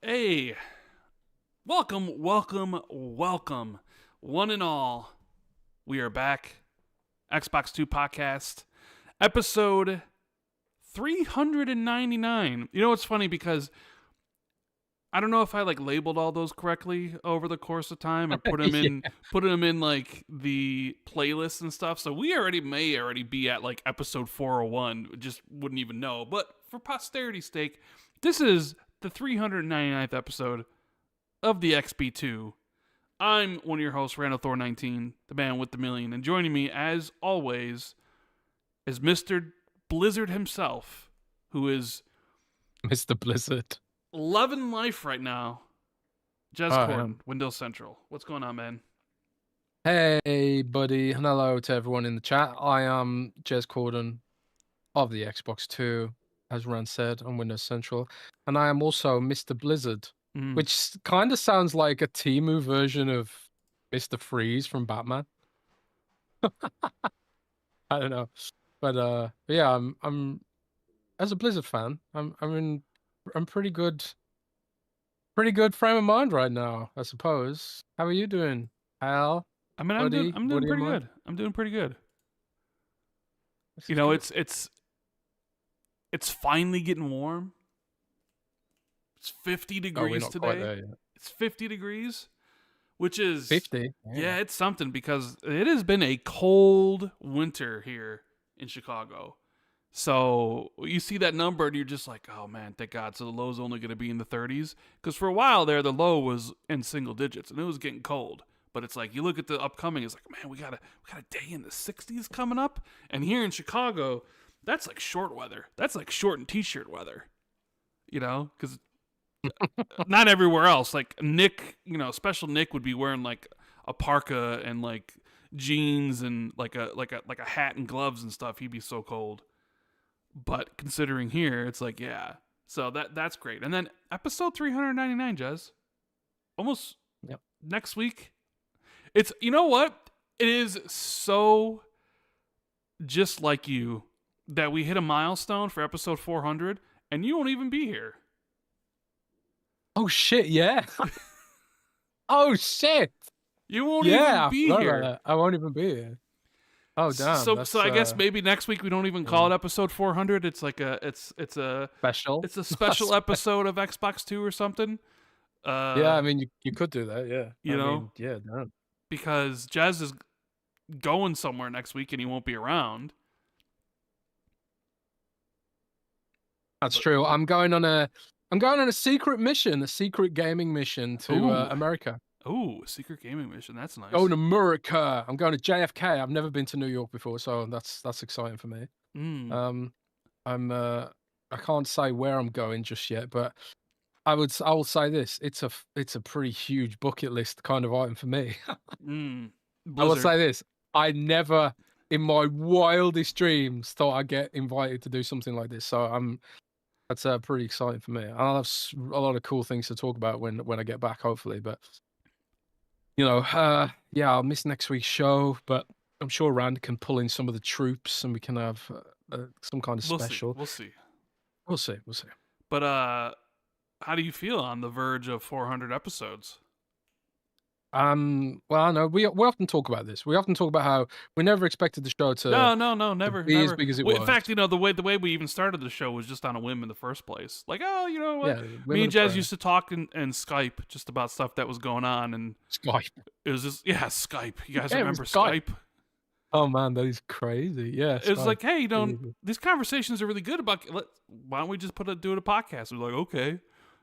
Hey, welcome, welcome, welcome, one and all. We are back. Xbox 2 podcast, episode 399. You know what's funny, because I don't know if I labeled all those correctly over the course of time or put them in Yeah. put them in the playlist and stuff. So we may already be at episode 401. Just wouldn't even know. But for posterity's sake, this is the 399th episode of the XB2. I'm one of your hosts, Randall Thor 19, the man with the million, and joining me as always is Mr. Blizzard himself, who is Mr. Blizzard. loving life right now. Jez I Corden, am. Windows Central. What's going on, man? Hey, buddy, and hello to everyone in the chat. I am Jez Corden of the Xbox 2, as Rand said, on Windows Central. And I am also Mr. Blizzard, which kind of sounds like a Temu version of Mr. Freeze from Batman. I don't know. But yeah, I'm as a Blizzard fan, I'm pretty good frame of mind right now, I suppose. How are you doing, Al? I mean, Buddy, I'm doing buddy of pretty mine? good. I'm doing pretty good. This You is know, good. it's finally getting warm. It's 50 Oh, we're degrees not quite today. there yet. It's 50 degrees, which is 50? Yeah, it's something, because it has been a cold winter here in Chicago. So you see that number and you're just like, oh man, thank God. So the low's only going to be in the 30s. Because for a while there, the low was in single digits and it was getting cold. But it's like, you look at the upcoming, it's like, man, we got a day in the 60s coming up. And here in Chicago, that's like short weather. That's like short and t-shirt weather. You know, because not everywhere else. Like Nick, Special Nick would be wearing like a parka and like jeans and like a hat and gloves and stuff. He'd be so cold. But considering here, it's like, yeah. So that's great. And then episode 399, Jez. Almost Yep. next week. It's, you know what? It is so just like you that we hit a milestone for episode 400 and you won't even be here. Oh shit, yeah. Oh shit. You won't Yeah, even I be forgot about here. that. I won't even be here. Oh damn, So I guess maybe next week we don't even call yeah. it episode 400. It's like it's a Special. special episode of Xbox 2 or something. Yeah, I mean you could do that, yeah. You I know, mean, yeah, damn. because Jez is going somewhere next week and he won't be around. That's true. I'm going on a secret mission, a secret gaming mission to America. Oh, secret gaming mission. That's nice. Going to America. I'm going to JFK. I've never been to New York before, so that's exciting for me. I can't say where I'm going just yet, but I will say this: it's a pretty huge bucket list kind of item for me. I will say this: I never, in my wildest dreams, thought I'd get invited to do something like this. So that's pretty exciting for me. I'll have a lot of cool things to talk about when I get back, hopefully. But yeah, I'll miss next week's show, but I'm sure Rand can pull in some of the troops and we can have some kind of special. We'll see. But how do you feel on the verge of 400 episodes? well, no, we often talk about this. We often talk about how we never expected the show to never be as big as it was. In fact, the way we even started the show was just on a whim in the first place. Like, oh, you know what? Yeah, Me and Jez used to talk and Skype just about stuff that was going on, and Skype. It was just Skype. You guys remember Skype? Oh man, that is crazy. Yeah, it was like, hey, these conversations are really good about. Why don't we just do it a podcast? We're like, okay.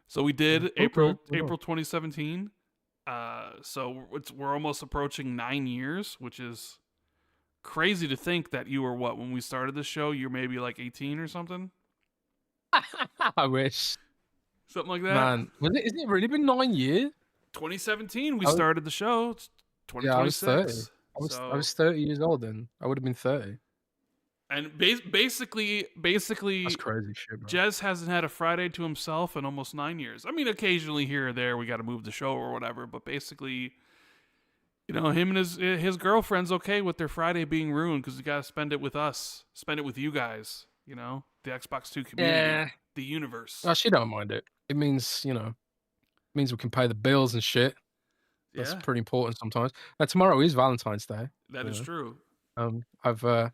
So we did April 2017. So we're almost approaching 9 years, which is crazy to think that you were when we started the show, you're maybe like 18 or something. I wish. Something like that. Man, isn't it really been 9 years? 2017 we started the show. It's 2026. Yeah, I was 30 years old then. I would have been 30. And basically, that's crazy shit, bro. Jez hasn't had a Friday to himself in almost 9 years. I mean, occasionally here or there we got to move the show or whatever, but basically, him and his girlfriend's okay with their Friday being ruined because we got to spend it with us, spend it with you guys. The Xbox 2 community, the universe. Oh, she don't mind it. It means Means we can pay the bills and shit. That's Yeah, pretty important sometimes. Tomorrow is Valentine's Day. that is true. I've got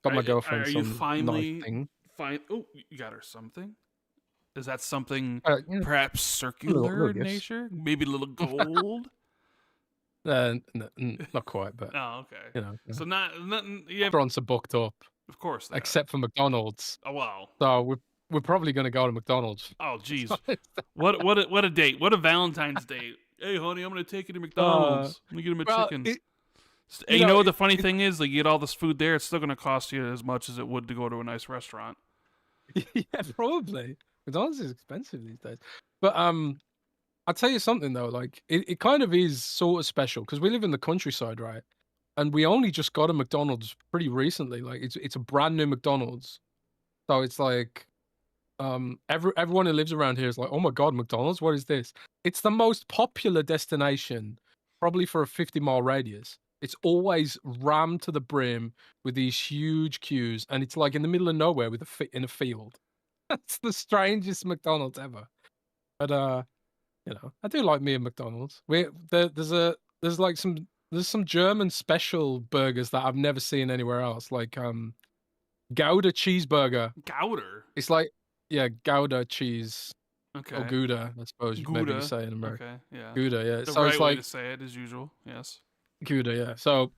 my girlfriend Are you some nice finally thing. Oh, you got her something? Is that something perhaps Little circular in gifts. nature? Maybe a little gold? Not quite, but Oh, okay. yeah. So nothing. Yeah, Restaurants are booked up, of course they are. except for McDonald's. Oh wow. So we're probably gonna go to McDonald's. Oh geez. What a date? What a Valentine's date? Hey honey, I'm gonna take you to McDonald's. Let me get him a well, chicken. it, And you know what the funny thing is? Like, you get all this food there, it's still gonna cost you as much as it would to go to a nice restaurant. yeah, probably. McDonald's is expensive these days. But I'll tell you something though, like it kind of is sort of special because we live in the countryside, right? And we only just got a McDonald's pretty recently. Like it's a brand new McDonald's. So it's like everyone who lives around here is like, oh my god, McDonald's, what is this? It's the most popular destination, probably for a 50-mile radius. It's always rammed to the brim with these huge queues, and it's like in the middle of nowhere with in a field. That's the strangest McDonald's ever. But I do like me and McDonald's. There's some German special burgers that I've never seen anywhere else, like Gouda cheeseburger. Gouder. It's like Gouda cheese. Okay. Or Gouda, I suppose maybe you say in America. Okay, yeah. Gouda, yeah. The So right it's way like to say it, as usual. Yes. Gouda, yeah. So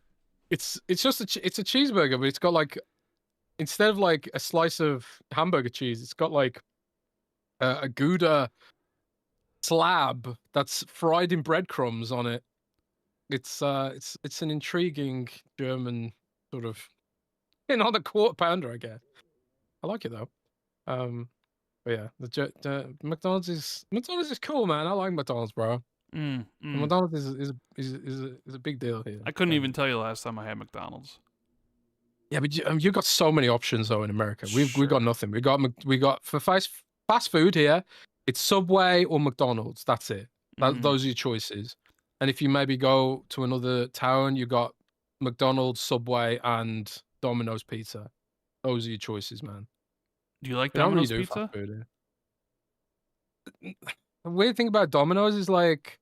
it's just it's a cheeseburger, but it's got like, instead of like a slice of hamburger cheese, it's got like a Gouda slab that's fried in breadcrumbs on it. It's an intriguing German sort of, not a quarter pounder, I guess. I like it though. But yeah, the McDonald's is cool, man. I like McDonald's, bro. McDonald's is a big deal here. I couldn't even tell you last time I had McDonald's. Yeah, but you got so many options though in America. We got nothing. We got for fast food here. It's Subway or McDonald's. That's it. Those are your choices. And if you maybe go to another town, you got McDonald's, Subway, and Domino's Pizza. Those are your choices, man. Do you like Domino's pizza? Fast food here. The weird thing about Domino's is like,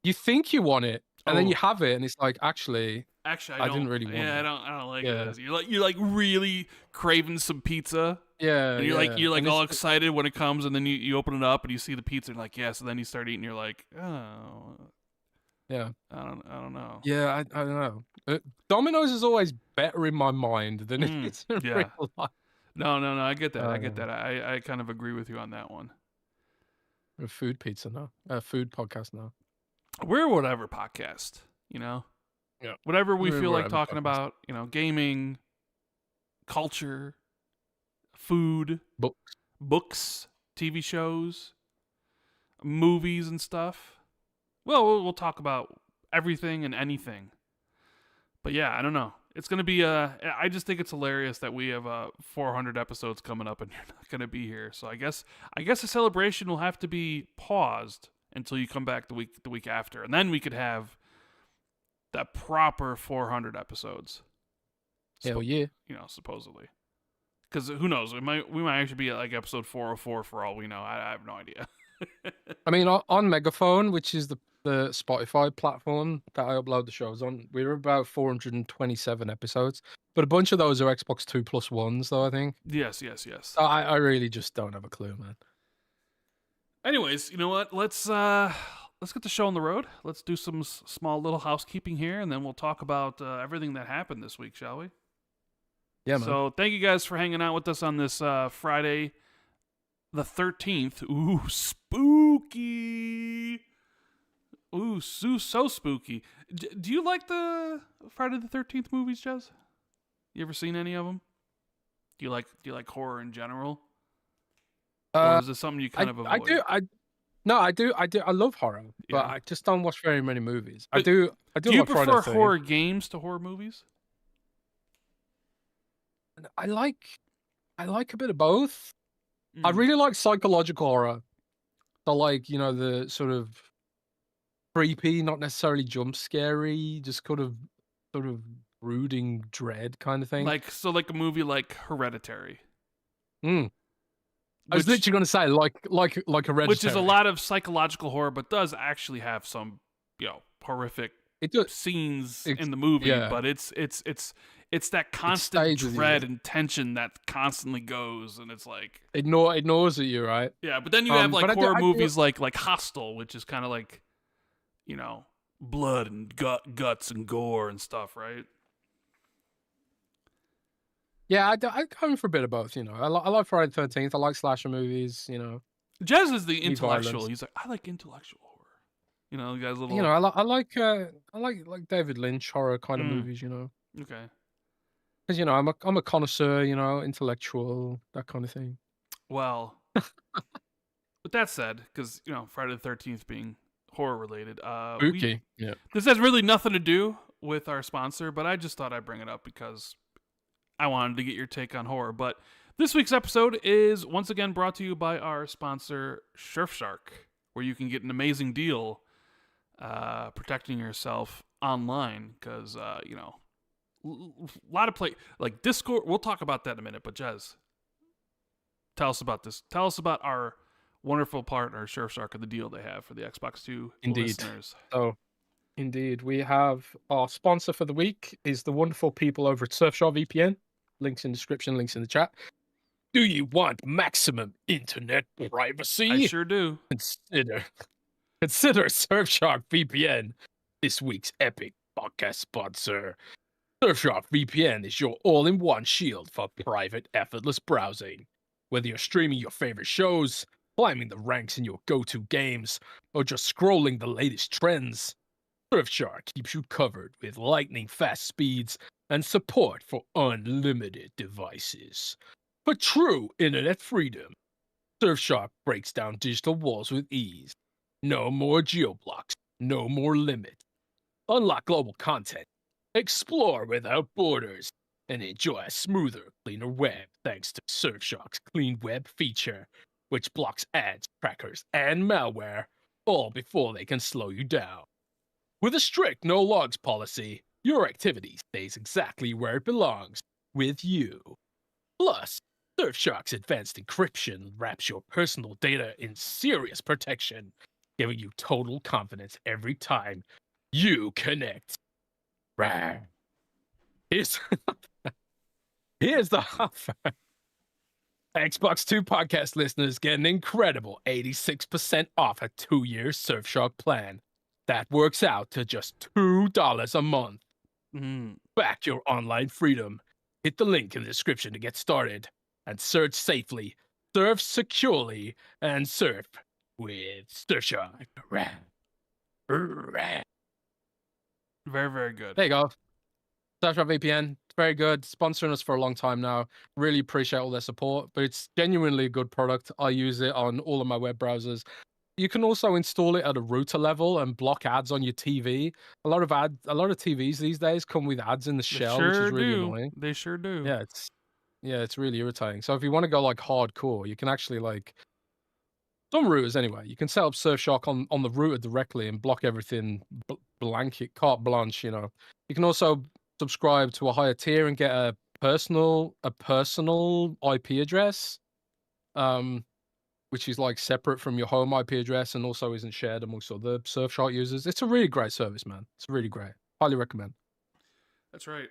you think you want it, and then you have it, and it's like, actually, I didn't really want it. Yeah, I don't like it. You're like really craving some pizza. Yeah, and you're like all excited when it comes, and then you open it up and you see the pizza, and like, yes, and then you start eating, you're like, oh, yeah, I don't know. Yeah, I don't know. Domino's is always better in my mind than it's in real life. No, I get that. I get that. I kind of agree with you on that one. A food pizza now. A food podcast now. We're whatever podcast, you know? Yeah. Whatever we feel like talking about, you know, gaming, culture, food, books, TV shows, movies and stuff. Well, we'll talk about everything and anything. But yeah, I don't know. It's going to be I just think it's hilarious that we have 400 episodes coming up and you're not going to be here. So I guess the celebration will have to be paused until you come back the week after. And then we could have the proper 400 episodes. Hell yeah. You know, supposedly. Cuz who knows? We might actually be at like episode 404 for all we know. I have no idea. I mean, on Megaphone, which is the Spotify platform that I upload the shows on, we're about 427 episodes, but a bunch of those are Xbox 2+1s, though, I think. Yes. I really just don't have a clue, man. Anyways, you know what? Let's get the show on the road. Let's do some small little housekeeping here, and then we'll talk about everything that happened this week, shall we? Yeah, man. So thank you guys for hanging out with us on this Friday the 13th. Ooh, spooky. Ooh, so spooky. Do you like the Friday the 13th movies, Jez? You ever seen any of them? Do you like horror in general? Or is this something you kind of avoid? I do. I love horror, but I just don't watch very many movies. But I do Do you prefer horror games to horror movies? I like a bit of both. I really like psychological horror. So like, you know, the sort of creepy, not necessarily jump scary, just sort of brooding dread kind of thing. Like a movie like Hereditary. I was literally going to say like a Hereditary, which is a lot of psychological horror, but does actually have some horrific scenes in the movie. Yeah. But it's that constant dread and tension that constantly goes, and it's like it gnaws at you, right? Yeah, but then you have like horror movies like Hostel, which is kind of like blood and guts and gore and stuff, right? Yeah, I go for a bit of both. I like Friday the 13th. I like slasher movies. Jez is the intellectual. He's like, I like intellectual horror. You guys little. I like David Lynch horror kind of movies. Okay. Because I'm a connoisseur. Intellectual, that kind of thing. Well, with that said, because Friday the 13th being horror related, this has really nothing to do with our sponsor, but I just thought I'd bring it up because I wanted to get your take on horror. But this week's episode is once again brought to you by our sponsor, Surfshark, where you can get an amazing deal protecting yourself online because, a lot of like Discord. We'll talk about that in a minute. But Jez, tell us about this. Tell us about our wonderful partner, Surfshark, and the deal they have for the Xbox 2 listeners. Oh, indeed. We have our sponsor for the week is the wonderful people over at Surfshark VPN. Links in the description, links in the chat. Do you want maximum internet privacy? I sure do. Consider Surfshark VPN this week's epic podcast sponsor. Surfshark VPN is your all-in-one shield for private, effortless browsing. Whether you're streaming your favorite shows, climbing the ranks in your go-to games, or just scrolling the latest trends, Surfshark keeps you covered with lightning-fast speeds and support for unlimited devices. For true internet freedom, Surfshark breaks down digital walls with ease. No more geoblocks, no more limits. Unlock global content, explore without borders, and enjoy a smoother, cleaner web thanks to Surfshark's Clean Web feature, which blocks ads, trackers, and malware, all before they can slow you down. With a strict no logs policy, your activity stays exactly where it belongs, with you. Plus, Surfshark's advanced encryption wraps your personal data in serious protection, giving you total confidence every time you connect. Rawr. Here's the offer. Xbox 2 podcast listeners get an incredible 86% off a 2-year Surfshark plan. That works out to just $2 a month. Back your online freedom. Hit the link in the description to get started. And search safely, surf securely, and surf with Surfshark. Very, very good. There you go. Surfshark VPN, it's very good. Sponsoring us for a long time now. Really appreciate all their support, but it's genuinely a good product. I use it on all of my web browsers. You can also install it at a router level and block ads on your TV. A lot of TVs these days come with ads in the shell, which is really annoying. They sure do. Yeah, it's really irritating. So if you want to go like hardcore, you can actually like some routers anyway. You can set up Surfshark on the router directly and block everything blanket, carte blanche. You can also subscribe to a higher tier and get a personal IP address, which is like separate from your home IP address and also isn't shared amongst other Surfshark users. It's a really great service, man. It's really great. Highly recommend. That's right.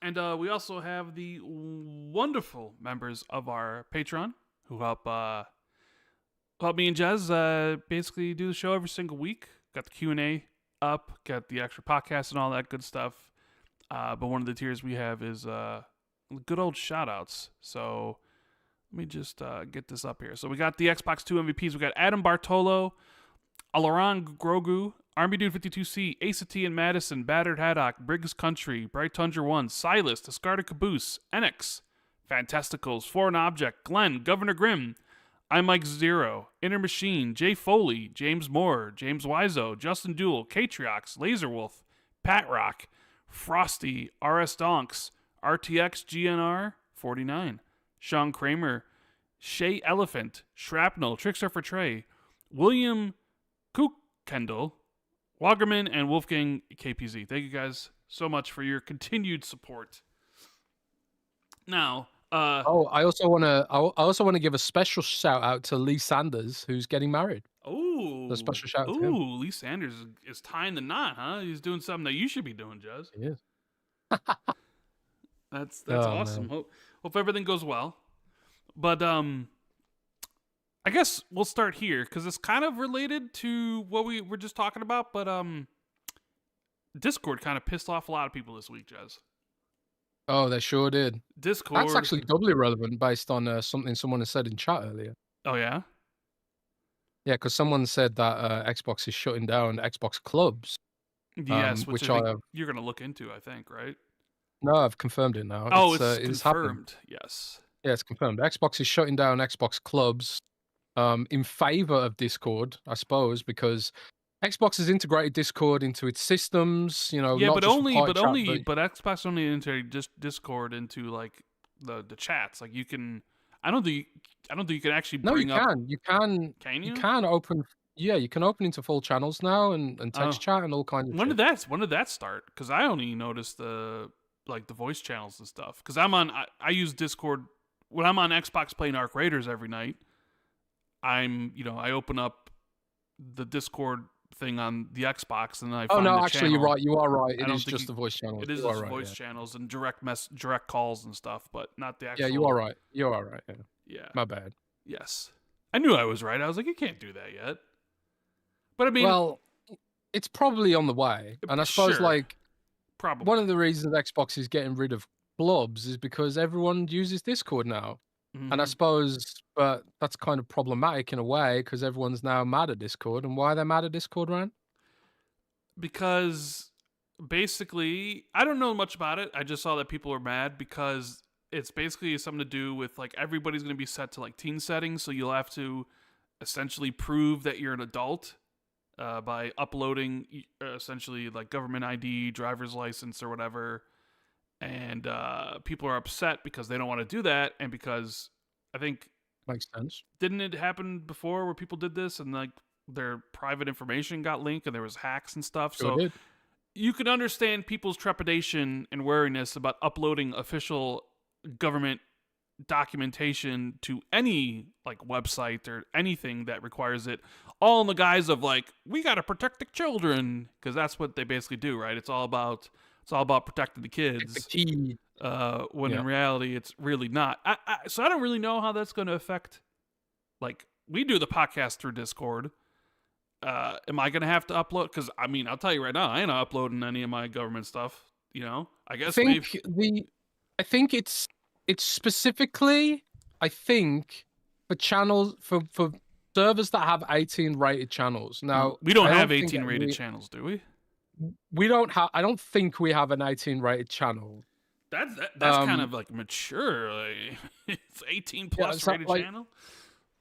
And we also have the wonderful members of our Patreon who help me and Jez basically do the show every single week. Got the Q&A up, got the extra podcast and all that good stuff. But one of the tiers we have is good old shout-outs. So let me just get this up here. So we got the Xbox 2 MVPs. We got Adam Bartolo, Alaran Grogu, Army Dude 52C, Ace of T and Madison, Battered Haddock, Briggs Country, Bright Tundra 1, Silas, Discarded Caboose, Enix, Fantasticals, Foreign Object, Glenn, Governor Grimm, iMike Zero, Inner Machine, Jay Foley, James Moore, James Wiseau, Justin Duel, Catriox, Laserwolf, Pat Rock, Frosty, RS Donks, RTX GNR 49, Sean Kramer, Shay Elephant, Shrapnel, Trickster for Trey, William Kookendall, Wagerman, and Wolfgang KPZ. Thank you guys so much for your continued support. Now, Oh, I also want to give a special shout out to Lee Sanders, who's getting married. A Oh, special shout out to him. ooh, Lee Sanders is tying the knot, huh? He's doing something that you should be doing, Jez. He is. That's Oh awesome. man. Hope everything goes well. But I guess we'll start here because it's kind of related to what we were just talking about. But Discord kind of pissed off a lot of people this week, Jez. Oh, they sure did. Discord. That's actually doubly relevant based on something someone has said in chat earlier. Oh yeah. Yeah, because someone said that Xbox is shutting down Xbox clubs. Yes, which I have, you're gonna look into, I think, right? no, I've confirmed it now. Oh, it's it's confirmed. happened. Yes. Yeah, it's confirmed. Xbox is shutting down Xbox clubs in favor of Discord, I suppose, because Xbox has integrated Discord into its systems. You know, Yeah, not but just for only, party but chat, only, but Xbox only integrated Discord into like the chats. Like you can, I don't think you can actually no, bring you up. can. You can. Can you? You can open. Yeah, you can open into full channels now and text Oh, chat and all kinds of when shit. did that start? Because I only noticed the voice channels and stuff. Because I use Discord when I'm on Xbox playing Arc Raiders every night. I open up the Discord thing on the Xbox and then I Oh find no, the actually, channel. you're right. You are right. I It don't is think just the voice channels. it is You are just right, voice yeah. channels and direct calls and stuff, but not the actual. Yeah, you are right. You are right. Yeah. Yeah. My bad. Yes. I knew I was right. I was like, you can't do that yet. But I mean, Well, it's probably on the way, and I suppose sure, like probably one of the reasons Xbox is getting rid of clubs is because everyone uses Discord now. And I suppose, but that's kind of problematic in a way because everyone's now mad at Discord. And why are they mad at Discord, Rand? because basically, I don't know much about it. I just saw that people are mad because it's basically something to do with like everybody's going to be set to like teen settings, so you'll have to essentially prove that you're an adult by uploading essentially like government ID, driver's license, or whatever. And people are upset because they don't want to do that, and because I think Makes sense. didn't it happen before where people did this and like their private information got linked and there was hacks and stuff. Sure So did. you can understand people's trepidation and wariness about uploading official government documentation to any like website or anything that requires it, all in the guise of like, we got to protect the children, because that's what they basically do, right? It's all about protecting the kids. The key. When in reality it's really not. So I don't really know how that's going to affect. Like, we do the podcast through Discord. Am I going to have to upload? Because I mean, I'll tell you right now, I ain't uploading any of my government stuff. You know, I guess I think it's specifically, I think, for channels for servers that have 18 rated channels. Now we don't have 18 rated channels, do we? We don't have. I don't think we have an 18 rated channel. That's kind of like mature. Like, it's 18 plus rated channel.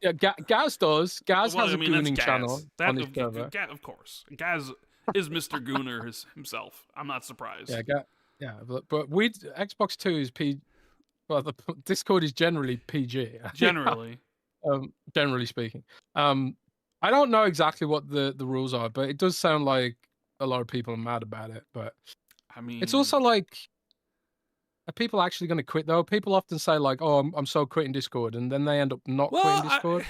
Yeah, Gaz does. Gaz has a gooning channel on his server. Of course, Gaz is Mr. Gooner himself. I'm not surprised. Yeah, but Xbox 2 is Well, the Discord is generally PG. Generally, generally speaking. I don't know exactly what the rules are, but it does sound like a lot of people are mad about it. But I mean, it's also like, are people actually going to quit though? People often say like, "Oh, I'm so quitting Discord," and then they end up not quitting Discord.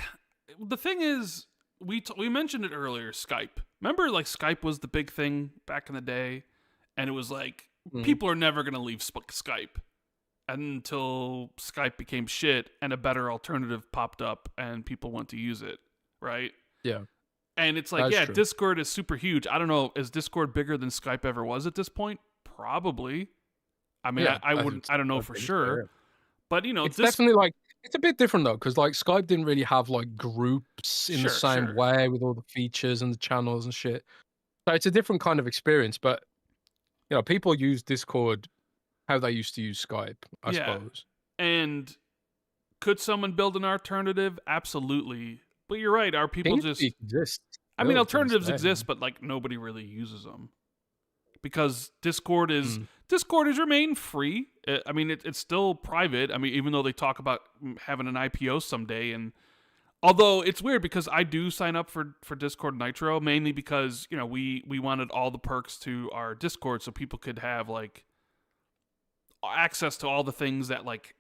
The thing is, we mentioned it earlier. Skype. Remember, like Skype was the big thing back in the day, and it was like people are never going to leave Skype until Skype became shit and a better alternative popped up and people want to use it, right? Yeah. And it's like, true. Discord is super huge. I don't know, is Discord bigger than Skype ever was at this point? Probably. I mean, I wouldn't. I don't know for sure, but you know, it's definitely like, it's a bit different though, because like Skype didn't really have like groups in the same way with all the features and the channels and shit. So it's a different kind of experience. But you know, people use Discord how they used to use Skype, I suppose. And could someone build an alternative? Absolutely. But you're right. Our people just exist. I mean, alternatives exist, but like nobody really uses them. Because Discord has remained free. I mean, it's still private. I mean, even though they talk about having an IPO someday, and although it's weird because I do sign up for Discord Nitro mainly because, you know, we wanted all the perks to our Discord so people could have like access to all the things that like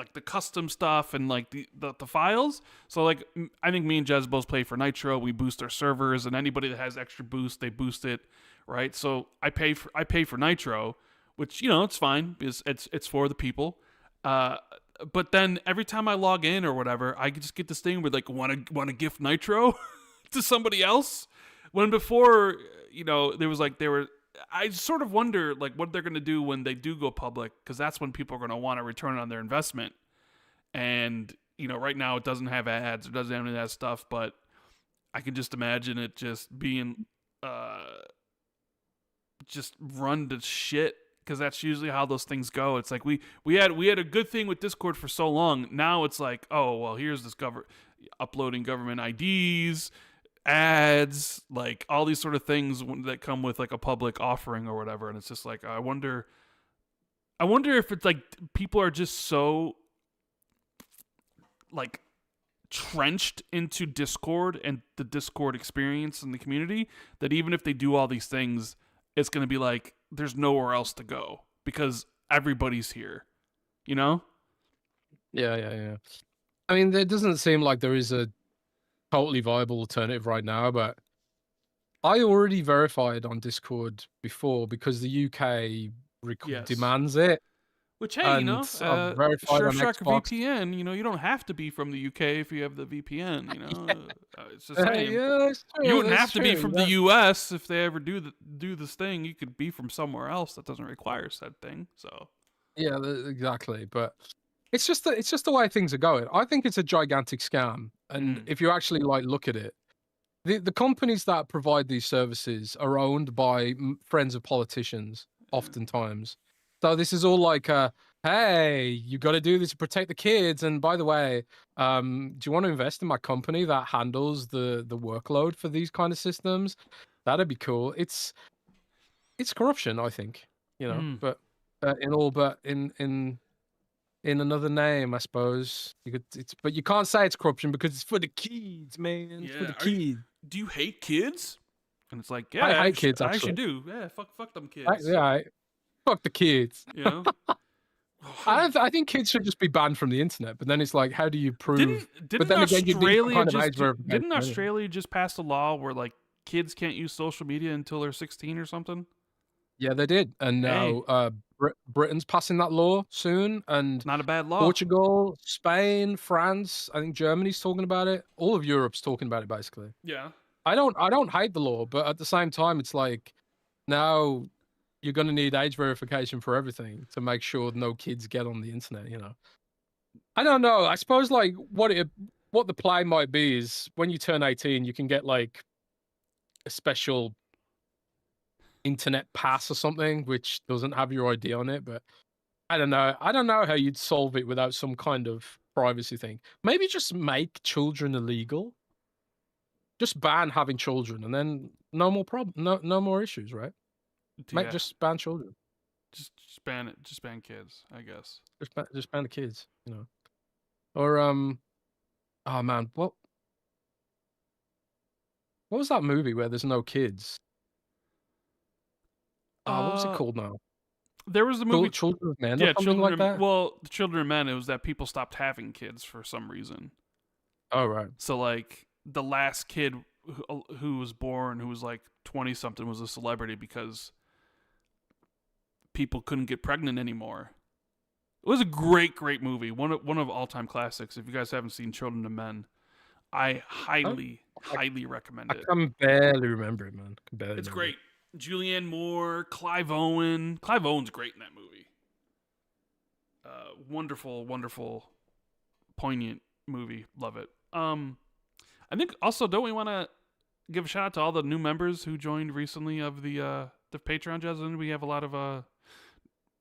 like the custom stuff and like the files. So like I think me and Jez both play for Nitro. We boost our servers, and anybody that has extra boost, they boost it, right? So I pay for Nitro, which it's fine because it's for the people. But then every time I log in or whatever, I just get this thing where like want to gift Nitro to somebody else. When before, there was like I sort of wonder like what they're going to do when they do go public, because that's when people are going to want a return on their investment. And right now it doesn't have ads, it doesn't have any of that stuff, but I can just imagine it just being just run to shit, because that's usually how those things go. It's like we had a good thing with Discord for so long. Now it's like, oh well, here's this uploading government IDs, ads, like all these sort of things that come with like a public offering or whatever. And it's just like, I wonder if it's like people are just so like trenched into Discord and the Discord experience and the community that even if they do all these things, it's going to be like there's nowhere else to go because everybody's here, Yeah. I mean, it doesn't seem like there is a totally viable alternative right now, but I already verified on Discord before because the UK demands it. Which, hey, I've verified on Surfshark Xbox. VPN, you don't have to be from the UK if you have the VPN, It's the same. Yeah, you wouldn't have to be from the US if they ever do this thing. You could be from somewhere else that doesn't require said thing. So yeah, exactly. But it's just the way things are going. I think it's a gigantic scam. And if you actually like look at it, the companies that provide these services are owned by friends of politicians, oftentimes. So this is all like, hey, you got to do this to protect the kids. And by the way, do you want to invest in my company that handles the workload for these kind of systems? That'd be cool. It's corruption, I think. But in another name, I suppose but you can't say it's corruption because it's for the kids, man. It's for the kids. Do you hate kids? And it's like, yeah, I hate kids. I actually do. Yeah, fuck them kids. Fuck the kids. I think kids should just be banned from the internet. But then it's like, how do you prove? Didn't Australia just pass a law where like kids can't use social media until they're 16 or something? Yeah, they did. And now Britain's passing that law soon, and not a bad law. Portugal, Spain, France, I think Germany's talking about it. All of Europe's talking about it, basically. Yeah. I don't hate the law, but at the same time, it's like now you're going to need age verification for everything to make sure no kids get on the internet. I don't know. I suppose like what the play might be is when you turn 18, you can get like a special internet pass or something which doesn't have your ID on it. But I don't know how you'd solve it without some kind of privacy thing. Maybe just make children illegal, just ban having children, and then no more no more issues, right? Just ban children, just ban it, just ban kids, I guess. Just ban the kids, or oh man, what was that movie where there's no kids? What was it called now? There was the movie Children of Men, or something like that. Well, the Children of Men, it was that people stopped having kids for some reason. Oh right. So like the last kid who was born, who was like 20 something, was a celebrity because people couldn't get pregnant anymore. It was a great movie, one of all-time classics. If you guys haven't seen Children of Men, I highly recommend it. I can barely remember it, man. It's great. Julianne Moore, Clive Owen. Clive Owen's great in that movie. Wonderful, poignant movie. Love it. I think also, don't we want to give a shout out to all the new members who joined recently of the Patreon, Jasmine? We have a lot of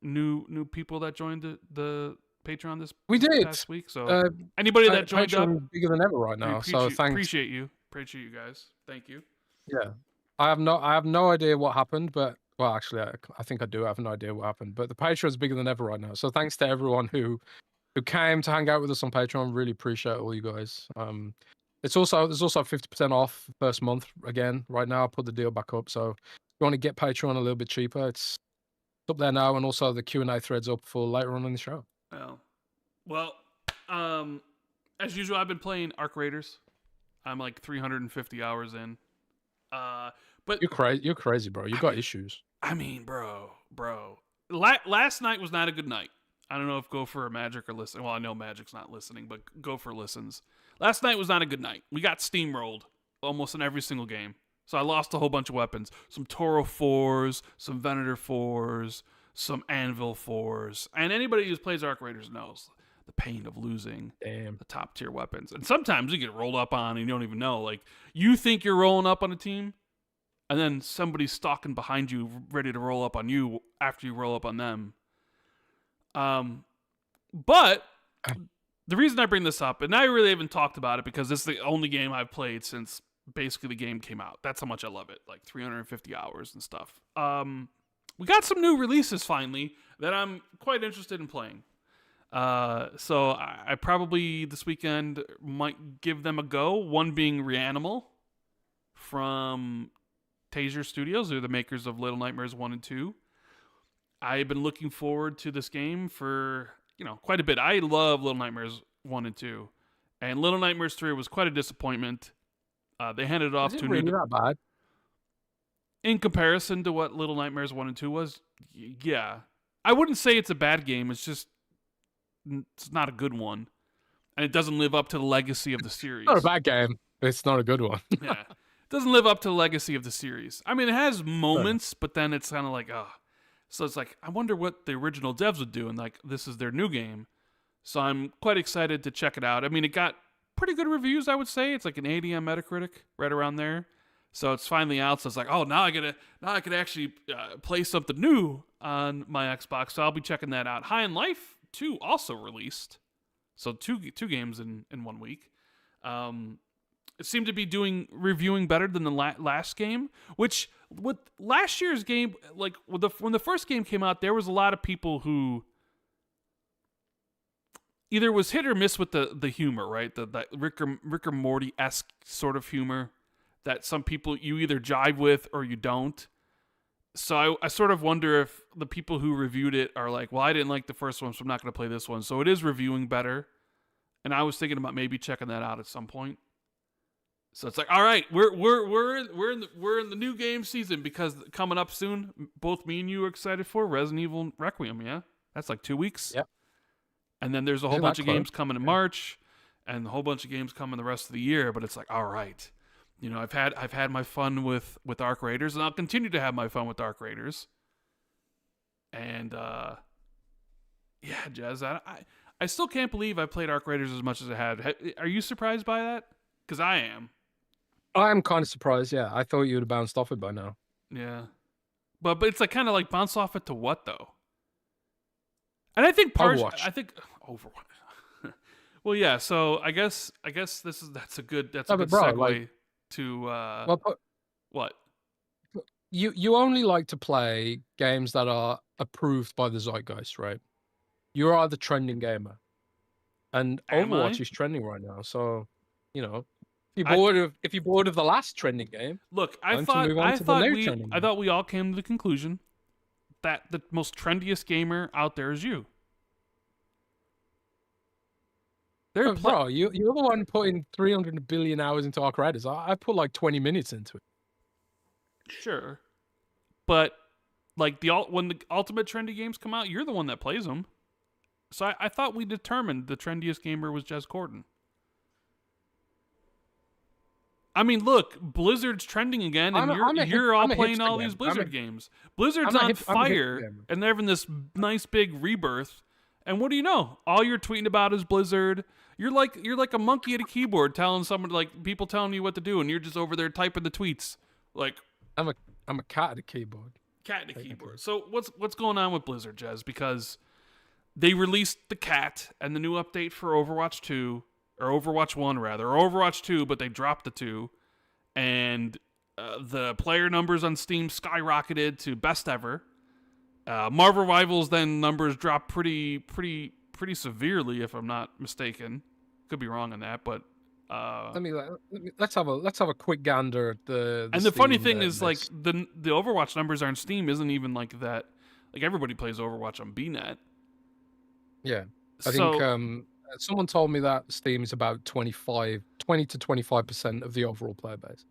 new people that joined the Patreon this past week. So anybody that joined Patreon up, bigger than ever right now. So thanks. Appreciate you guys. Thank you. Yeah, I have no idea what happened, but well, actually, I think I do have an idea what happened. But the Patreon's bigger than ever right now. So thanks to everyone who came to hang out with us on Patreon. Really appreciate all you guys. There's also 50% off first month again right now. I put the deal back up. So if you want to get Patreon a little bit cheaper, it's up there now, and also the Q&A thread's up for later on in the show. Well, Well, as usual, I've been playing Arc Raiders. I'm like 350 hours in. But You're crazy, bro. You got issues. I mean, bro. Last night was not a good night. I don't know if Gopher or Magic are listening. Well, I know Magic's not listening, but Gopher listens. Last night was not a good night. We got steamrolled almost in every single game. So I lost a whole bunch of weapons. Some Toro 4s, some Venator 4s, some Anvil 4s. And anybody who plays Arc Raiders knows the pain of losing the top tier weapons. And sometimes you get rolled up on and you don't even know. Like, you think you're rolling up on a team, and then somebody's stalking behind you, ready to roll up on you after you roll up on them. But the reason I bring this up, and I really haven't talked about it because this is the only game I've played since basically the game came out. That's how much I love it, like 350 hours and stuff. We got some new releases finally that I'm quite interested in playing. So I probably this weekend might give them a go. One being Reanimal from Taser Studios. They're the makers of Little Nightmares 1 and 2. I've been looking forward to this game for, quite a bit. I love Little Nightmares 1 and 2. And Little Nightmares 3 was quite a disappointment. They handed it off to really not bad? In comparison to what Little Nightmares 1 and 2 was, yeah. I wouldn't say it's a bad game. It's just, it's not a good one. And it doesn't live up to the legacy of the series. It's not a bad game. It's not a good one. Yeah. It doesn't live up to the legacy of the series. I mean, it has moments, but then it's kind of like, So it's like, I wonder what the original devs would do. And like, this is their new game. So I'm quite excited to check it out. I mean, it got pretty good reviews, I would say. It's like an 80 on Metacritic, right around there. So it's finally out. So it's like, now I could actually play something new on my Xbox. So I'll be checking that out. High in Life 2 also released. So two games in 1 week. It seemed to be reviewing better than the last game, which with last year's game, like when the first game came out, there was a lot of people who either was hit or miss with the humor, right? The Rick or Morty-esque sort of humor that some people you either jive with or you don't. So I sort of wonder if the people who reviewed it are like, well, I didn't like the first one, so I'm not going to play this one. So it is reviewing better. And I was thinking about maybe checking that out at some point. So it's like, all right, we're in the new game season because coming up soon, both me and you are excited for Resident Evil Requiem. Yeah, that's like 2 weeks. Yep. And then there's a whole bunch of games coming in March, and a whole bunch of games coming the rest of the year. But it's like, all right, I've had my fun with Arc Raiders, and I'll continue to have my fun with Arc Raiders. And yeah, Jez, I still can't believe I played Arc Raiders as much as I had. Are you surprised by that? Because I am. I'm kind of surprised, yeah. I thought you would have bounced off it by now. Yeah. But it's like kind of like bounce off it to what though? And I think Overwatch. Overwatch. Well, yeah, so I guess that's a good segue like, to what? You only like to play games that are approved by the zeitgeist, right? You are the trending gamer. And Overwatch is trending right now, so if you're bored of the last trending game, look, I thought we all came to the conclusion that the most trendiest gamer out there is you. You're the one putting 300 billion hours into Arc Raiders. I put like 20 minutes into it. Sure, but like when the ultimate trendy games come out, you're the one that plays them. So I thought we determined the trendiest gamer was Jez Corden. I mean, look, Blizzard's trending again, and you're all playing all these Blizzard games. Blizzard's on fire, and they're having this nice big rebirth. And what do you know? All you're tweeting about is Blizzard. You're like a monkey at a keyboard telling someone, like, people telling you what to do, and you're just over there typing the tweets. Like, I'm a cat at a keyboard. Cat at a keyboard. So what's going on with Blizzard, Jez? Because they released the cat and the new update for Overwatch 2. Or Overwatch 1, rather. Or Overwatch 2, but they dropped the 2. And the player numbers on Steam skyrocketed to best ever. Marvel Rivals then numbers dropped pretty severely, if I'm not mistaken. Could be wrong on that, but let's have a quick gander at the and the funny thing is, like, the Overwatch numbers on Steam isn't even like that. Like, everybody plays Overwatch on BNet. Yeah. I think So someone told me that Steam is about 20 to 25% of the overall player base.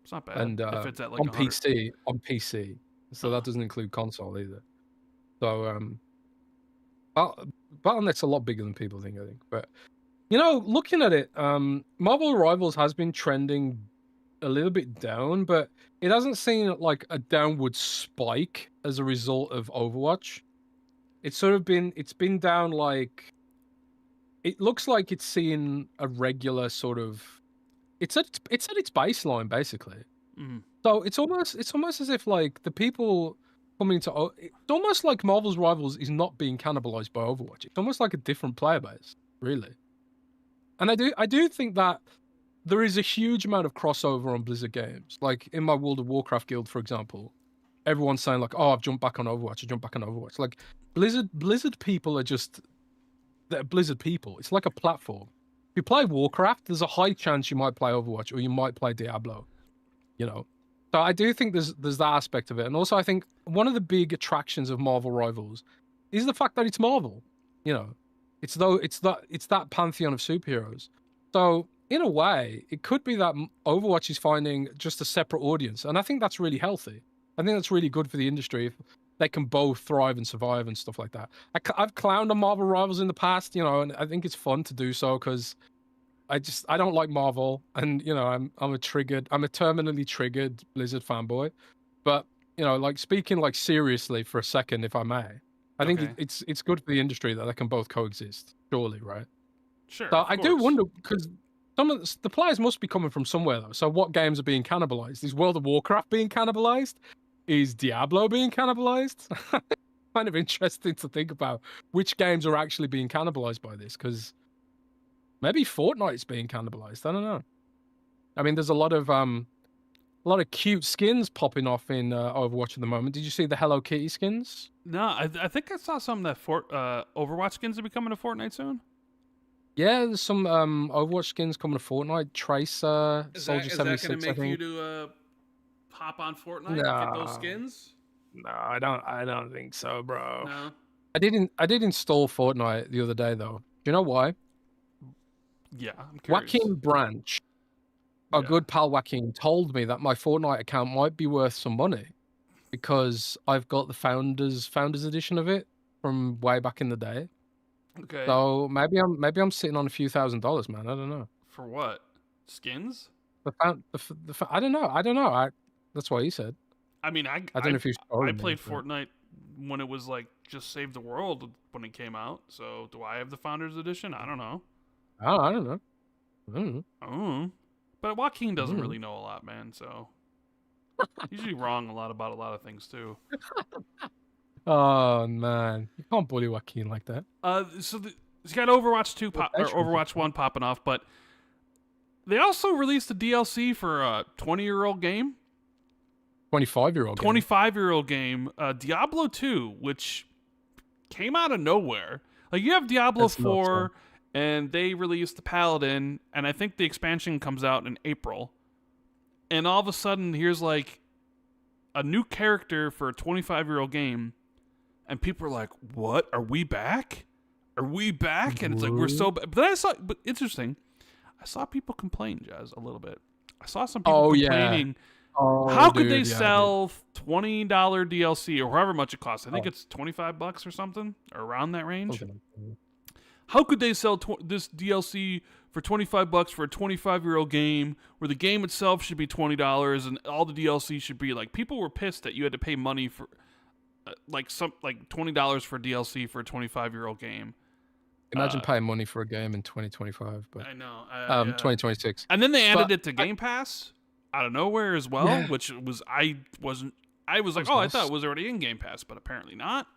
it's not bad And if it's at like on 100. PC. So that doesn't include console either. So Battle.net's a lot bigger than people think, I think. But looking at it, Marvel Rivals has been trending a little bit down, but it hasn't seen like a downward spike as a result of Overwatch. It's been down like, it looks like it's seeing a regular sort of, it's at its baseline basically. So it's almost as if like the people coming into it's almost like Marvel's Rivals is not being cannibalized by Overwatch. It's almost like a different player base, really. And I do think that there is a huge amount of crossover on Blizzard games. Like in my World of Warcraft guild, for example, everyone's saying like, "Oh, I've jumped back on Overwatch. I jumped back on Overwatch." Like Blizzard people are just, they're Blizzard people. It's like a platform. If you play Warcraft, there's a high chance you might play Overwatch or you might play Diablo. So I do think there's that aspect of it, and also I think one of the big attractions of Marvel Rivals is the fact that it's Marvel. It's that pantheon of superheroes. So in a way, it could be that Overwatch is finding just a separate audience, and I think that's really healthy. I think that's really good for the industry if they can both thrive and survive and stuff like that. I've clowned on Marvel Rivals in the past, and I think it's fun to do so because I don't like Marvel, and I'm a terminally triggered Blizzard fanboy. But like speaking like seriously for a second, if I may, I think it's good for the industry that they can both coexist. Surely, right? Sure. So I do wonder, because some of the players must be coming from somewhere though. So what games are being cannibalized? Is World of Warcraft being cannibalized? Is Diablo being cannibalized? Kind of interesting to think about which games are actually being cannibalized by this, because maybe Fortnite's being cannibalized. I don't know. I mean, there's a lot of cute skins popping off in Overwatch at the moment. Did you see the Hello Kitty skins? No, I think I saw some that Overwatch skins are becoming a Fortnite soon. Yeah, there's some Overwatch skins coming to Fortnite. Tracer, Soldier 76. Is that going to make you to hop on Fortnite and get those skins? No, I don't think so, bro. No. I did install Fortnite the other day though. Do you know why? Yeah, I'm curious. Joaquin Branch, our good pal Joaquin, told me that my Fortnite account might be worth some money because I've got the founders edition of it from way back in the day. Okay. So maybe I'm sitting on a few $1,000s, man. I don't know. For what? Skins? I don't know. That's what he said. I mean, I don't know if you. I played Fortnite when it was like just Save the World when it came out. So do I have the Founders Edition? I don't know. Oh, I don't know. Oh, but Joaquin doesn't really know a lot, man. So he's usually wrong about a lot of things too. Oh man, you can't bully Joaquin like that. So he's got Overwatch 2 or Overwatch 1 popping off, but they also released a DLC for a 20-year-old game. 25-year-old game, Diablo 2, which came out of nowhere. Like you have Diablo 4. And they released the Paladin, and I think the expansion comes out in April. And all of a sudden, here's like a new character for a 25-year-old game, and people are like, "What? Are we back? Are we back?" And it's like we're so. But interesting. I saw people complain, Jez, a little bit. I saw some people complaining. Yeah. How could they sell $20 DLC or however much it costs? I think it's $25 or something, or around that range. How could they sell this DLC for $25 for a 25-year-old game where the game itself should be $20 and all the DLC should be like? People were pissed that you had to pay money for like $20 for DLC for a 25-year-old game. Imagine paying money for a game in 2025, but I know 2026. And then they added it to Game Pass out of nowhere as well, which was I was like, I thought it was already in Game Pass, but apparently not.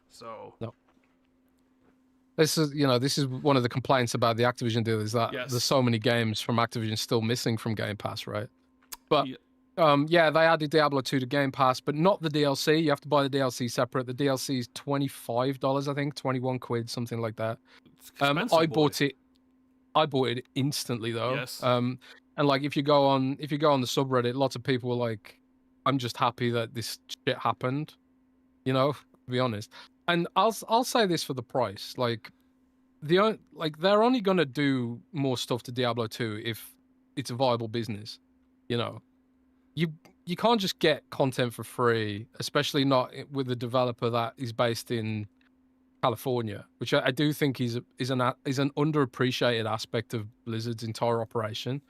So no. This is one of the complaints about the Activision deal is that there's so many games from Activision still missing from Game Pass, right? But they added Diablo 2 to Game Pass, but not the DLC. You have to buy the DLC separate. The DLC is $25, I think, 21 quid, something like that. I bought it instantly though. Yes. And like if you go on the subreddit, lots of people were like, I'm just happy that this shit happened, to be honest. And I'll say this for the price. Like, they're only gonna do more stuff to Diablo 2 if it's a viable business. You know, you can't just get content for free, especially not with a developer that is based in California, which I do think is an underappreciated aspect of Blizzard's entire operation.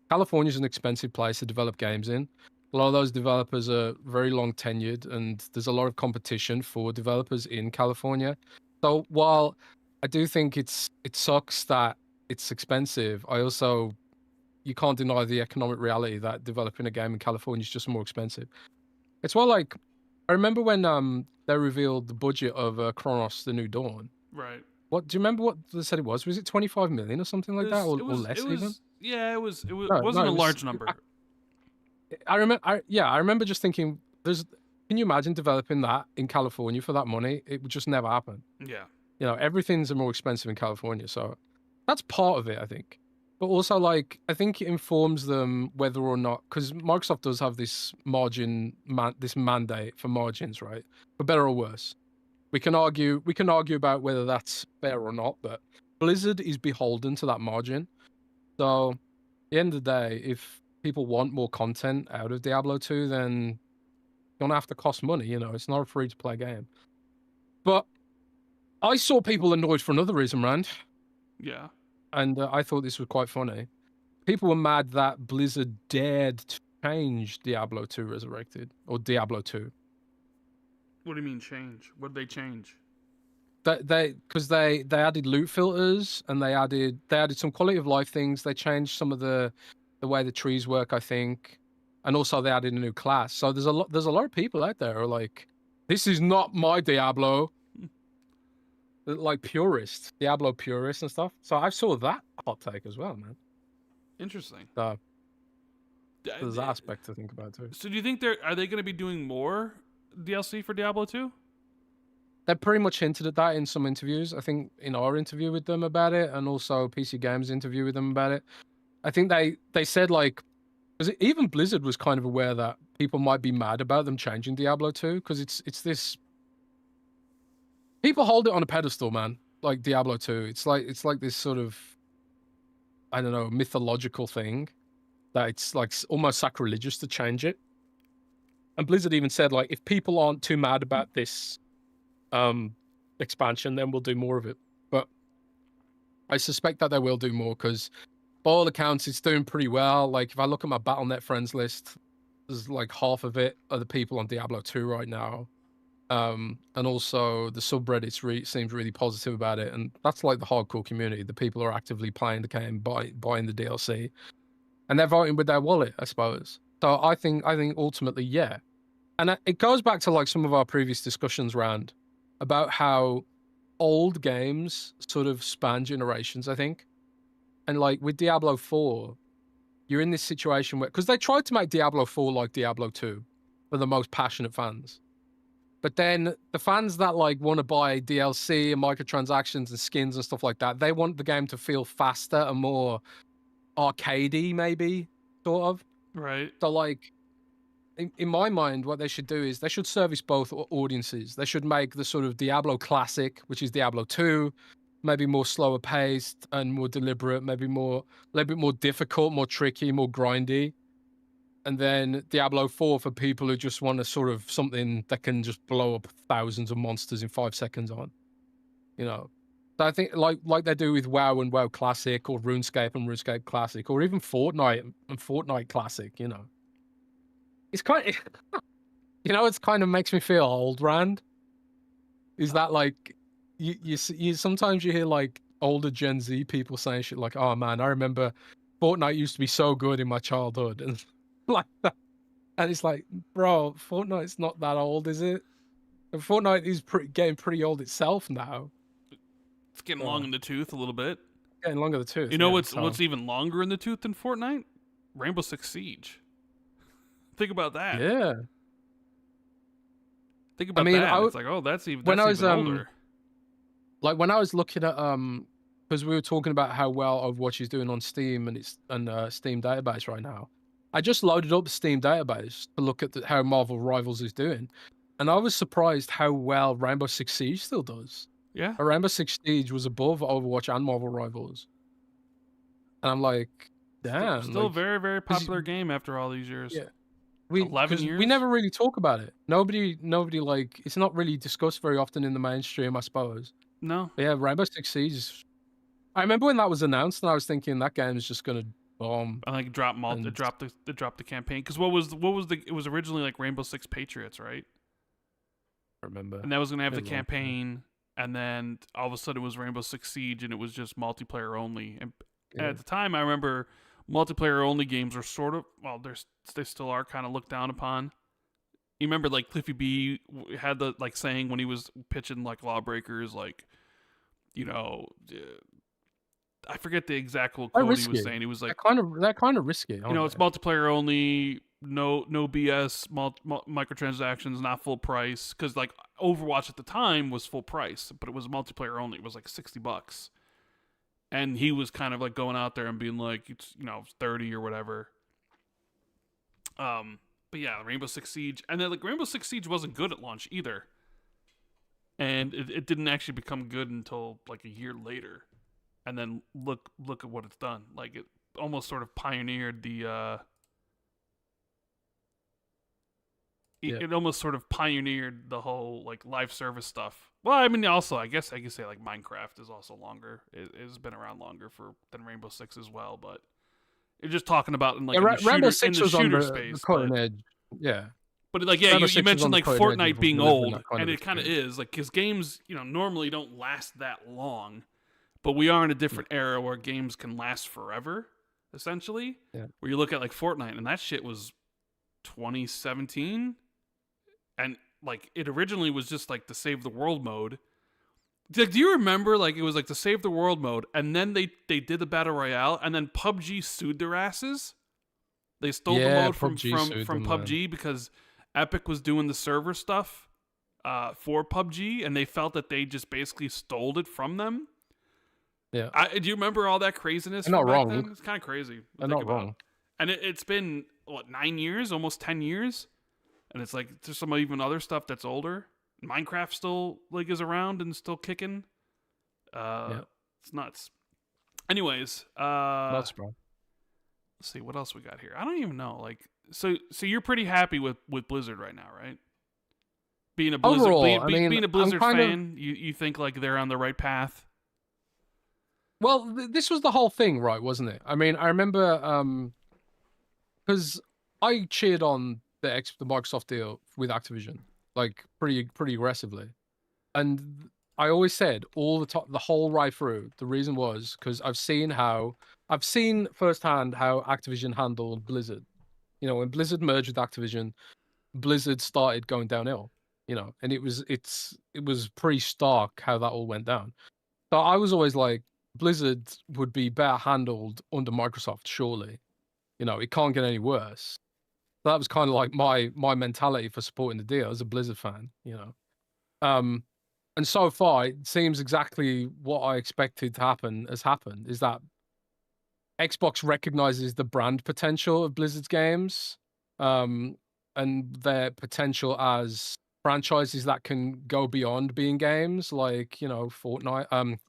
California is an expensive place to develop games in. A lot of those developers are very long tenured, and there's a lot of competition for developers in California. So while I do think it sucks that it's expensive, you can't deny the economic reality that developing a game in California is just more expensive. It's why, like, I remember when they revealed the budget of Chronos: The New Dawn. Right. What do you remember? What they said it was? Was it 25 million or something like that, or less even? Yeah, it wasn't a large number. I remember just thinking, can you imagine developing that in California for that money? It would just never happen. Yeah. You know, everything's more expensive in California, so that's part of it, I think. But also, like, I think it informs them whether or not, because Microsoft does have this this mandate for margins, right? For better or worse. We can argue about whether that's fair or not, but Blizzard is beholden to that margin. So, at the end of the day, if people want more content out of Diablo 2, then it's gonna have to cost money. You know, it's not a free-to-play game. But I saw people annoyed for another reason, Rand. Yeah. And I thought this was quite funny. People were mad that Blizzard dared to change Diablo 2 Resurrected, or Diablo 2. What do you mean change? What did they change? Because they added loot filters, and they added some quality of life things. They changed some of the way the trees work, I think, and also they added a new class. So there's a lot of people out there who are like, this is not my Diablo. Like purists, Diablo purists and stuff. So I saw that hot take as well, man. Interesting. So there's that aspect to think about too. So do you think are they going to be doing more DLC for Diablo 2? They pretty much hinted at that in some interviews. I think in our interview with them about it, and also PC Games interview with them about it. I think they said, like, because even Blizzard was kind of aware that people might be mad about them changing Diablo 2, because it's this. People hold it on a pedestal, man. Like Diablo 2. It's like this sort of, I don't know, mythological thing that it's like almost sacrilegious to change it. And Blizzard even said, like, if people aren't too mad about this expansion, then we'll do more of it. But I suspect that they will do more, because by all accounts, it's doing pretty well. Like, if I look at my Battle.net friends list, there's like half of it are the people on Diablo 2 right now. And also the subreddits seems really positive about it, and that's like the hardcore community. The people are actively playing the game, buying the DLC, and they're voting with their wallet, I suppose. So I think ultimately, yeah. And it goes back to like some of our previous discussions around about how old games sort of span generations, I think. And like with Diablo 4, you're in this situation where, because they tried to make Diablo 4 like Diablo 2 for the most passionate fans. But then the fans that like want to buy DLC and microtransactions and skins and stuff like that, they want the game to feel faster and more arcadey, maybe, sort of. Right. So like, in my mind, what they should do is they should service both audiences. They should make the sort of Diablo classic, which is Diablo 2, maybe more slower paced and more deliberate, maybe a little bit more difficult, more tricky, more grindy. And then Diablo 4 for people who just want a sort of something that can just blow up thousands of monsters in 5 seconds on. You know? So I think like they do with WoW and WoW Classic, or RuneScape and RuneScape Classic, or even Fortnite and Fortnite Classic, you know. It's kind of, you know, it's kind of makes me feel old, Rand. Is that like, you sometimes you hear like older Gen Z people saying shit like, oh man, I remember Fortnite used to be so good in my childhood. And like that. And it's like, bro, Fortnite's not that old, is it? And Fortnite is getting pretty old itself now. It's getting long in the tooth a little bit. Getting long in the tooth. You know what's even longer in the tooth than Fortnite? Rainbow Six Siege. Think about that. Yeah. Think about that. It's like, oh, that's even older. Like when I was looking at because we were talking about how well Overwatch is doing on Steam and Steam database right now. I just loaded up the Steam database to look at how Marvel Rivals is doing, and I was surprised how well Rainbow Six Siege still does. Yeah. Rainbow Six Siege was above Overwatch and Marvel Rivals, and I'm like, damn, Still a like, very, very popular game after all these years. yeah, 11 because we years? never really talk about it. Nobody like it's not really discussed very often in the mainstream, I suppose. No. But yeah, Rainbow Six Siege is. I remember when that was announced, and I was thinking that game is just gonna bomb. I think it dropped the campaign because what was it was originally like Rainbow Six Patriots, right? I remember. And that was gonna have the Been long time. campaign, and then all of a sudden it was Rainbow Six Siege, and it was just multiplayer only. And at the time, I remember multiplayer only games were sort of they still are kind of looked down upon. You remember like Cliffy B had the like saying when he was pitching like Lawbreakers, like, you know, I forget the exact quote he was saying. He was like, that kind of risky. you know, it's multiplayer only, no BS, microtransactions, not full price. Because like Overwatch at the time was full price, but it was multiplayer only. It was like $60, and he was kind of like going out there and being like, it's 30 or whatever. But yeah, Rainbow Six Siege, and then like Rainbow Six Siege wasn't good at launch either, and it didn't actually become good until like a year later. And then look at what it's done. Like it almost sort of pioneered the it almost sort of pioneered the whole like live service stuff. Well, I mean, also I guess I could say like Minecraft is also longer. It's been around longer than Rainbow Six as well, but you're just talking about in like Rainbow Six was on the space, cutting edge. Yeah. But like, yeah, you mentioned like Fortnite being old, and it kind of is like because games normally don't last that long. But we are in a different era where games can last forever, essentially. Yeah. Where you look at like Fortnite, and that shit was 2017, and like it originally was just like the save the world mode. Like, do you remember like it was like the save the world mode, and then they did the battle royale, and then PUBG sued their asses. They stole the mode from PUBG because Epic was doing the server stuff for PUBG, and they felt that they just basically stole it from them. Yeah. Do you remember all that craziness? They're not wrong. Then? It's kind of crazy. They're not wrong. And it's been, 9 years, almost 10 years? And it's like, there's some even other stuff that's older. Minecraft still, like, is around and still kicking. It's nuts. Anyways. Nuts, bro. Let's see, what else we got here? I don't even know. Like, so you're pretty happy with Blizzard right now, right? Being a Blizzard, overall, being a Blizzard fan, you think, like, they're on the right path? Well, this was the whole thing, right, wasn't it? I mean, I remember because I cheered on the Microsoft deal with Activision, like pretty aggressively, and I always said the whole right through. The reason was because I've seen firsthand how Activision handled Blizzard. When Blizzard merged with Activision, Blizzard started going downhill. And it was pretty stark how that all went down. So I was always like, Blizzard would be better handled under Microsoft, surely. It can't get any worse. So that was kind of like my mentality for supporting the deal as a Blizzard fan, And so far, it seems exactly what I expected to happen has happened, is that Xbox recognizes the brand potential of Blizzard's games, and their potential as franchises that can go beyond being games, like, Fortnite,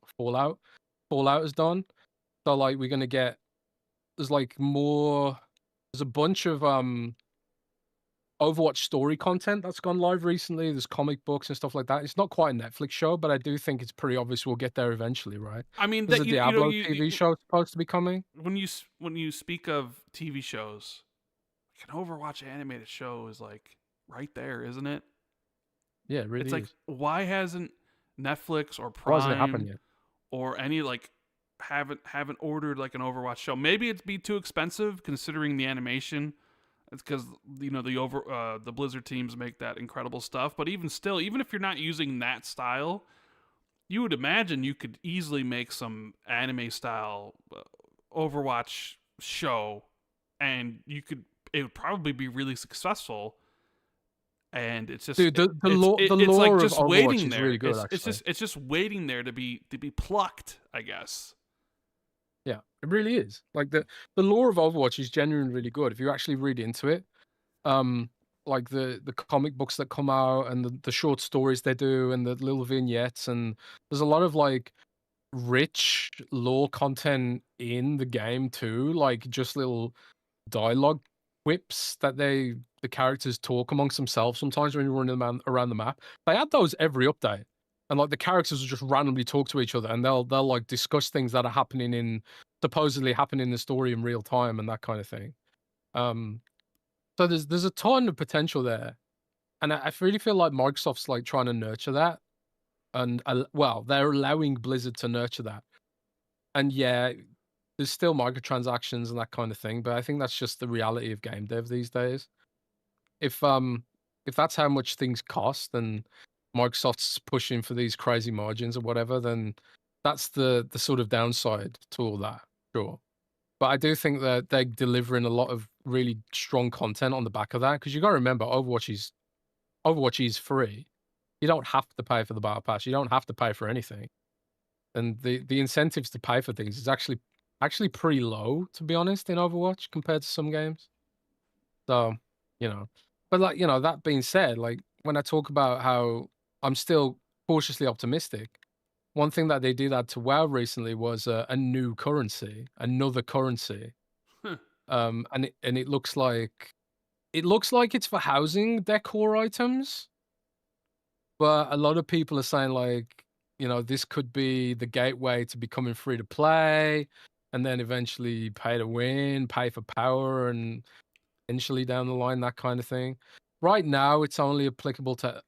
Fallout has done. So like we're gonna get there's a bunch of Overwatch story content that's gone live recently. There's comic books and stuff like that. It's not quite a Netflix show, but I do think it's pretty obvious we'll get there eventually, right? I mean, there's a Diablo TV show supposed to be coming. When you speak of TV shows, like an Overwatch animated show is like right there, isn't it? Yeah, it really it's is. Like, why hasn't Netflix or Why hasn't it happened Prime yet? or any like haven't ordered like an Overwatch show? Maybe it'd be too expensive considering the animation. It's because the Blizzard teams make that incredible stuff. But even still, even if you're not using that style, you would imagine you could easily make some anime style Overwatch show, and it would probably be really successful. And it's just, dude, the lore like of just Overwatch waiting is there. really good. It's just waiting there to be plucked, I guess. Yeah, it really is. Like the lore of Overwatch is genuinely really good if you actually read into it. like the comic books that come out and the short stories they do and the little vignettes, and there's a lot of like rich lore content in the game too, like just little dialogue whips that the characters talk amongst themselves sometimes when you're running around the map. They add those every update. And like the characters will just randomly talk to each other and they'll like discuss things that are happening in supposedly happening in the story in real time and that kind of thing. So there's a ton of potential there. And I really feel like Microsoft's like trying to nurture that. And well, they're allowing Blizzard to nurture that. And yeah, there's still microtransactions and that kind of thing, but I think that's just the reality of game dev these days. If that's how much things cost and Microsoft's pushing for these crazy margins or whatever, then that's the sort of downside to all that. Sure. But I do think that they're delivering a lot of really strong content on the back of that, because you got to remember Overwatch is free. You don't have to pay for the battle pass. You don't have to pay for anything. And the incentives to pay for things is actually pretty low, to be honest, in Overwatch compared to some games. So, you know, but like, that being said, like when I talk about how I'm still cautiously optimistic, one thing that they did add to WoW recently was a new currency, another currency. And it looks like it's for housing decor items. But a lot of people are saying like, this could be the gateway to becoming free to play, and then eventually pay to win, pay for power, and eventually down the line, that kind of thing. Right now, it's only applicable to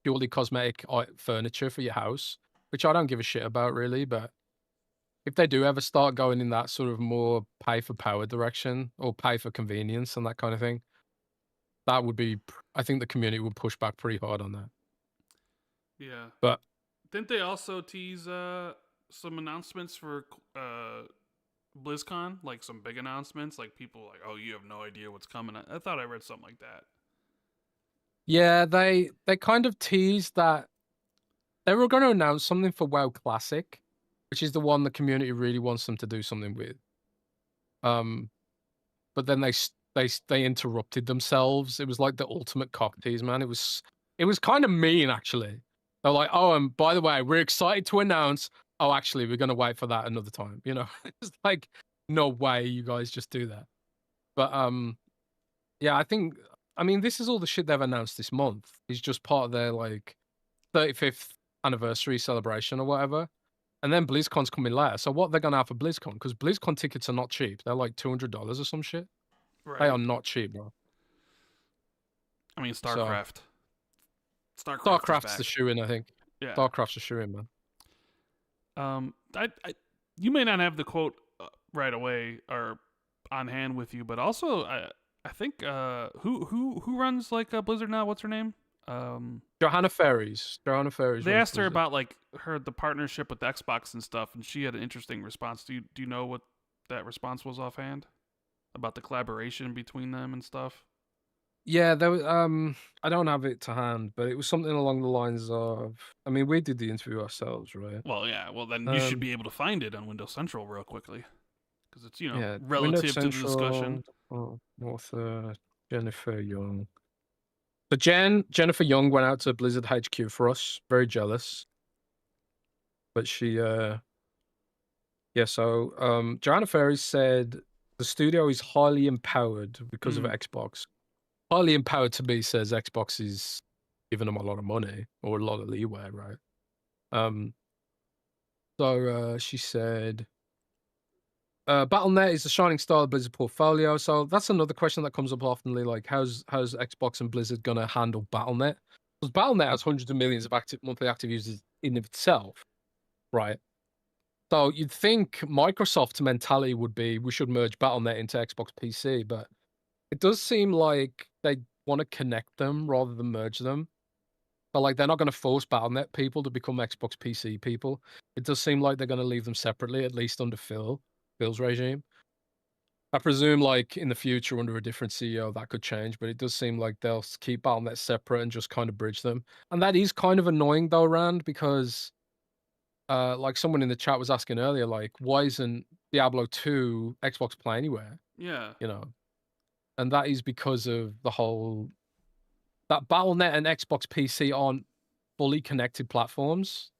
purely cosmetic furniture for your house, which I don't give a shit about really. But if they do ever start going in that sort of more pay for power direction or pay for convenience and that kind of thing, that would be, I think the community would push back pretty hard on that. Yeah. But didn't they also tease some announcements for BlizzCon? Like some big announcements? Like people like, oh, you have no idea what's coming. I thought I read something like that. Yeah, they kind of teased that they were going to announce something for WoW Classic, which is the one the community really wants them to do something with. But then they interrupted themselves. It was like the ultimate cock tease, man. It was kind of mean, actually. They're like, oh, and by the way, we're excited to announce. Oh, actually, we're going to wait for that another time. It's like, no way, you guys just do that. But yeah, I mean, this is all the shit they've announced this month. It's just part of their like 35th anniversary celebration or whatever. And then BlizzCon's coming later. So what they're gonna have for BlizzCon? Because BlizzCon tickets are not cheap. They're like $200 or some shit. Right. They are not cheap, bro. I mean, StarCraft. So, StarCraft's the shoe-in, I think. Yeah. StarCraft's the shoe-in, man. You may not have the quote right away or on hand with you, but also I think who runs like Blizzard now? What's her name? Johanna Ferries. They asked her about like the partnership with Xbox and stuff, and she had an interesting response. Do you know what that response was offhand about the collaboration between them and stuff? Yeah, there was, I don't have it to hand, but it was something along the lines of, I mean, we did the interview ourselves, right? Well, yeah. Well, then you should be able to find it on Windows Central real quickly, because it's relative to the discussion. Author Jennifer Young. So Jennifer Young went out to Blizzard HQ for us. Very jealous. But she so Joanna Ferry said the studio is highly empowered because of Xbox. Highly empowered to me says Xbox is giving them a lot of money or a lot of leeway, right? So she said Battle.net is the shining star of Blizzard portfolio. So that's another question that comes up oftenly, like how's Xbox and Blizzard gonna handle Battle.net? Because Battle.net has hundreds of millions of monthly active users in of itself, right? So you'd think Microsoft's mentality would be we should merge Battle.net into Xbox PC, but it does seem like they want to connect them rather than merge them. But like they're not going to force Battle.net people to become Xbox PC people. It does seem like they're going to leave them separately, at least under Phil's regime. I presume like in the future under a different CEO that could change, but it does seem like they'll keep Battle.net separate and just kind of bridge them. And that is kind of annoying though, Rand, because like someone in the chat was asking earlier, like, why isn't Diablo 2 Xbox Play Anywhere? Yeah. And that is because of the whole that Battle.net and Xbox PC aren't fully connected platforms,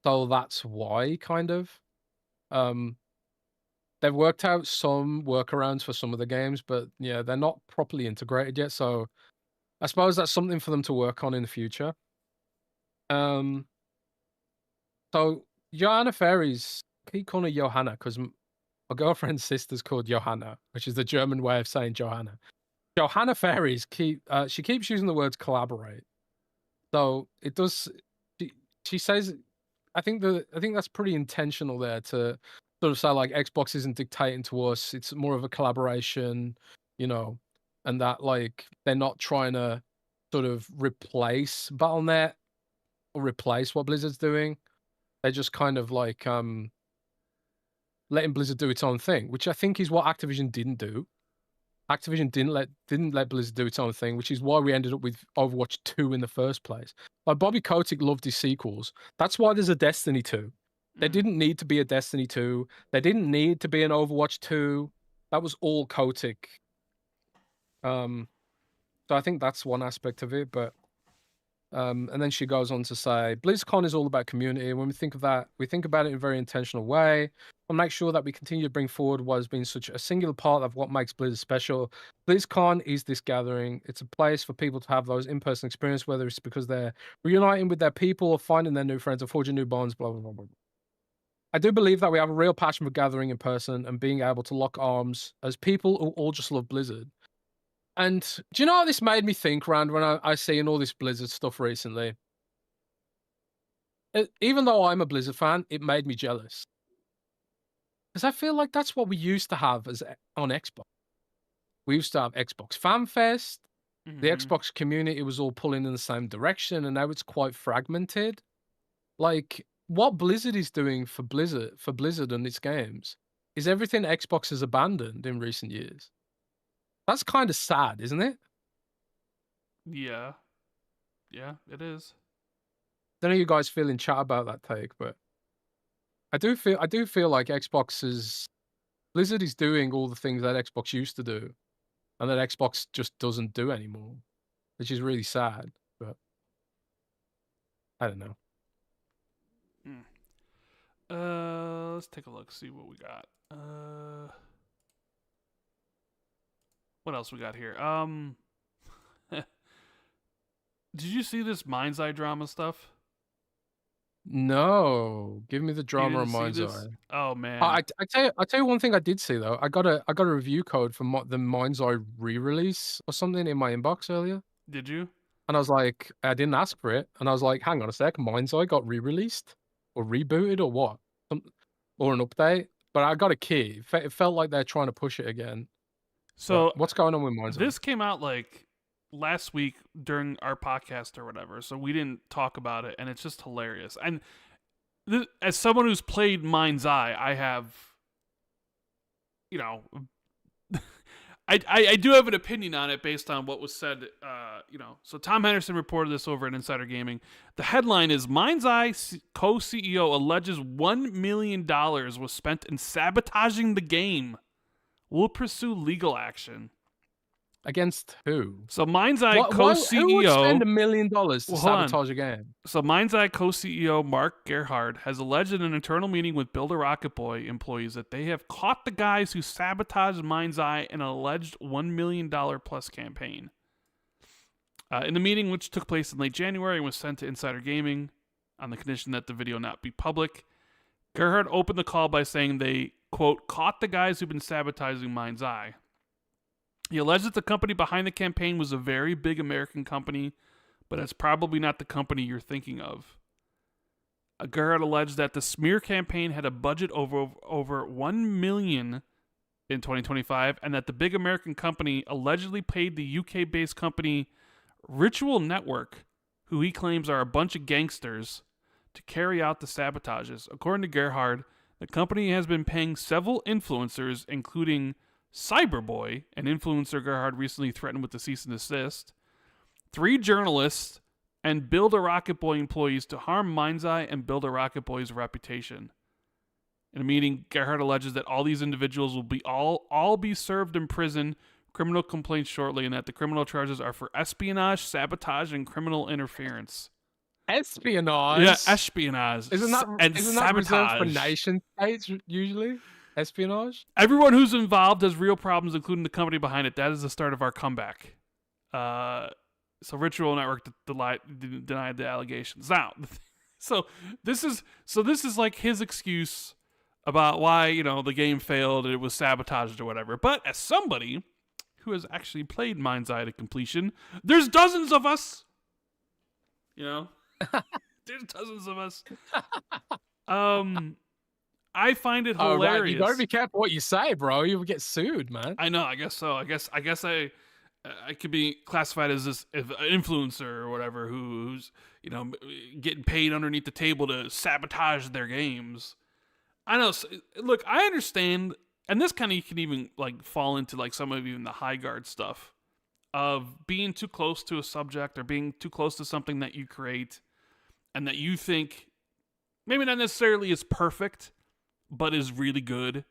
so that's why kind of. They've worked out some workarounds for some of the games, but yeah, they're not properly integrated yet. So I suppose that's something for them to work on in the future. So Johanna Fairies, keep calling her Johanna because my girlfriend's sister's called Johanna, which is the German way of saying Johanna. Johanna Fairies she keeps using the words collaborate. So it does. She says, I think that's pretty intentional there to sort of say like Xbox isn't dictating to us. It's more of a collaboration, and that like they're not trying to sort of replace Battle.net or replace what Blizzard's doing. They're just kind of like letting Blizzard do its own thing, which I think is what Activision didn't do. Activision didn't let Blizzard do its own thing, which is why we ended up with Overwatch 2 in the first place. Like Bobby Kotick loved his sequels. That's why there's a Destiny 2. There didn't need to be a Destiny 2. There didn't need to be an Overwatch 2. That was all Kotick. So I think that's one aspect of it, but and then she goes on to say, BlizzCon is all about community. When we think of that, we think about it in a very intentional way. We'll make sure that we continue to bring forward what has been such a singular part of what makes Blizzard special. BlizzCon is this gathering. It's a place for people to have those in-person experiences, whether it's because they're reuniting with their people or finding their new friends or forging new bonds, blah, blah, blah, blah. I do believe that we have a real passion for gathering in person and being able to lock arms as people who all just love Blizzard. And do you know what this made me think, Rand, when I seen all this Blizzard stuff recently? Even though I'm a Blizzard fan, it made me jealous. Because I feel like that's what we used to have on Xbox. We used to have Xbox Fan Fest. The Xbox community was all pulling in the same direction, and now it's quite fragmented. Like, what Blizzard is doing for Blizzard and its games is everything Xbox has abandoned in recent years. That's kind of sad, isn't it? Yeah. Yeah, it is. I don't know you guys feel in chat about that take, but I do feel like Blizzard is doing all the things that Xbox used to do, and that Xbox just doesn't do anymore, which is really sad. But I don't know. Let's take a look, see what we got. What else we got here? Did you see this Mind's Eye drama stuff? No, give me the drama on Mind's Eye. Oh man! I tell you one thing I did see though. I got a review code for the Mind's Eye re-release or something in my inbox earlier. Did you? And I was like, I didn't ask for it, and I was like, hang on a sec, Mind's Eye got re-released or rebooted or what? Or an update? But I got a key. It felt like they're trying to push it again. So but what's going on with Mind's Eye? This came out like last week during our podcast or whatever, so we didn't talk about it, and it's just hilarious. And as someone who's played Mind's Eye, I have, I do have an opinion on it based on what was said, So Tom Henderson reported this over at Insider Gaming. The headline is, Mind's Eye co-CEO alleges $1 million was spent in sabotaging the game. Will pursue legal action. Against who? So Mind's Eye co-CEO... Who would spend $1 million to sabotage a game? So Mind's Eye co-CEO Mark Gerhardt has alleged in an internal meeting with Build a Rocket Boy employees that they have caught the guys who sabotaged Mind's Eye in an alleged $1 million plus campaign. In the meeting, which took place in late January and was sent to Insider Gaming on the condition that the video not be public, Gerhardt opened the call by saying they, quote, caught the guys who've been sabotaging Mind's Eye. He alleged that the company behind the campaign was a very big American company, but it's probably not the company you're thinking of. Gerhardt alleged that the smear campaign had a budget over $1 million in 2025, and that the big American company allegedly paid the UK-based company Ritual Network, who he claims are a bunch of gangsters, to carry out the sabotages. According to Gerhardt, the company has been paying several influencers, including Cyberboy, an influencer Gerhardt recently threatened with a cease and desist, 3 journalists, and Build a Rocket Boy employees to harm Mind's Eye and Build a Rocket Boy's reputation. In a meeting, Gerhardt alleges that all these individuals will be all be served in prison criminal complaints shortly, and that the criminal charges are for espionage, sabotage, and criminal interference. Espionage? Yeah, espionage. Isn't that reserved for nation states usually? Espionage? Everyone who's involved has real problems, including the company behind it. That is the start of our comeback. So Ritual Network denied the allegations. Now, so this is like his excuse about why the game failed, it was sabotaged or whatever. But as somebody who has actually played Mind's Eye to completion, there's dozens of us. There's dozens of us. I find it hilarious. Right. You gotta be careful what you say, bro. You'll get sued, man. I know. I guess so. I guess I could be classified as an influencer or whatever who's getting paid underneath the table to sabotage their games. I know. Look, I understand, and this kind of can even like fall into like some of even the Highguard stuff of being too close to a subject or being too close to something that you create and that you think maybe not necessarily is perfect, but is really good,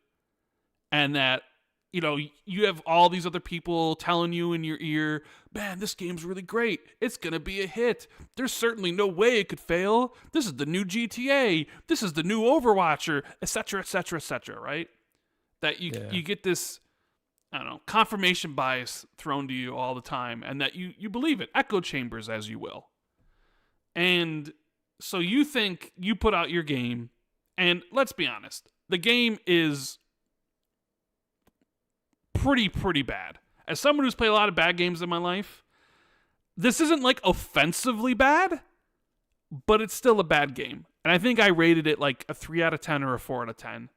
and that you have all these other people telling you in your ear, man, this game's really great. It's going to be a hit. There's certainly no way it could fail. This is the new GTA. This is the new Overwatch, etc., etc., etc., right? That you get this, I don't know, confirmation bias thrown to you all the time, and that you believe it. Echo chambers, as you will. And so you think you put out your game, and let's be honest, the game is pretty bad. As someone who's played a lot of bad games in my life, this isn't like offensively bad, but it's still a bad game. And I think I rated it like a 3 out of 10 or a 4 out of 10.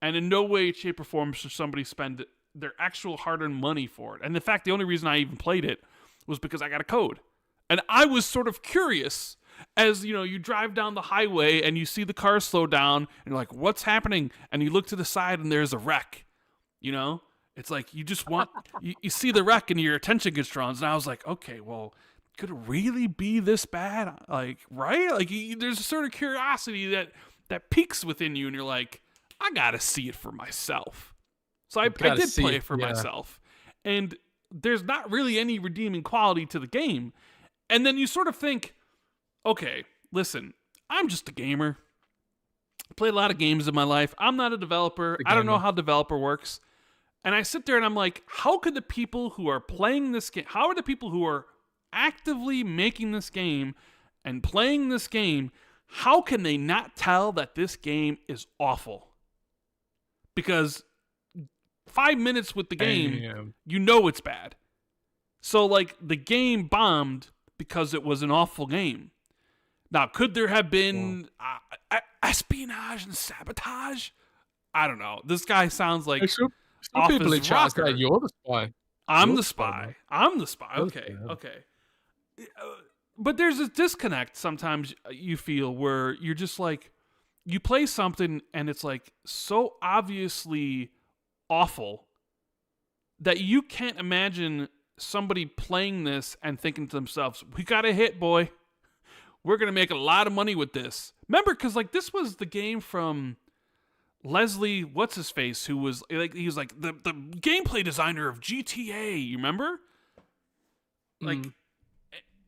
And in no way, shape, or form should somebody spend their actual hard-earned money for it. And in fact, the only reason I even played it was because I got a code. And I was sort of curious as, you drive down the highway and you see the cars slow down and you're like, what's happening? And you look to the side and there's a wreck, It's like you just want, you see the wreck and your attention gets drawn. And I was like, okay, well, could it really be this bad? Like, right? Like, there's a sort of curiosity that peaks within you, and you're like, I gotta see it for myself. So I did play it for myself. And there's not really any redeeming quality to the game. And then you sort of think, okay, listen, I'm just a gamer. I played a lot of games in my life. I'm not a developer. I don't know how developer works. And I sit there and I'm like, how could the people who are playing this game, how are the people who are actively making this game and playing this game, how can they not tell that this game is awful? Because 5 minutes with the game, it's bad. So, like, the game bombed because it was an awful game. Now, could there have been espionage and sabotage? I don't know. This guy sounds like some people in chat say you're the spy. I'm the spy. I'm the spy. Okay. But there's this disconnect sometimes you feel where you're just like, you play something and it's like so obviously awful that you can't imagine somebody playing this and thinking to themselves, we got a hit, boy. We're going to make a lot of money with this. Remember, because like this was the game from Leslie, what's his face, who was like, he was like the gameplay designer of GTA. You remember? Like,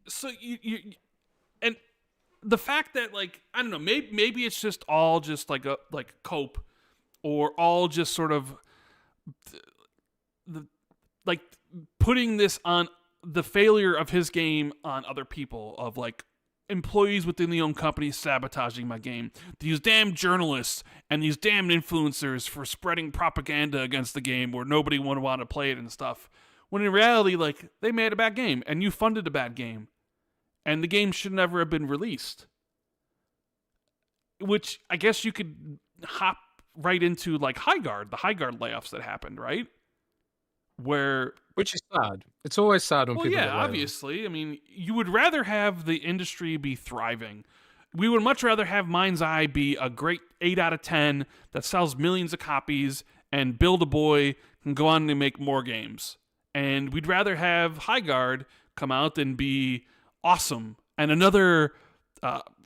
so you and the fact that like, I don't know, maybe it's just all just like a cope, or all just sort of the like putting this on the failure of his game on other people, of like employees within the own company sabotaging my game, these damn journalists and these damn influencers for spreading propaganda against the game where nobody would want to play it and stuff. When in reality, like, they made a bad game and you funded a bad game and the game should never have been released. Which I guess you could hop right into like Highguard, the Highguard layoffs that happened, right? Which is sad. It's always sad when people get laid off. Obviously. I mean, you would rather have the industry be thriving. We would much rather have Mind's Eye be a great 8 out of 10 that sells millions of copies, and Build a Boy can go on to make more games. And we'd rather have Highguard come out and be awesome, and another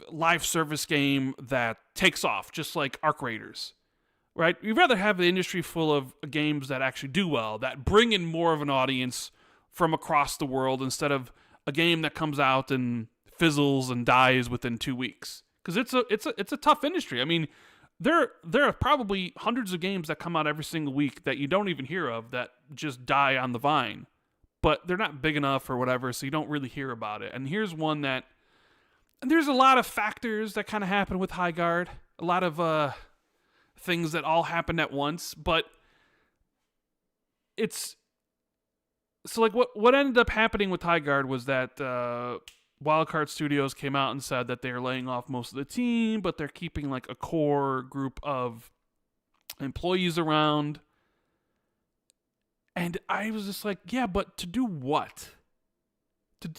live service game that takes off, just like Arc Raiders. right? You'd rather have the industry full of games that actually do well, that bring in more of an audience from across the world instead of a game that comes out and fizzles and dies within 2 weeks. Because it's a tough industry. I mean, there are probably hundreds of games that come out every single week that you don't even hear of that just die on the vine, but they're not big enough or whatever, so you don't really hear about it. And here's one that, and there's a lot of factors that kind of happen with Highguard, a lot of things that all happened at once, but it's so like what ended up happening with Highguard was that Wildcard Studios came out and said that they're laying off most of the team, but they're keeping like a core group of employees around. And I was just like, yeah, but to do what? To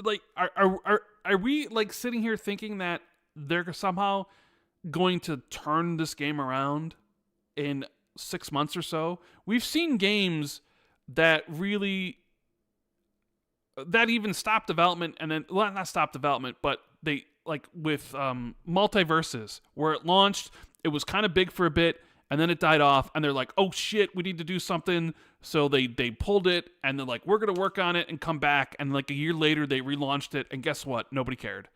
like, are we like sitting here thinking that they're somehow going to turn this game around in 6 months or so? We've seen games that really that even stopped development, and then, well, not stop development, but they, like with Multiverses, where it launched, it was kind of big for a bit, and then it died off, and they're like, oh shit, we need to do something, so they pulled it, and they're like, we're going to work on it and come back, and like a year later, they relaunched it, and guess what? Nobody cared.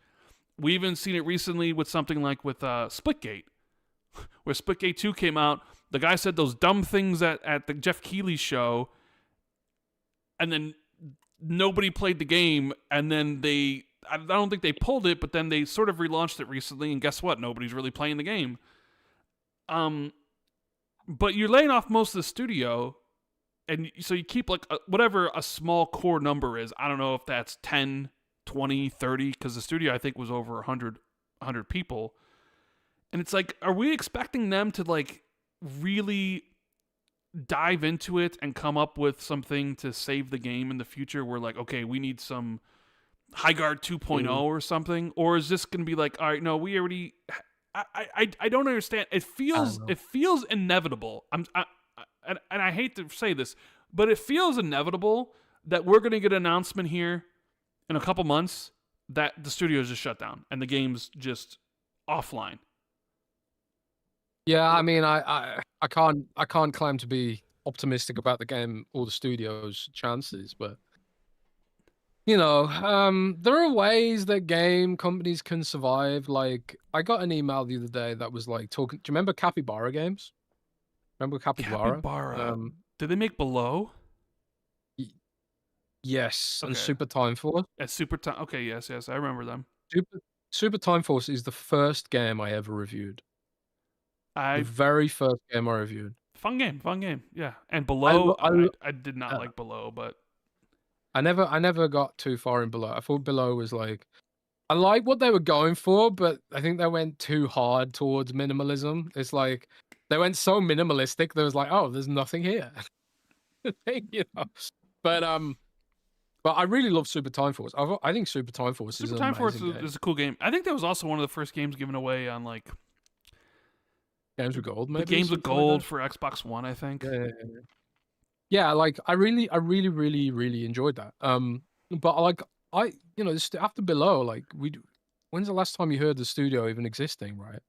We even seen it recently with something like with Splitgate, where Splitgate 2 came out, the guy said those dumb things at the Jeff Keighley show, and then nobody played the game, and then I don't think they pulled it, but then they sort of relaunched it recently, and guess what? Nobody's really playing the game. But you're laying off most of the studio, and so you keep like whatever a small core number is. I don't know if that's 10, 20, 30, because the studio I think was over 100 people. And it's like, are we expecting them to like really dive into it and come up with something to save the game in the future? We're like, okay, we need some Highguard 2.0 or something, or is this going to be like, all right, no, we already, I don't understand. It feels inevitable. And I hate to say this, but it feels inevitable that we're going to get an announcement here in a couple months that the studio is just shut down and the game's just offline. Yeah, I mean, I can't claim to be optimistic about the game or the studio's chances, but you know, there are ways that game companies can survive. Like, I got an email the other day that was like talking. Do you remember Capybara Games? Remember Capybara? Did they make Below? Yes, okay. And Super Time Force. Okay, yes, I remember them. Super Time Force is the first game I ever reviewed. The very first game I reviewed. Fun game, yeah. And Below, I did not like Below, but I never got too far in Below. I thought Below was like, I like what they were going for, but I think they went too hard towards minimalism. It's like they went so minimalistic. There was like, oh, there's nothing here, you know. But I really love Super Time Force. I think Super Time Force is an amazing game. Is a cool game. I think that was also one of the first games given away on like Games with Gold. Maybe the Games with Gold for Xbox One, I think. Yeah, like I really enjoyed that. But like after Below, like when's the last time you heard the studio even existing, right?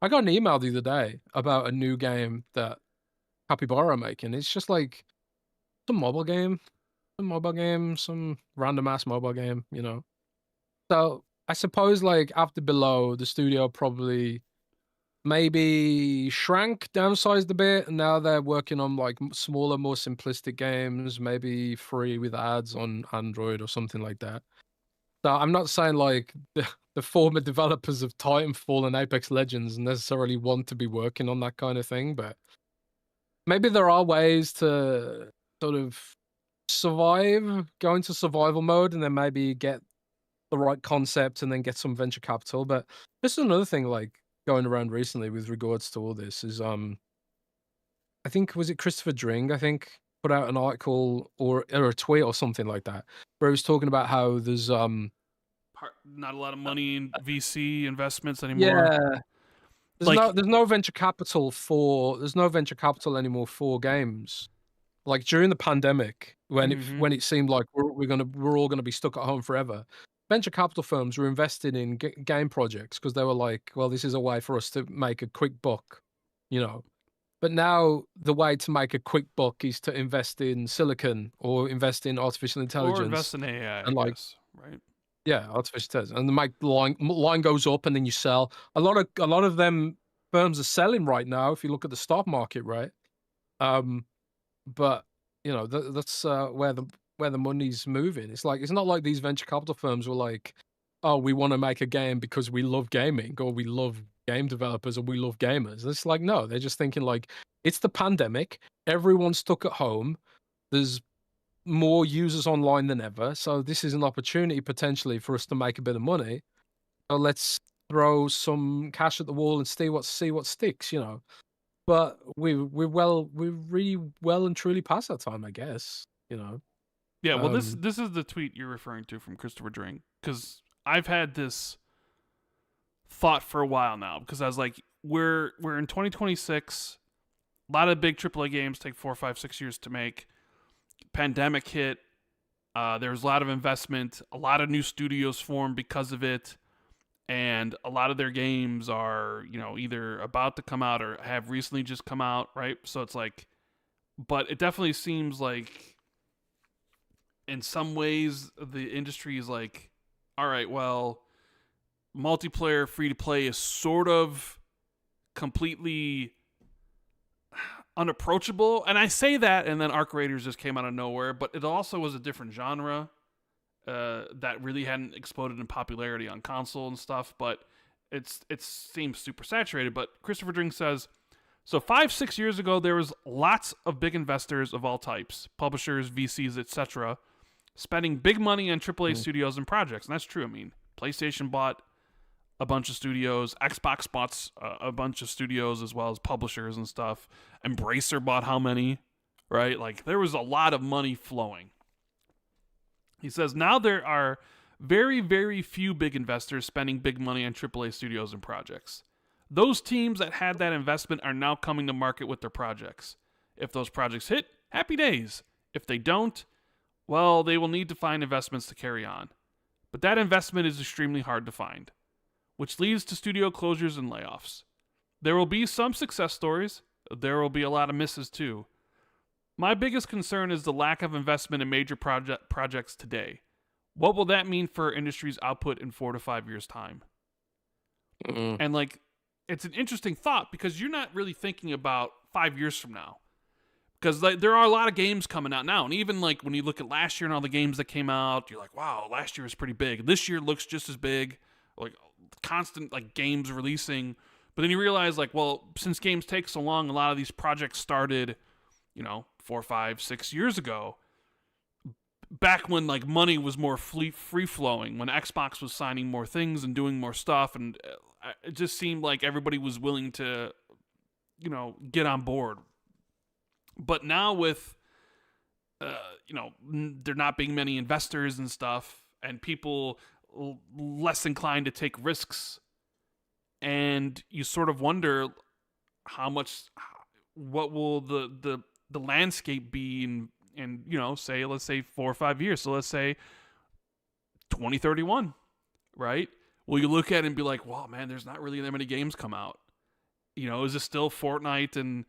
I got an email the other day about a new game that Capybara are making. It's just like some mobile game, some random ass mobile game, you know. So I suppose like after Below, the studio probably maybe shrank, downsized a bit, and now they're working on like smaller, more simplistic games, maybe free with ads on Android or something like that. So I'm not saying like the former developers of Titanfall and Apex Legends necessarily want to be working on that kind of thing, but maybe there are ways to sort of survive, go into survival mode, and then maybe get the right concept and then get some venture capital. But this is another thing like going around recently with regards to all this is I think was it Christopher Dring, I think, put out an article or a tweet or something like that where he was talking about how there's not a lot of money in VC investments anymore. Yeah. There's no venture capital anymore for games. Like during the pandemic when it seemed like we're all gonna be stuck at home forever. Venture capital firms were investing in game projects because they were like, well, this is a way for us to make a quick buck, you know. But now the way to make a quick buck is to invest in silicon or invest in artificial Or intelligence invest in AI, I and like guess, right? yeah, artificial intelligence, and the line goes up, and then you sell. A lot of them firms are selling right now. If you look at the stock market, right? Um, but that's where the money's moving. It's like it's not like these venture capital firms were like, oh, we want to make a game because we love gaming or we love game developers or we love gamers. It's like no, they're just thinking like it's the pandemic. Everyone's stuck at home. There's more users online than ever. So this is an opportunity potentially for us to make a bit of money. So let's throw some cash at the wall and see what sticks, But we're really well and truly past that time, I guess. Yeah, well, this Um this is the tweet you're referring to from Christopher Drink, because I've had this thought for a while now, because I was like, we're in 2026. A lot of big AAA games take 4, 5, 6 years to make. Pandemic hit. There's a lot of investment. A lot of new studios formed because of it, and a lot of their games are either about to come out or have recently just come out, right? So it's like, but it definitely seems like in some ways the industry is like, all right, well, multiplayer free to play is sort of completely unapproachable. And I say that, and then Arc Raiders just came out of nowhere, but it also was a different genre that really hadn't exploded in popularity on console and stuff. But it seems super saturated. But Christopher Drink says, so 5-6 years ago, there was lots of big investors of all types, publishers, VCs, etc., spending big money on AAA studios and projects. And that's true. I mean, PlayStation bought a bunch of studios. Xbox bought a bunch of studios as well as publishers and stuff. Embracer bought how many, right? Like, there was a lot of money flowing. He says, now there are very, very few big investors spending big money on AAA studios and projects. Those teams that had that investment are now coming to market with their projects. If those projects hit, happy days. If they don't, well, they will need to find investments to carry on. But that investment is extremely hard to find, which leads to studio closures and layoffs. There will be some success stories. There will be a lot of misses too. My biggest concern is the lack of investment in major projects today. What will that mean for our industry's output in 4 to 5 years' time? And like, it's an interesting thought because you're not really thinking about 5 years from now. Because like, there are a lot of games coming out now. And even like when you look at last year and all the games that came out, you're like, wow, last year was pretty big. This year looks just as big. Like constant like games releasing. But then you realize like, well, since games take so long, a lot of these projects started, 4, 5, 6 years ago. Back when like money was more free flowing, when Xbox was signing more things and doing more stuff, and it just seemed like everybody was willing to, get on board. But now with, there not being many investors and stuff, and people less inclined to take risks, and you sort of wonder what will the landscape be in let's say 4 or 5 years. So let's say 2031, right? Well, you look at it and be like, wow, man, there's not really that many games come out. Is it still Fortnite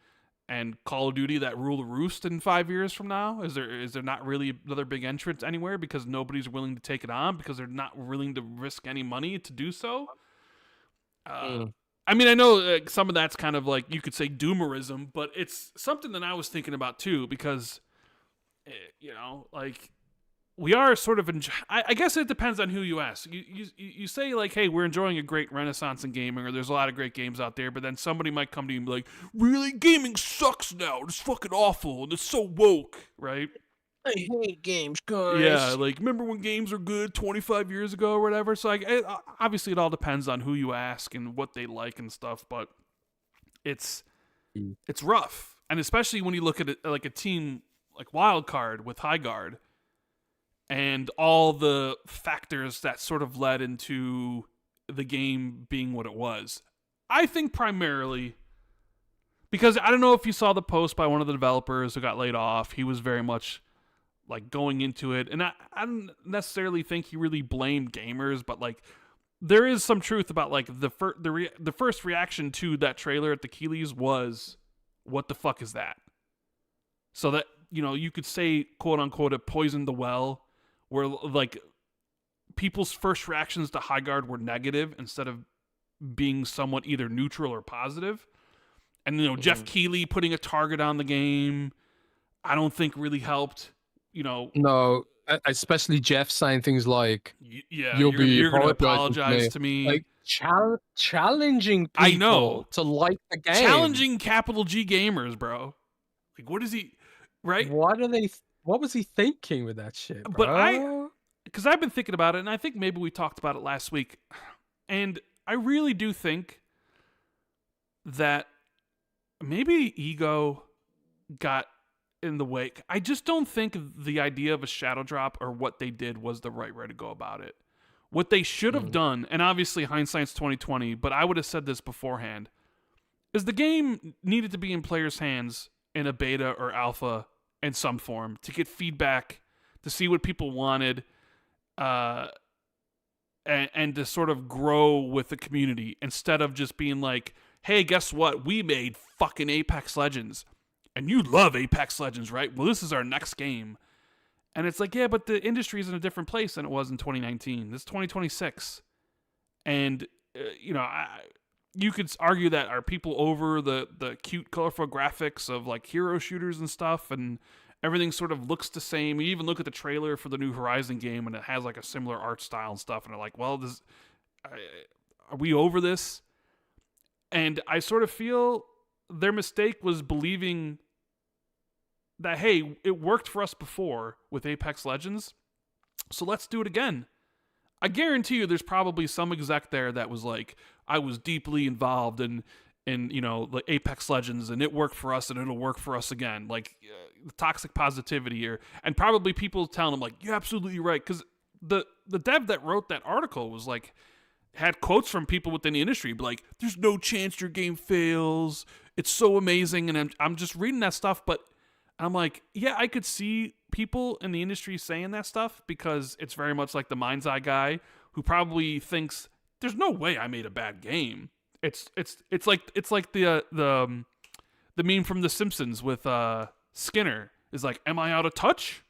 and Call of Duty that rule the roost in 5 years from now? Is there not really another big entrant anywhere because nobody's willing to take it on because they're not willing to risk any money to do so? I mean, I know some of that's kind of like you could say doomerism, but it's something that I was thinking about too because, like we are sort of I guess it depends on who you ask. You say like, hey, we're enjoying a great renaissance in gaming, or there's a lot of great games out there, but then somebody might come to you and be like, really, gaming sucks now. It's fucking awful and it's so woke, right? I hate games, guys. Yeah, like remember when games were good 25 years ago or whatever. So like, obviously it all depends on who you ask and what they like and stuff, but it's rough, and especially when you look at it like a team like Wildcard with Highguard and all the factors that sort of led into the game being what it was. I think primarily because I don't know if you saw the post by one of the developers who got laid off. He was very much like going into it, and I don't necessarily think he really blamed gamers, but like there is some truth about like the first reaction to that trailer at the Keeleys was what the fuck is that? So that, you could say, quote unquote, it poisoned the well, where like people's first reactions to Highguard were negative instead of being somewhat either neutral or positive. And, Jeff Keighley putting a target on the game, I don't think really helped, No, especially Jeff saying things like, yeah, you're going to apologize to me. Like, challenging people I know. to like the game. Challenging capital G gamers, bro. Like, what is he, right? What was he thinking with that shit, bro? But because I've been thinking about it, and I think maybe we talked about it last week, and I really do think that maybe ego got in the way. I just don't think the idea of a shadow drop or what they did was the right way to go about it. What they should have done, and obviously hindsight's 2020, but I would have said this beforehand, is the game needed to be in players' hands in a beta or alpha in some form to get feedback, to see what people wanted, and to sort of grow with the community instead of just being like, hey, guess what? We made fucking Apex Legends. And you love Apex Legends, right? Well, this is our next game. And it's like, yeah, but the industry is in a different place than it was in 2019. This is 2026. And, you could argue that are people over the cute, colorful graphics of like hero shooters and stuff, and everything sort of looks the same. You even look at the trailer for the new Horizon game, and it has like a similar art style and stuff, and they're like, well, are we over this? And I sort of feel their mistake was believing that, hey, it worked for us before with Apex Legends, so let's do it again. I guarantee you there's probably some exec there that was like, I was deeply involved in like Apex Legends, and it worked for us, and it'll work for us again. Like, toxic positivity here. And probably people telling them, like, you're absolutely right. Because the dev that wrote that article was like, had quotes from people within the industry, like, there's no chance your game fails. It's so amazing. And I'm just reading that stuff, but I'm like, yeah, I could see people in the industry saying that stuff because it's very much like the mind's eye guy who probably thinks there's no way I made a bad game. It's like the meme from The Simpsons with Skinner is like, am I out of touch?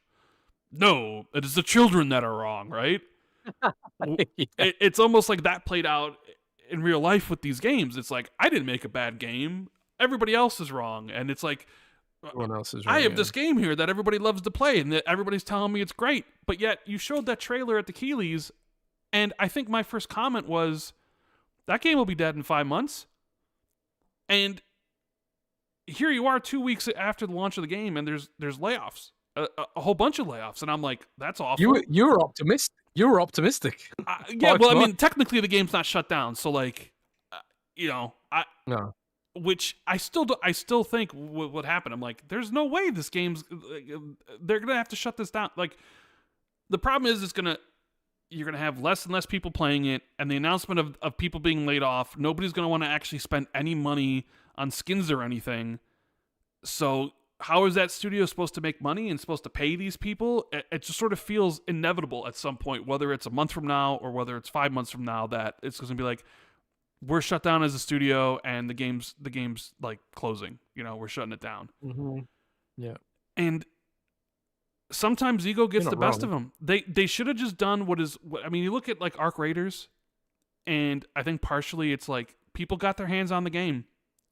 No, it is the children that are wrong, right? Yeah. It's almost like that played out in real life with these games. It's like, I didn't make a bad game. Everybody else is wrong. And it's like, everyone else is wrong, I have this game here that everybody loves to play and that everybody's telling me it's great. But yet you showed that trailer at the Keighley's, and I think my first comment was, that game will be dead in 5 months. And here you are 2 weeks after the launch of the game, and there's layoffs, a whole bunch of layoffs. And I'm like, that's awful. You were optimistic. You were optimistic. Yeah, well, I mean, technically the game's not shut down, so like, no. Which I still think what happened. I'm like, there's no way this game's. They're gonna have to shut this down. Like, the problem is you're gonna have less and less people playing it, and the announcement of people being laid off. Nobody's gonna want to actually spend any money on skins or anything. So how is that studio supposed to make money and supposed to pay these people? It just sort of feels inevitable at some point, whether it's a month from now or whether it's 5 months from now, that it's going to be like, we're shut down as a studio and the game's like closing. We're shutting it down. Mm-hmm. Yeah. And sometimes ego gets the best of them. They should have just done you look at like Arc Raiders, and I think partially it's like people got their hands on the game,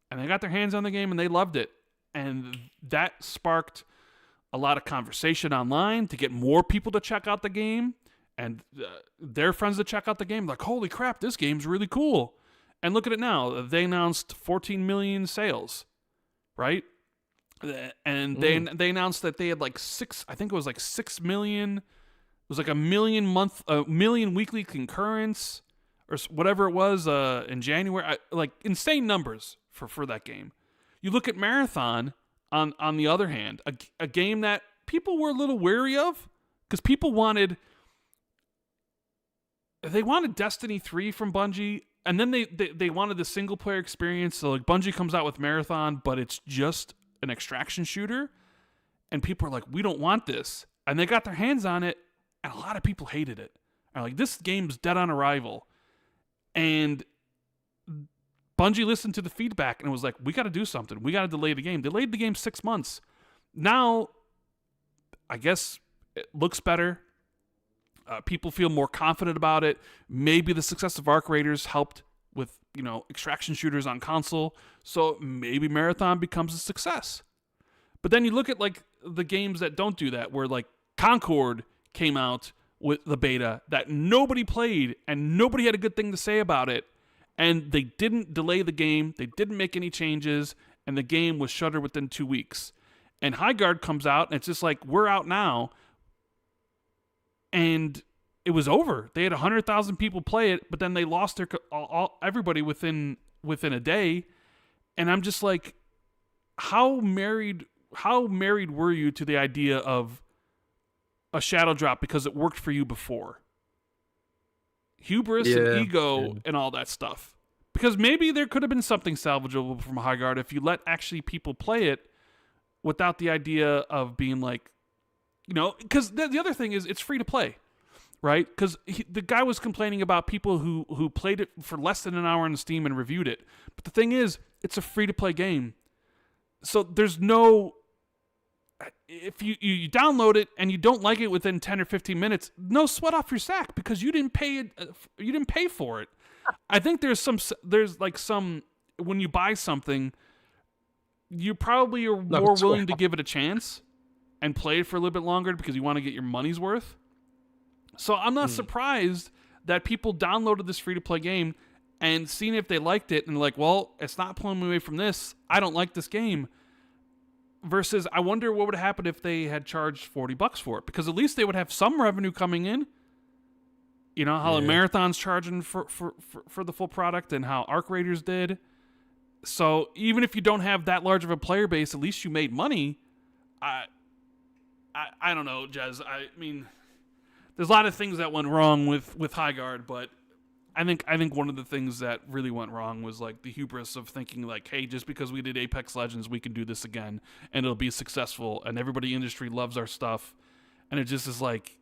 and they got their hands on the game and they loved it. And that sparked a lot of conversation online to get more people to check out the game, and their friends to check out the game. Like, holy crap, this game's really cool. And look at it now. They announced 14 million sales, right? And they announced that they had like 6 million. It was like a million weekly concurrents or whatever it was in January. Like insane numbers for that game. You look at Marathon, on the other hand, a game that people were a little wary of because people wanted Destiny 3 from Bungie, and then they wanted the single player experience. So like Bungie comes out with Marathon, but it's just an extraction shooter, and people are like, we don't want this, and they got their hands on it, and a lot of people hated it. They're like, this game's dead on arrival, and Bungie listened to the feedback and was like, we got to do something. We got to delay the game. They delayed the game 6 months. Now, I guess it looks better. People feel more confident about it. Maybe the success of Arc Raiders helped with, extraction shooters on console. So maybe Marathon becomes a success. But then you look at like the games that don't do that, where like Concord came out with the beta that nobody played and nobody had a good thing to say about it. And they didn't delay the game. They didn't make any changes. And the game was shuttered within 2 weeks. And Highguard comes out and it's just like, we're out now. And it was over. They had 100,000 people play it, but then they lost everybody within a day. And I'm just like, how married were you to the idea of a shadow drop because it worked for you before? Hubris and ego and all that stuff. Because maybe there could have been something salvageable from Highguard if you let actually people play it without the idea of being like, because the other thing is it's free to play, right? Because the guy was complaining about people who played it for less than an hour on Steam and reviewed it. But the thing is, it's a free to play game. So there's no, if you download it and you don't like it within 10 or 15 minutes, no sweat off your sack because you didn't pay for it. I think there's some when you buy something, you probably are more willing to give it a chance and play it for a little bit longer because you want to get your money's worth. So I'm not surprised that people downloaded this free-to-play game and seen if they liked it and like, well, it's not pulling me away from this. I don't like this game. Versus, I wonder what would have happened if they had charged $40 for it, because at least they would have some revenue coming in. You know how the Marathon's charging for the full product and how Arc Raiders did. So even if you don't have that large of a player base, at least you made money. I don't know, Jez. I mean, there's a lot of things that went wrong with Highguard, but I think one of the things that really went wrong was like the hubris of thinking like, hey, just because we did Apex Legends, we can do this again and it'll be successful and everybody in the industry loves our stuff. And it just is like,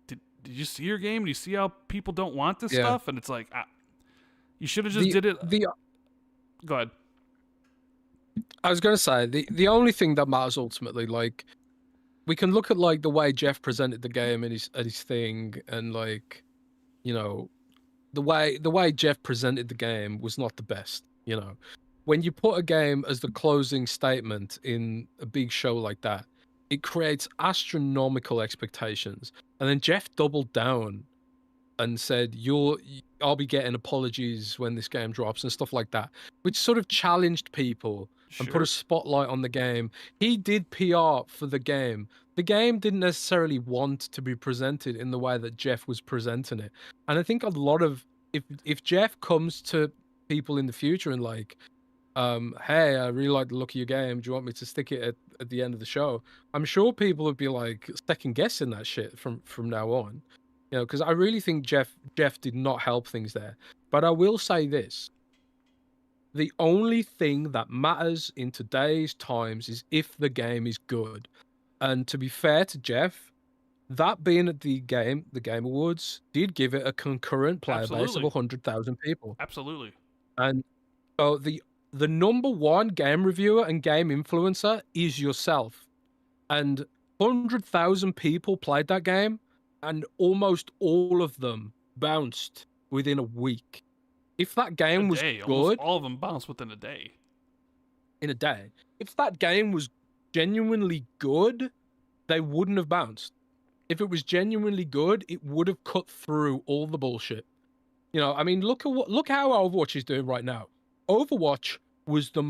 did you see your game? Do you see how people don't want this stuff? And it's like, you should have just did it. Go ahead. I was going to say, the only thing that matters ultimately, like, we can look at like the way Jeff presented the game and his thing, and like, the way Jeff presented the game was not the best. When you put a game as the closing statement in a big show like that, it creates astronomical expectations. And then Jeff doubled down and said, I'll be getting apologies when this game drops and stuff like that, which sort of challenged people and put a spotlight on the game. He did PR for the game. The game didn't necessarily want to be presented in the way that Jeff was presenting it. And I think a lot of, if Jeff comes to people in the future and like, hey, I really like the look of your game, do you want me to stick it at the end of the show? I'm sure people would be like second guessing that shit from now on. Because I really think Jeff did not help things there. But I will say this. The only thing that matters in today's times is if the game is good. And to be fair to Jeff, that being at the Game Awards did give it a concurrent player base of 100,000 people. Absolutely. And so the number one game reviewer and game influencer is yourself. And 100,000 people played that game, and almost all of them bounced within a week. If that game was good, almost all of them bounced within a day. In a day. If that game was genuinely good, they wouldn't have bounced. If it was genuinely good, it would have cut through all the bullshit. I mean, look how Overwatch is doing right now. Overwatch was the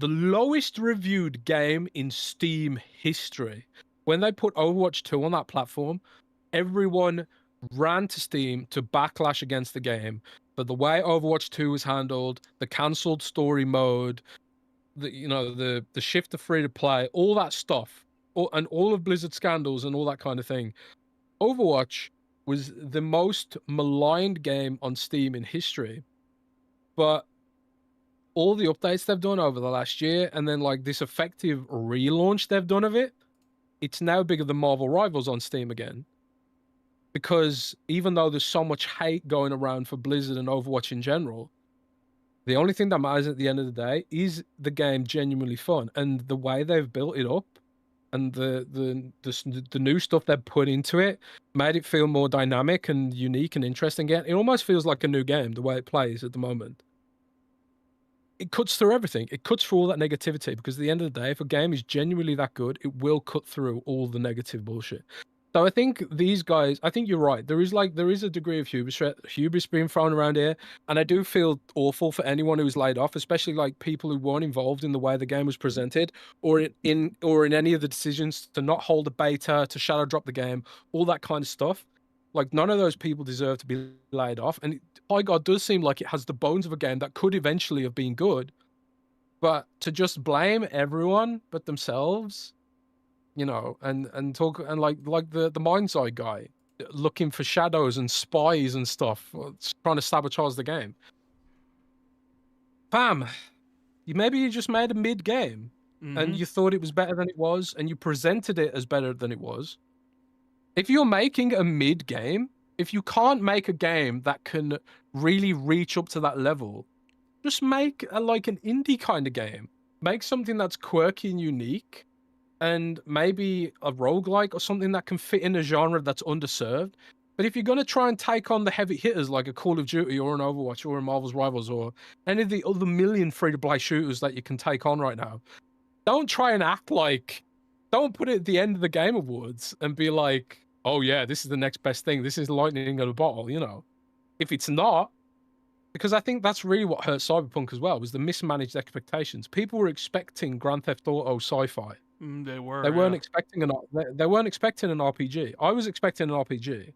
lowest reviewed game in Steam history. When they put Overwatch 2 on that platform, everyone ran to Steam to backlash against the game. But the way Overwatch 2 was handled, the cancelled story mode, the shift to free to play, all that stuff, and all of Blizzard scandals and all that kind of thing, Overwatch was the most maligned game on Steam in history. But all the updates they've done over the last year, and then like this effective relaunch they've done of it, it's now bigger than Marvel Rivals on Steam again. Because even though there's so much hate going around for Blizzard and Overwatch in general, The only thing that matters at the end of the day is the game genuinely fun, and the way they've built it up, and the new stuff they've put into it made it feel more dynamic and unique and interesting. Again, it almost feels like a new game the way it plays at the moment. It cuts through everything. It cuts through all that negativity, because at the end of the day, if a game is genuinely that good, it will cut through all the negative bullshit. So I think these guys, I think you're right. There is a degree of hubris being thrown around here, and I do feel awful for anyone who's laid off, especially like people who weren't involved in the way the game was presented, or in any of the decisions to not hold a beta, to shadow drop the game, all that kind of stuff. Like, none of those people deserve to be laid off. And Highguard does seem like it has the bones of a game that could eventually have been good, but to just blame everyone but themselves, and talk, and like the Mind's Eye guy looking for shadows and spies and stuff, trying to sabotage the game. Fam, maybe you just made a mid game, and you thought it was better than it was, and you presented it as better than it was. If you're making a mid game, if you can't make a game that can really reach up to that level, just make like an indie kind of game. Make something that's quirky and unique, and maybe a roguelike or something that can fit in a genre that's underserved. But if you're going to try and take on the heavy hitters like a Call of Duty or an Overwatch or a Marvel's Rivals or any of the other million free-to-play shooters that you can take on right now, don't try and act like... Don't put it at the end of the Game Awards and be like, oh yeah, this is the next best thing. This is lightning in a bottle, If it's not, because I think that's really what hurt Cyberpunk as well, was the mismanaged expectations. People were expecting Grand Theft Auto sci-fi. They were. They weren't expecting they weren't expecting an RPG. I was expecting an RPG.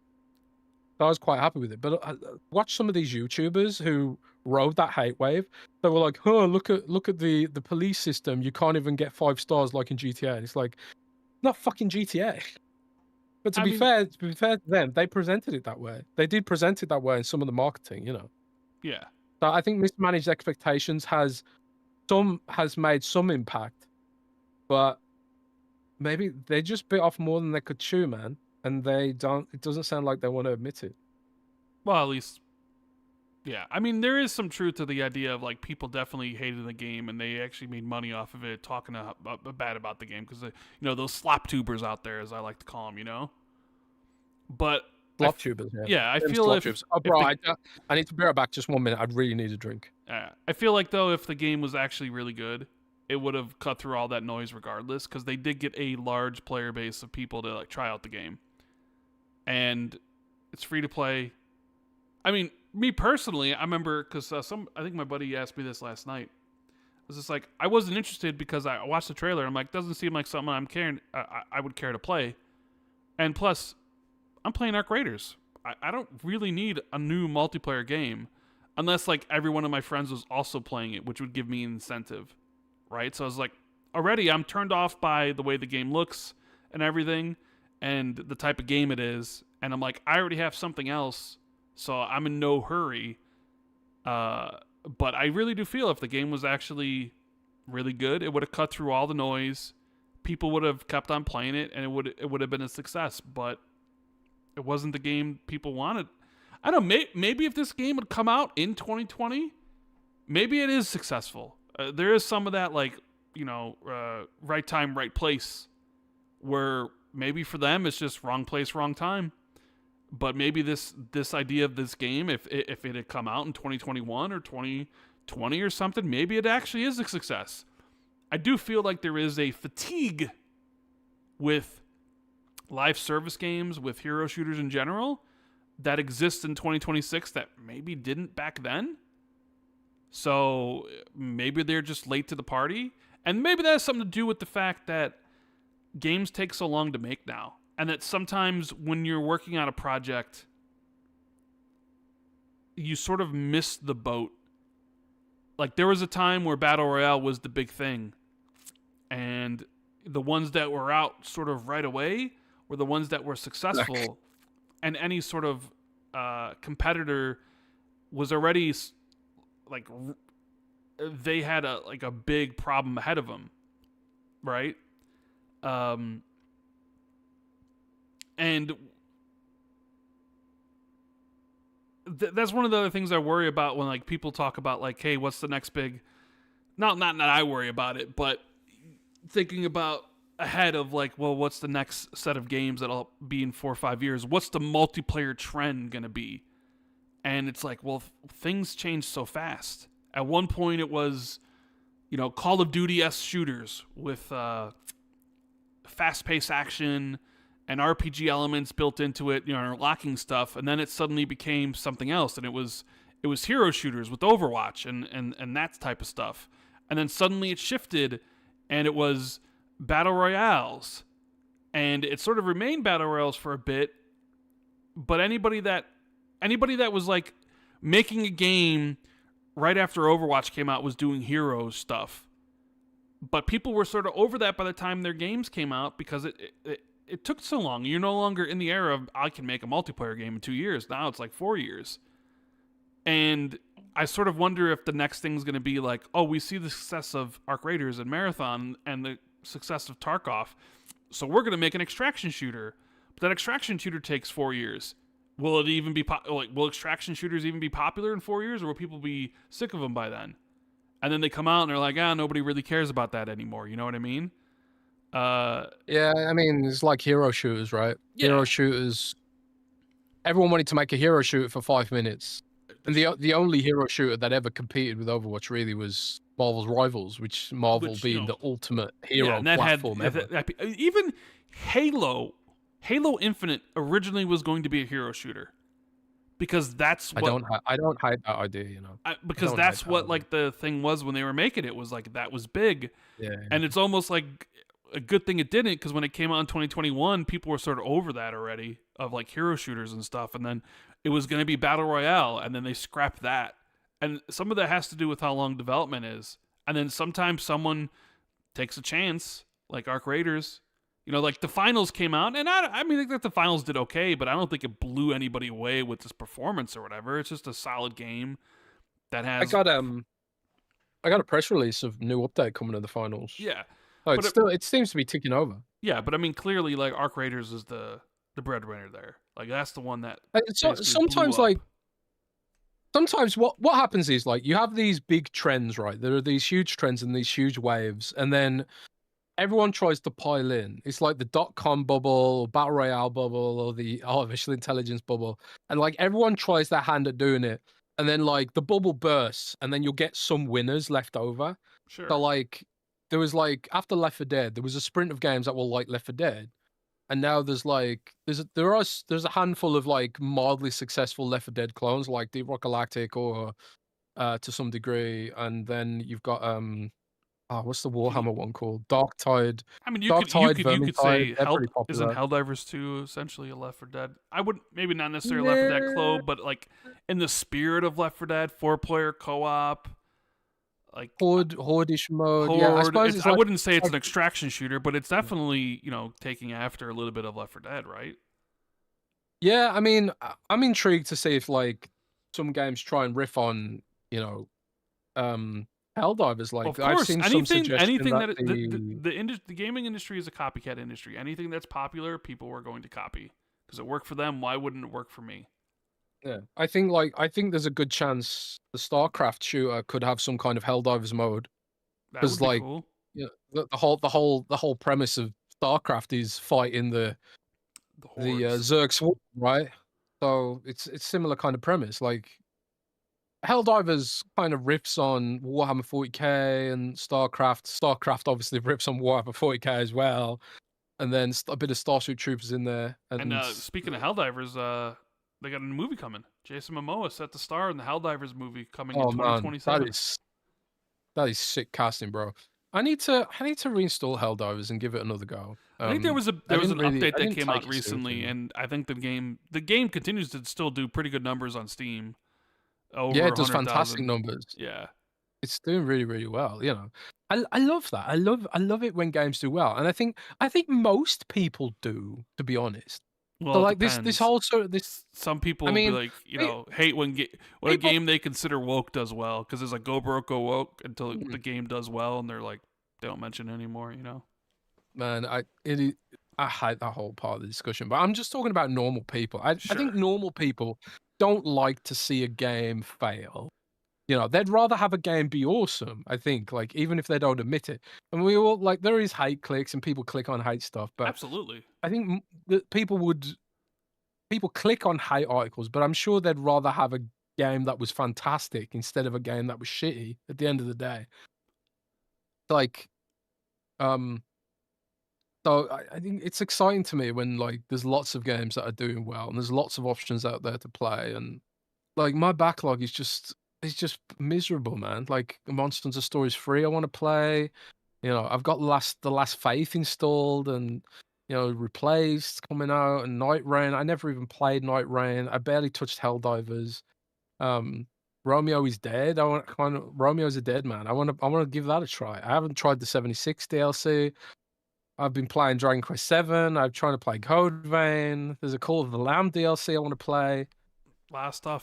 So I was quite happy with it. But watch some of these YouTubers who rode that hate wave. They were like, "Huh, look at the police system. You can't even get 5 stars like in GTA." And it's like, not fucking GTA. But to be fair to them, they presented it that way. They did present it that way in some of the marketing, Yeah. So I think mismanaged expectations has made some impact, but maybe they just bit off more than they could chew, man. And it doesn't sound like they want to admit it. Well, at least, yeah. I mean, there is some truth to the idea of, like, people definitely hated the game and they actually made money off of it, talking bad about the game, because, those slop tubers out there, as I like to call them, But slop tubers, yeah. I feel if I need to be right back just 1 minute. I really need a drink. I feel like, though, if the game was actually really good, it would have cut through all that noise regardless, because they did get a large player base of people to, like, try out the game. And it's free to play. I mean, me personally, I remember, because I think my buddy asked me this last night. I was just like, I wasn't interested because I watched the trailer. I'm like, doesn't seem like something I would care to play. And plus, I'm playing Arc Raiders. I don't really need a new multiplayer game unless, like, every one of my friends was also playing it, which would give me incentive, right? So I was like, already I'm turned off by the way the game looks and everything and the type of game it is. And I'm like, I already have something else, so I'm in no hurry. But I really do feel if the game was actually really good, it would have cut through all the noise. People would have kept on playing it, and it would have been a success. But it wasn't the game people wanted. I don't know. Maybe if this game had come out in 2020, maybe it is successful. There is some of that, like, right time, right place, where maybe for them it's just wrong place, wrong time. But maybe this idea of this game, if it had come out in 2021 or 2020 or something, maybe it actually is a success. I do feel like there is a fatigue with live service games, with hero shooters in general, that exists in 2026 that maybe didn't back then. So maybe they're just late to the party. And maybe that has something to do with the fact that games take so long to make now. And that sometimes when you're working on a project, you sort of miss the boat. Like, there was a time where Battle Royale was the big thing. And the ones that were out sort of right away were the ones that were successful. And any sort of competitor was already, like, they had a big problem ahead of them, right? And that's one of the other things I worry about when like people talk about like, hey, what's the next big? Not I worry about it, but thinking about ahead of like, well, what's the next set of games that'll be in 4 or 5 years? What's the multiplayer trend gonna be? And it's like, well, things change so fast. At one point, it was, Call of Duty-esque shooters with fast-paced action and RPG elements built into it, unlocking stuff. And then it suddenly became something else, and it was hero shooters with Overwatch and that type of stuff. And then suddenly it shifted, and it was battle royales, and it sort of remained battle royales for a bit. But anybody that was like making a game right after Overwatch came out was doing hero stuff. But people were sort of over that by the time their games came out because it took so long. You're no longer in the era of I can make a multiplayer game in 2 years. Now it's like 4 years. And I sort of wonder if the next thing's going to be like, oh, we see the success of Arc Raiders and Marathon and the success of Tarkov, so we're going to make an extraction shooter. But that extraction shooter takes 4 years. Will it even be will extraction shooters even be popular in 4 years, or will people be sick of them by then? And then they come out and they're like, nobody really cares about that anymore. You know what I mean? Yeah, I mean, it's like hero shooters, right? Yeah. Hero shooters. Everyone wanted to make a hero shooter for 5 minutes. And the only hero shooter that ever competed with Overwatch really was Marvel's Rivals, which being the ultimate hero platform ever. Even Halo Infinite originally was going to be a hero shooter. Because that's what I don't hate that idea, because that's what like the thing was when they were making it, was like that was big. Yeah. And it's almost like a good thing it didn't, because when it came out in 2021, people were sort of over that already of like hero shooters and stuff, and then it was going to be battle royale, and then they scrapped that. And some of that has to do with how long development is. And then sometimes someone takes a chance, like Arc Raiders. Like the finals came out, and I mean, like the finals did okay, but I don't think it blew anybody away with its performance or whatever. It's just a solid game that has. I got a press release of new update coming to the finals. Yeah, oh, it seems to be ticking over. Yeah, but I mean, clearly, like Arc Raiders is the breadwinner there. Like that's the one that sometimes what happens is like you have these big trends, right? There are these huge trends and these huge waves, and then everyone tries to pile in. It's like the .com bubble, or Battle Royale bubble, or the artificial intelligence bubble. And like everyone tries their hand at doing it. And then like the bubble bursts, and then you'll get some winners left over. Sure. So like there was like after Left 4 Dead, there was a sprint of games that were like Left 4 Dead. And now there's a handful of like mildly successful Left 4 Dead clones, like Deep Rock Galactic or to some degree. And then you've got what's the Warhammer one called? Dark Tide. I mean, you could say isn't Helldivers 2 essentially a Left 4 Dead? I would maybe not necessarily Left 4 Dead clone, but like in the spirit of Left 4 Dead, 4-player co-op, like horde-ish mode. Horde. Yeah, I suppose I wouldn't say it's an extraction shooter, but it's definitely taking after a little bit of Left 4 Dead, right? Yeah, I mean, I'm intrigued to see if like some games try and riff on Helldivers. Like, of course, I've seen some suggestion anything that the gaming industry is a copycat industry. Anything that's popular, people are going to copy because it worked for them. Why wouldn't it work for me? Yeah, I think there's a good chance the StarCraft shooter could have some kind of Helldivers mode. Because like, cool. The whole premise of StarCraft is fighting the Zerg Swarm, right? So it's similar kind of premise. Like Helldivers kind of riffs on Warhammer 40k and StarCraft. StarCraft obviously riffs on Warhammer 40k as well, and then a bit of Starship Troopers in there. And speaking of Helldivers, they got a new movie coming. Jason Momoa set to star in the Helldivers movie coming in 2027. That is sick casting, bro. I need to reinstall Helldivers and give it another go. I think there was an update that came out recently, and I think the game continues to still do pretty good numbers on Steam. It does fantastic numbers. Yeah, it's doing really, really well. I love that. I love it when games do well, and I think most people do, to be honest. Well, so like this whole sort of this. Some people will be like, hate when a game they consider woke does well, because there's like go broke, go woke until the game does well, and they're like, they don't mention it anymore. Man, I hate that whole part of the discussion, but I'm just talking about normal people. I think Sure. normal people don't like to see a game fail. You know, they'd rather have a game be awesome, I think, like, even if they don't admit it. And we all like, there is hate clicks and people click on hate stuff, but Absolutely. I think that people click on hate articles, but I'm sure they'd rather have a game that was fantastic instead of a game that was shitty at the end of the day. Like, um, so I think it's exciting to me when, like, there's lots of games that are doing well and there's lots of options out there to play. And like, my backlog is just, it's just miserable, man. Like, Monster Hunter Stories 3 I want to play. You know, I've got the last Faith installed and, you know, Replaced coming out, and Night Rain. I never even played Night Rain. I barely touched Helldivers. Um, Romeo is Dead. Romeo's a Dead Man. I wanna give that a try. I haven't tried the 76 DLC. I've been playing Dragon Quest 7. I'm trying to play Code Vein. There's a Call of the Lamb DLC I want to play. A lot of stuff.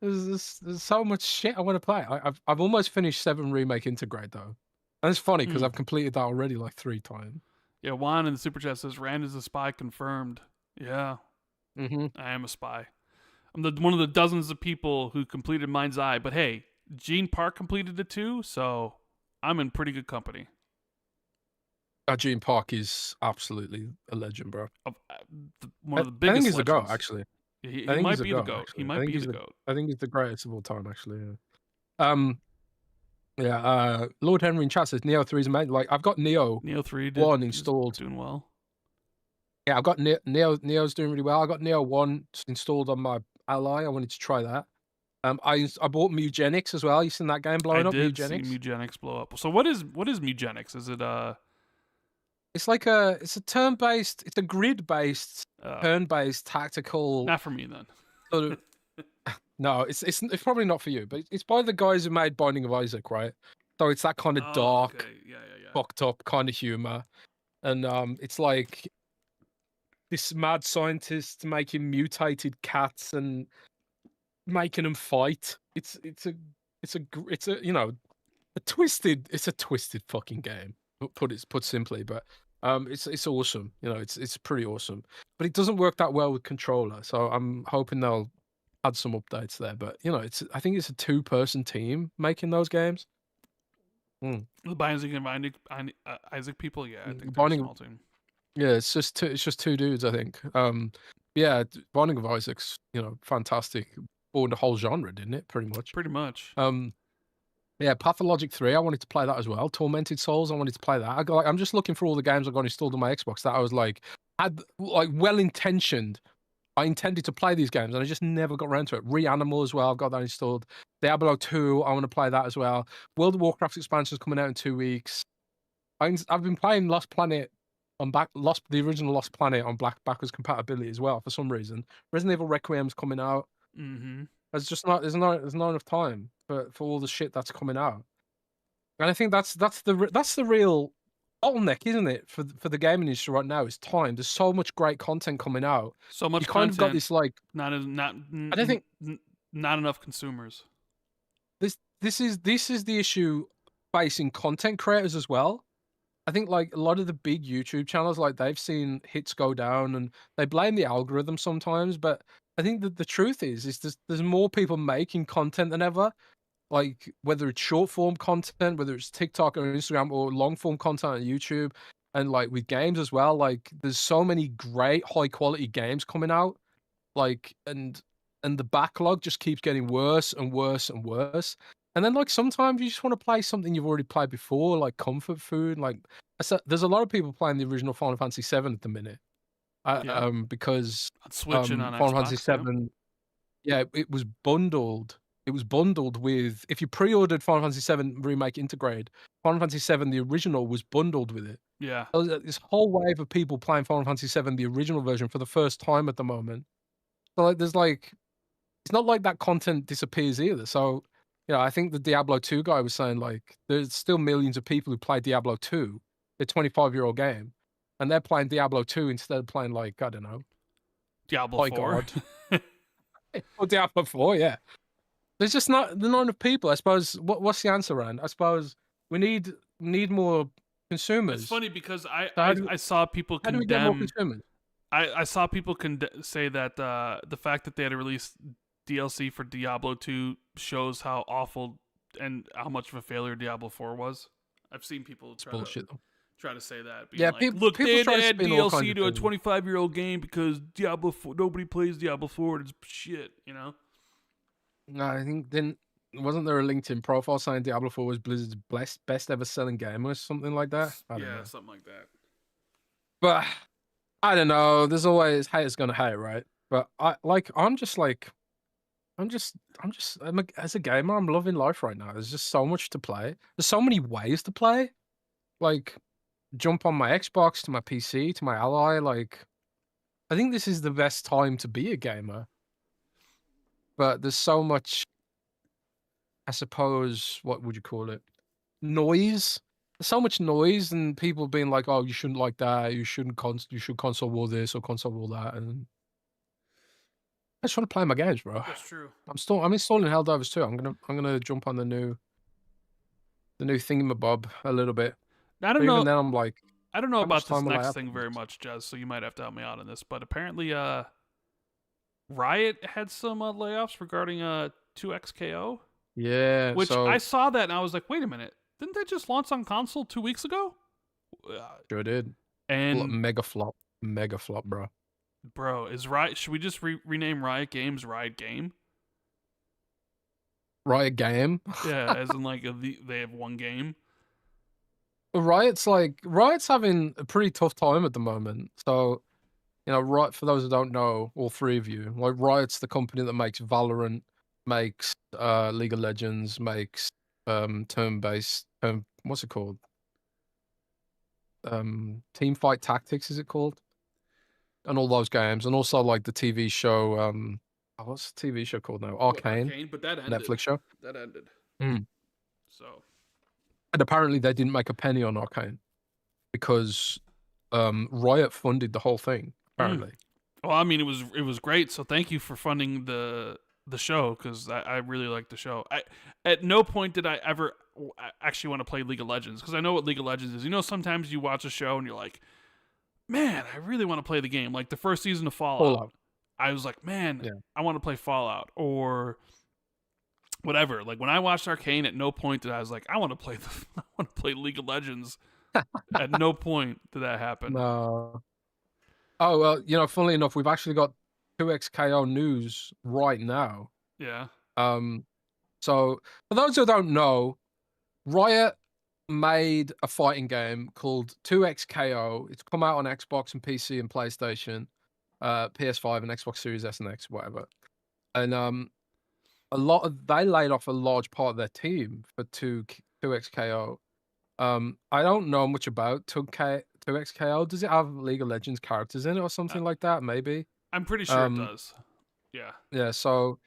There's so much shit I want to play. I've almost finished 7 Remake Integrate though. And it's funny because I've completed that already like 3 times. Yeah, Juan in the super chat says Rand is a spy confirmed. Yeah, I am a spy. I'm one of the dozens of people who completed Mind's Eye. But hey, Gene Park completed it too, so I'm in pretty good company. Gene Park is absolutely a legend, bro. One of the biggest. I think he's legends. the GOAT, actually. He might be the GOAT. He might be the GOAT. I think he's the greatest of all time, actually. Yeah. Lord Henry in chat says Neo 3 is amazing. Like, I've got Neo 3 1 installed. Doing well. Yeah, I've got Neo's doing really well. I got Neo 1 installed on my Ally. I wanted to try that. I bought Mugenics as well. You seen that game blowing up? I did Mugenics? see Mugenics blow up. So what is Mugenics? Is it It's like it's a turn-based, it's a grid-based, turn-based tactical. Not for me then. Sort of, no, it's probably not for you, but it's by the guys who made Binding of Isaac, right? So it's that kind of dark, okay. Yeah. fucked up kind of humor, and it's like this mad scientist making mutated cats and making them fight. It's a you know, it's a twisted fucking game. Put simply, but it's awesome. You know, it's pretty awesome. But it doesn't work that well with controller, so I'm hoping they'll add some updates there. But you know, I think it's a 2-person team making those games. The Binding and Isaac people, yeah, I think Binding, they're a small team. Yeah, it's just 2 dudes, I think. Yeah, Binding of Isaac's, you know, fantastic. Born the whole genre, didn't it? Pretty much. Yeah, Pathologic 3, I wanted to play that as well. Tormented Souls, I wanted to play that. I'm just looking for all the games I got installed on my Xbox that I was like, well-intentioned. I intended to play these games and I just never got around to it. Reanimal as well, I've got that installed. Diablo 2, I want to play that as well. World of Warcraft expansion is coming out in 2 weeks. I've been playing Lost Planet on the original Lost Planet on backwards compatibility as well for some reason. Resident Evil Requiem's coming out. There's not enough time for all the shit that's coming out, and I think that's the real bottleneck, isn't it, for the gaming industry right now? Is time. There's so much great content coming out. So much you kind content, of got this like not I don't think not enough consumers. This is the issue facing content creators as well. I think like a lot of the big YouTube channels, like they've seen hits go down and they blame the algorithm sometimes, but I think that the truth is there's more people making content than ever. Like whether it's short form content, whether it's TikTok or Instagram or long form content on YouTube, and like with games as well. Like there's so many great high quality games coming out. Like and the backlog just keeps getting worse and worse and worse. And then like sometimes you just want to play something you've already played before, like comfort food. Like there's a lot of people playing the original Final Fantasy VII at the minute. Because on Switch and on Final Xbox, Fantasy VII, yeah, it was bundled. It was bundled with, if you pre-ordered Final Fantasy VII Remake Integrate, Final Fantasy VII the original was bundled with it. Yeah, so there's this whole wave of people playing Final Fantasy VII the original version for the first time at the moment. So like, there's like, it's not like that content disappears either. So you know, I think the Diablo 2 guy was saying like, there's still millions of people who play Diablo 2, the 25-year-old game, and they're playing Diablo 2 instead of playing like, I don't know, Diablo 4. Or Diablo 4, yeah. There's just not enough people. I suppose what's the answer, Rand? I suppose we need more consumers. It's funny because So I saw people how do we get more condemn. consumers? I saw people say that the fact that they had to release DLC for Diablo 2 shows how awful and how much of a failure Diablo 4 was. I've seen people It's bullshit. try to say that, being Yeah, like, "Look, they people had to try to add spin all kinds DLC of to a things. 25-year-old game because Diablo 4, nobody plays Diablo 4 and it's shit," you know? No, I think then wasn't there a LinkedIn profile saying Diablo 4 was Blizzard's best ever selling game or something like that? I don't Yeah, know. something like that. But I don't know. There's always haters gonna hate, right? But I'm just as a gamer, I'm loving life right now. There's just so much to play. There's so many ways to play. Like jump on my Xbox to my PC to my Ally. Like I think this is the best time to be a gamer. But there's so much, I suppose, what would you call it? Noise. There's so much noise and people being like, "Oh, you shouldn't like that. You should console war this or console war that." And I just want to play my games, bro. That's true. I'm installing Helldivers too. I'm gonna jump on the new thingamabob a little bit. I don't But even know. then, I'm like, I don't know how much about this time will I next have? thing very much, Jez. So you might have to help me out on this. But apparently, Riot had some layoffs regarding 2XKO, Yeah. which I So saw that and I was like, wait a minute, didn't that just launch on console 2 weeks ago? sure did. And Mega flop, bro. bro, is Riot? Should we just rename Riot Games Riot Game? Riot game. Yeah, as in like they have one game. Riot's having a pretty tough time at the moment. So Riot, for those who don't know, all three of you, like Riot's the company that makes Valorant, makes League of Legends, makes turn-based what's it called? Team Fight Tactics, is it called? And all those games, and also like the TV show. What's the TV show called now? Arcane, Arcane, but that ended. Netflix show. That ended. Mm. So And apparently they didn't make a penny on Arcane because Riot funded the whole thing. Apparently, well, I mean, it was great. So thank you for funding the show because I really like the show. At no point did I ever actually want to play League of Legends because I know what League of Legends is. You know, sometimes you watch a show and you're like, man, I really want to play the game. Like the first season of Fallout. I was like, man, yeah. I want to play Fallout or whatever. Like when I watched Arcane, at no point did I was like, I want to play I want to play League of Legends. At no point did that happen. No. Oh well, funnily enough, we've actually got 2XKO news right now. Yeah. So for those who don't know, Riot made a fighting game called 2XKO. It's come out on Xbox and PC and PlayStation, PS5 and Xbox Series S and X, whatever. And they laid off a large part of their team for 2XKO. I don't know much about 2XKO. Does it have League of Legends characters in it or something like that? Maybe. I'm pretty sure it does. Yeah. Yeah. So,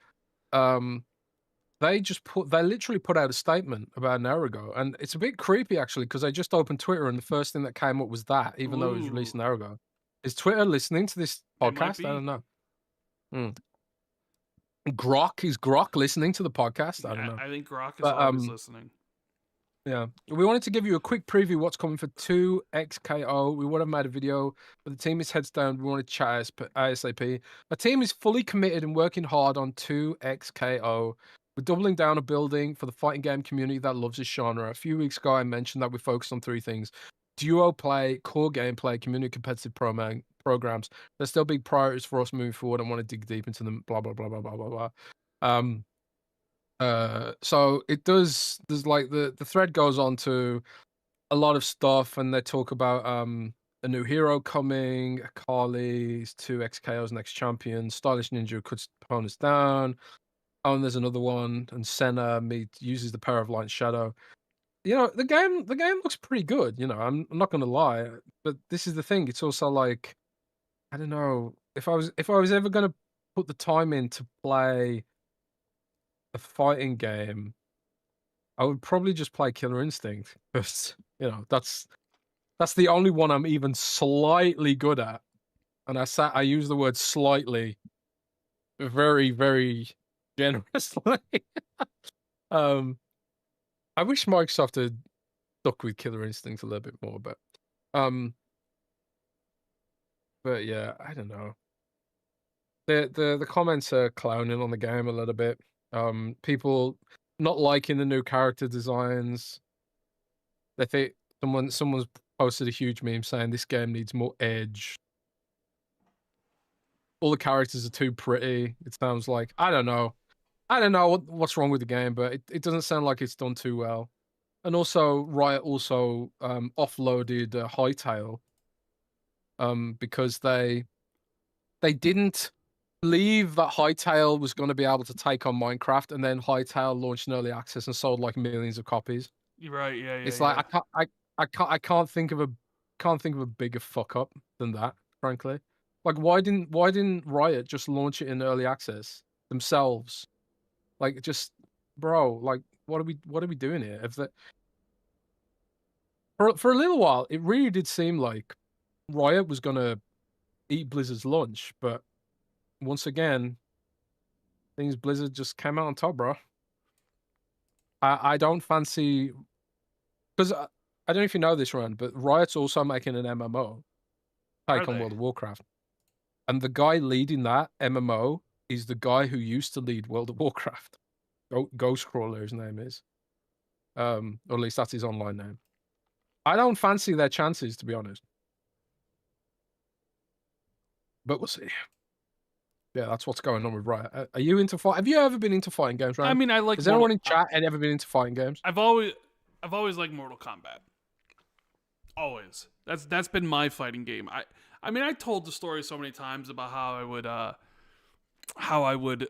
they literally put out a statement about an hour ago, and it's a bit creepy actually because I just opened Twitter and the first thing that came up was that, even though it was released an hour ago. Is Twitter listening to this podcast? I don't know. Is Grok listening to the podcast? I don't know. I think Grok is always listening. Yeah, we wanted to give you a quick preview what's coming for 2XKO. We would have made a video, but the team is heads down. We want to chat ASAP. Our team is fully committed and working hard on 2XKO. We're doubling down on building for the fighting game community that loves this genre. A few weeks ago, I mentioned that we focused on three things: duo play, core gameplay, community competitive programs. They're still big priorities for us moving forward. I want to dig deep into them. Blah blah blah blah blah blah blah. So it does. There's like the thread goes on to a lot of stuff, and they talk about a new hero coming, Akali's 2XKO's next champion, Stylish Ninja cuts opponents down. Oh, and there's another one, and Senna uses the power of light and shadow. The game looks pretty good. I'm not gonna lie, but this is the thing. It's also like, I don't know if I was ever gonna put the time in to play a fighting game, I would probably just play Killer Instinct because that's the only one I'm even slightly good at, and I use the word slightly very, very generously. I wish Microsoft had stuck with Killer Instinct a little bit more, but yeah, I don't know. The comments are clowning on the game a little bit. People not liking the new character designs. They think someone's posted a huge meme saying this game needs more edge. All the characters are too pretty. It sounds like I don't know what's wrong with the game, but it doesn't sound like it's done too well. And also, Riot also offloaded Hightail because they didn't believe that Hightail was going to be able to take on Minecraft, and then Hightail launched in early access and sold like millions of copies. You're right. Yeah. It's like I can't think of a bigger fuck up than that, frankly. Like why didn't Riot just launch it in early access themselves? Like just bro, like what are we doing here? If that for a little while, it really did seem like Riot was gonna eat Blizzard's lunch, but once again, things Blizzard just came out on top, bro. I don't fancy because I don't know if you know this, Rand, but Riot's also making an MMO take on World of Warcraft, and the guy leading that MMO is the guy who used to lead World of Warcraft. Ghostcrawler, his name is, or at least that's his online name. I don't fancy their chances, to be honest, but we'll see. Yeah, that's what's going on with Riot. Are you into fight? Have you ever been into fighting games, Ryan? I mean, I like. Has anyone in chat ever been into fighting games? I've always liked Mortal Kombat. Always. That's been my fighting game. I mean, I told the story so many times about how I would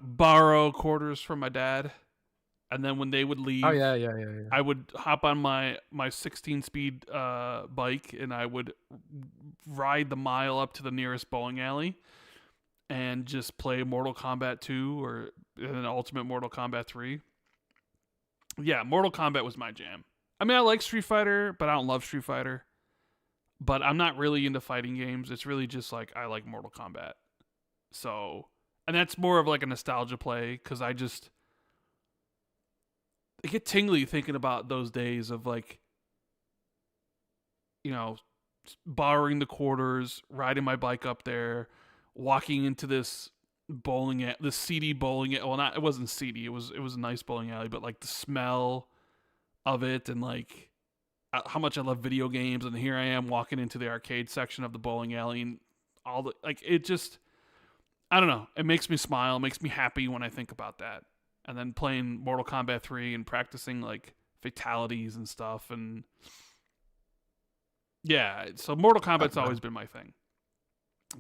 borrow quarters from my dad, and then when they would leave, I would hop on my 16-speed bike and I would ride the mile up to the nearest bowling alley and just play Mortal Kombat 2 or an Ultimate Mortal Kombat 3. Yeah, Mortal Kombat was my jam. I mean, I like Street Fighter, but I don't love Street Fighter. But I'm not really into fighting games. It's really just like I like Mortal Kombat. So, and that's more of like a nostalgia play because I get tingly thinking about those days of like, you know, borrowing the quarters, riding my bike up there, walking into this this seedy bowling alley. Well, it wasn't seedy. It was a nice bowling alley, but like the smell of it and like how much I love video games, and here I am walking into the arcade section of the bowling alley and all the like it just I don't know, it makes me smile, it makes me happy when I think about that. And then playing Mortal Kombat 3 and practicing like fatalities and stuff, and yeah, so Mortal Kombat's always been my thing.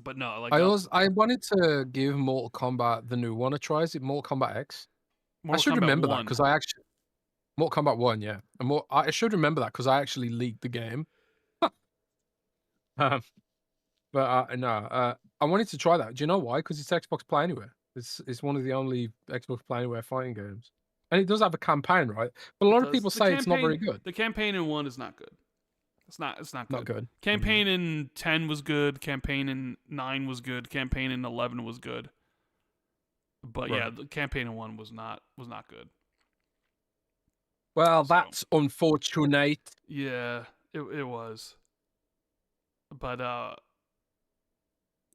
But no, like I wanted to give Mortal Kombat the new one a try. Is it Mortal Kombat X? I should remember that because I actually Mortal Kombat 1, yeah. And I should remember that because I actually leaked the game. But no, I wanted to try that. Do you know why? Because it's Xbox Play Anywhere. It's one of the only Xbox Play Anywhere fighting games, and it does have a campaign, right? But a lot of people say it's not very good. The campaign in 1 is not good. It's not good. Not good. Campaign in 10 was good. Campaign in 9 was good. Campaign in 11 was good. But right. Yeah, the campaign in 1 was not good. Well, that's unfortunate. Yeah, it was. But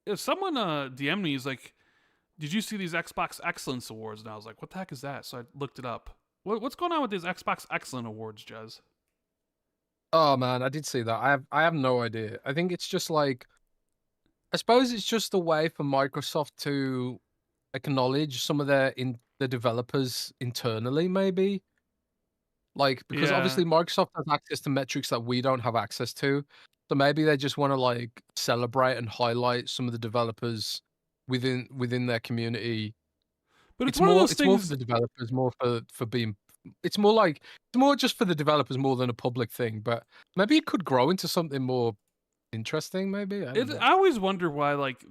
if someone DM'd me, is like, did you see these Xbox Excellence Awards? And I was like, what the heck is that? So I looked it up. What's going on with these Xbox Excellent Awards, Jez? Oh man, I did see that. I have no idea. I think it's just like, I suppose it's just a way for Microsoft to acknowledge some of the developers internally, maybe. Like, because obviously Microsoft has access to metrics that we don't have access to. So maybe they just want to like celebrate and highlight some of the developers within their community. But it's more for the developers, more for being. It's more just for the developers more than a public thing. But maybe it could grow into something more interesting. Maybe I always wonder why like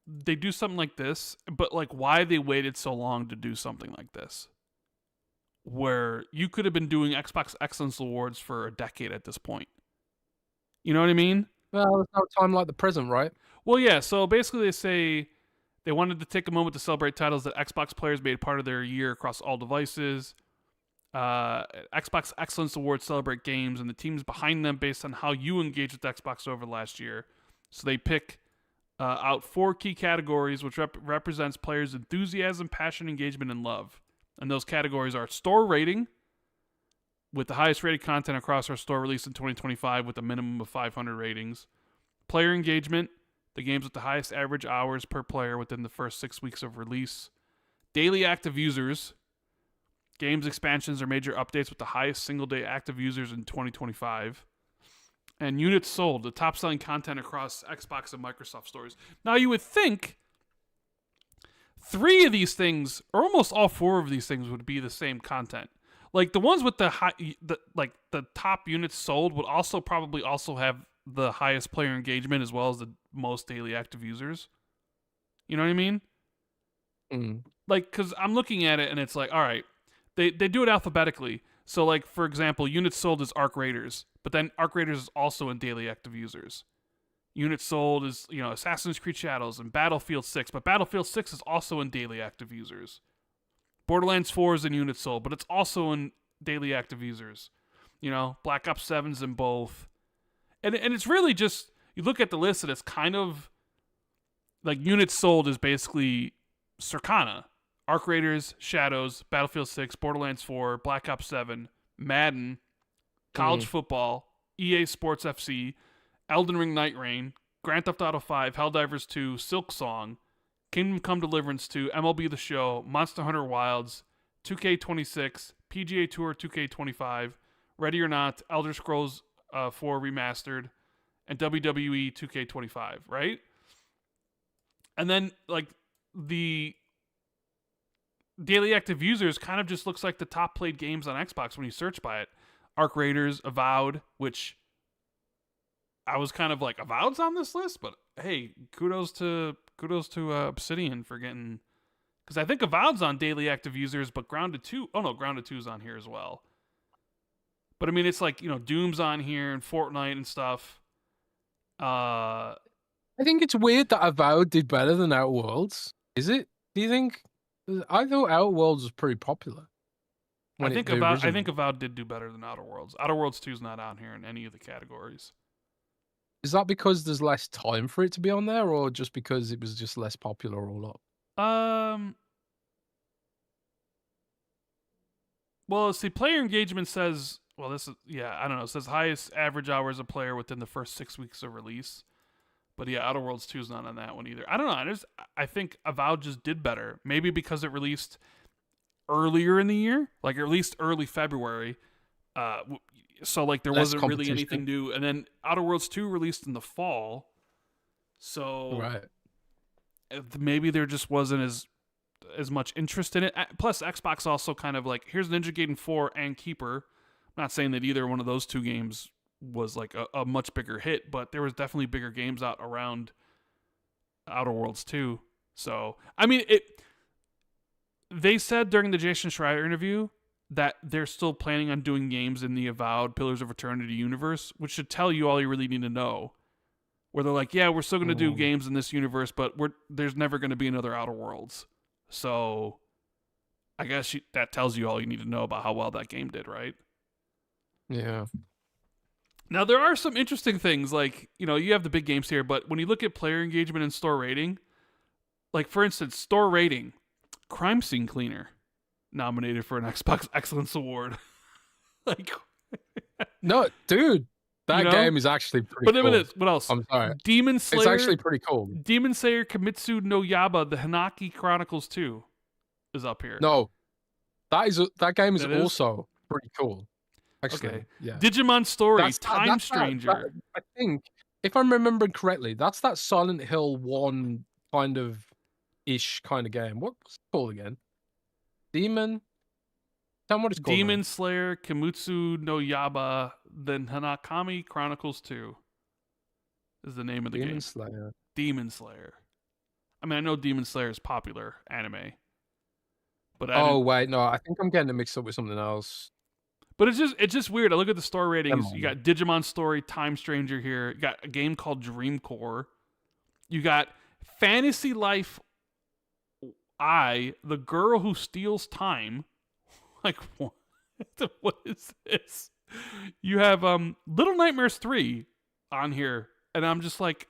they do something like this, but like why they waited so long to do something like this. Where you could have been doing Xbox Excellence Awards for a decade at this point. You know what I mean? Well, there's no time like the present, right? Well, yeah. So basically, they say they wanted to take a moment to celebrate titles that Xbox players made part of their year across all devices. Xbox Excellence Awards celebrate games and the teams behind them based on how you engage with Xbox over the last year. So they pick out 4 key categories, which represents players' enthusiasm, passion, engagement, and love. And those categories are store rating, with the highest rated content across our store released in 2025 with a minimum of 500 ratings. Player engagement, the games with the highest average hours per player within the first 6 weeks of release. Daily active users, games expansions or major updates with the highest single-day active users in 2025. And units sold, the top-selling content across Xbox and Microsoft stores. Now, you would think 3 of these things, or almost all 4 of these things, would be the same content. Like, the ones with the top units sold would also probably also have the highest player engagement as well as the most daily active users. You know what I mean? Like, because I'm looking at it and it's like, all right, they do it alphabetically. So, like, for example, units sold is Arc Raiders, but then Arc Raiders is also in daily active users. Units sold is, Assassin's Creed Shadows and Battlefield 6, but Battlefield 6 is also in daily active users. Borderlands 4 is in units sold, but it's also in daily active users. Black Ops 7's in both. And it's really just, you look at the list and it's kind of like units sold is basically Circana. Arc Raiders, Shadows, Battlefield 6, Borderlands 4, Black Ops 7, Madden, College Football, EA Sports FC, Elden Ring Night Rain, Grand Theft Auto 5, Helldivers 2, Silk Song, Kingdom Come Deliverance 2, MLB The Show, Monster Hunter Wilds, 2K26, PGA Tour 2K25, Ready or Not, Elder Scrolls 4 Remastered, and WWE 2K25, right? And then, like, the daily active users kind of just looks like the top played games on Xbox when you search by it. Arc Raiders, Avowed, which I was kind of like, Avowed's on this list, but hey, kudos to Obsidian for getting, because I think Avowed's on daily active users, but Grounded 2 is on here as well. But I mean, it's like, Doom's on here and Fortnite and stuff. I think it's weird that Avowed did better than Outer Worlds. Is it? Do you think? I thought Outer Worlds was pretty popular. I think Avowed did do better than Outer Worlds. Outer Worlds 2 is not on here in any of the categories. Is that because there's less time for it to be on there, or just because it was just less popular all up? Well, see, player engagement says, I don't know. It says highest average hours a player within the first 6 weeks of release. But yeah, Outer Worlds 2 is not on that one either. I don't know. I think Avowed just did better. Maybe because it released earlier in the year, like it released early February. So like there wasn't really anything new. And then Outer Worlds 2 released in the fall. So right. Maybe there just wasn't as much interest in it. Plus Xbox also kind of like, here's Ninja Gaiden 4 and Keeper. I'm not saying that either one of those two games was like a much bigger hit, but there was definitely bigger games out around Outer Worlds 2. So, I mean, they said during the Jason Schreier interview that they're still planning on doing games in the Avowed Pillars of Eternity universe, which should tell you all you really need to know. Where they're like, yeah, we're still going to do games in this universe, but there's never going to be another Outer Worlds. So, I guess that tells you all you need to know about how well that game did, right? Yeah. Now, there are some interesting things, like, you have the big games here, but when you look at player engagement and store rating, like, for instance, store rating, Crime Scene Cleaner, nominated for an Xbox Excellence Award. Like, no, dude, that game is actually pretty cool. But what else? I'm sorry. Demon Slayer. It's actually pretty cool. Demon Slayer Kimetsu no Yaiba, the Hanaki Chronicles 2 is up here. No, that game is also pretty cool. Actually, okay. Yeah. Digimon Story, Time Stranger. I think, if I'm remembering correctly, that's that Silent Hill 1 kind of game. What's it called again? Demon? Tell me what it's called. Demon Slayer, Kimetsu no Yaiba, then Hanakami Chronicles 2 is the name of the game. Demon Slayer. I mean, I know Demon Slayer is popular anime. But wait, no, I think I'm getting it mixed up with something else. But it's just weird. I look at the store ratings. You got Digimon Story, Time Stranger here. You got a game called Dream Core. You got Fantasy Life I, The Girl Who Steals Time. Like, what? What is this? You have Little Nightmares 3 on here, and I'm just like,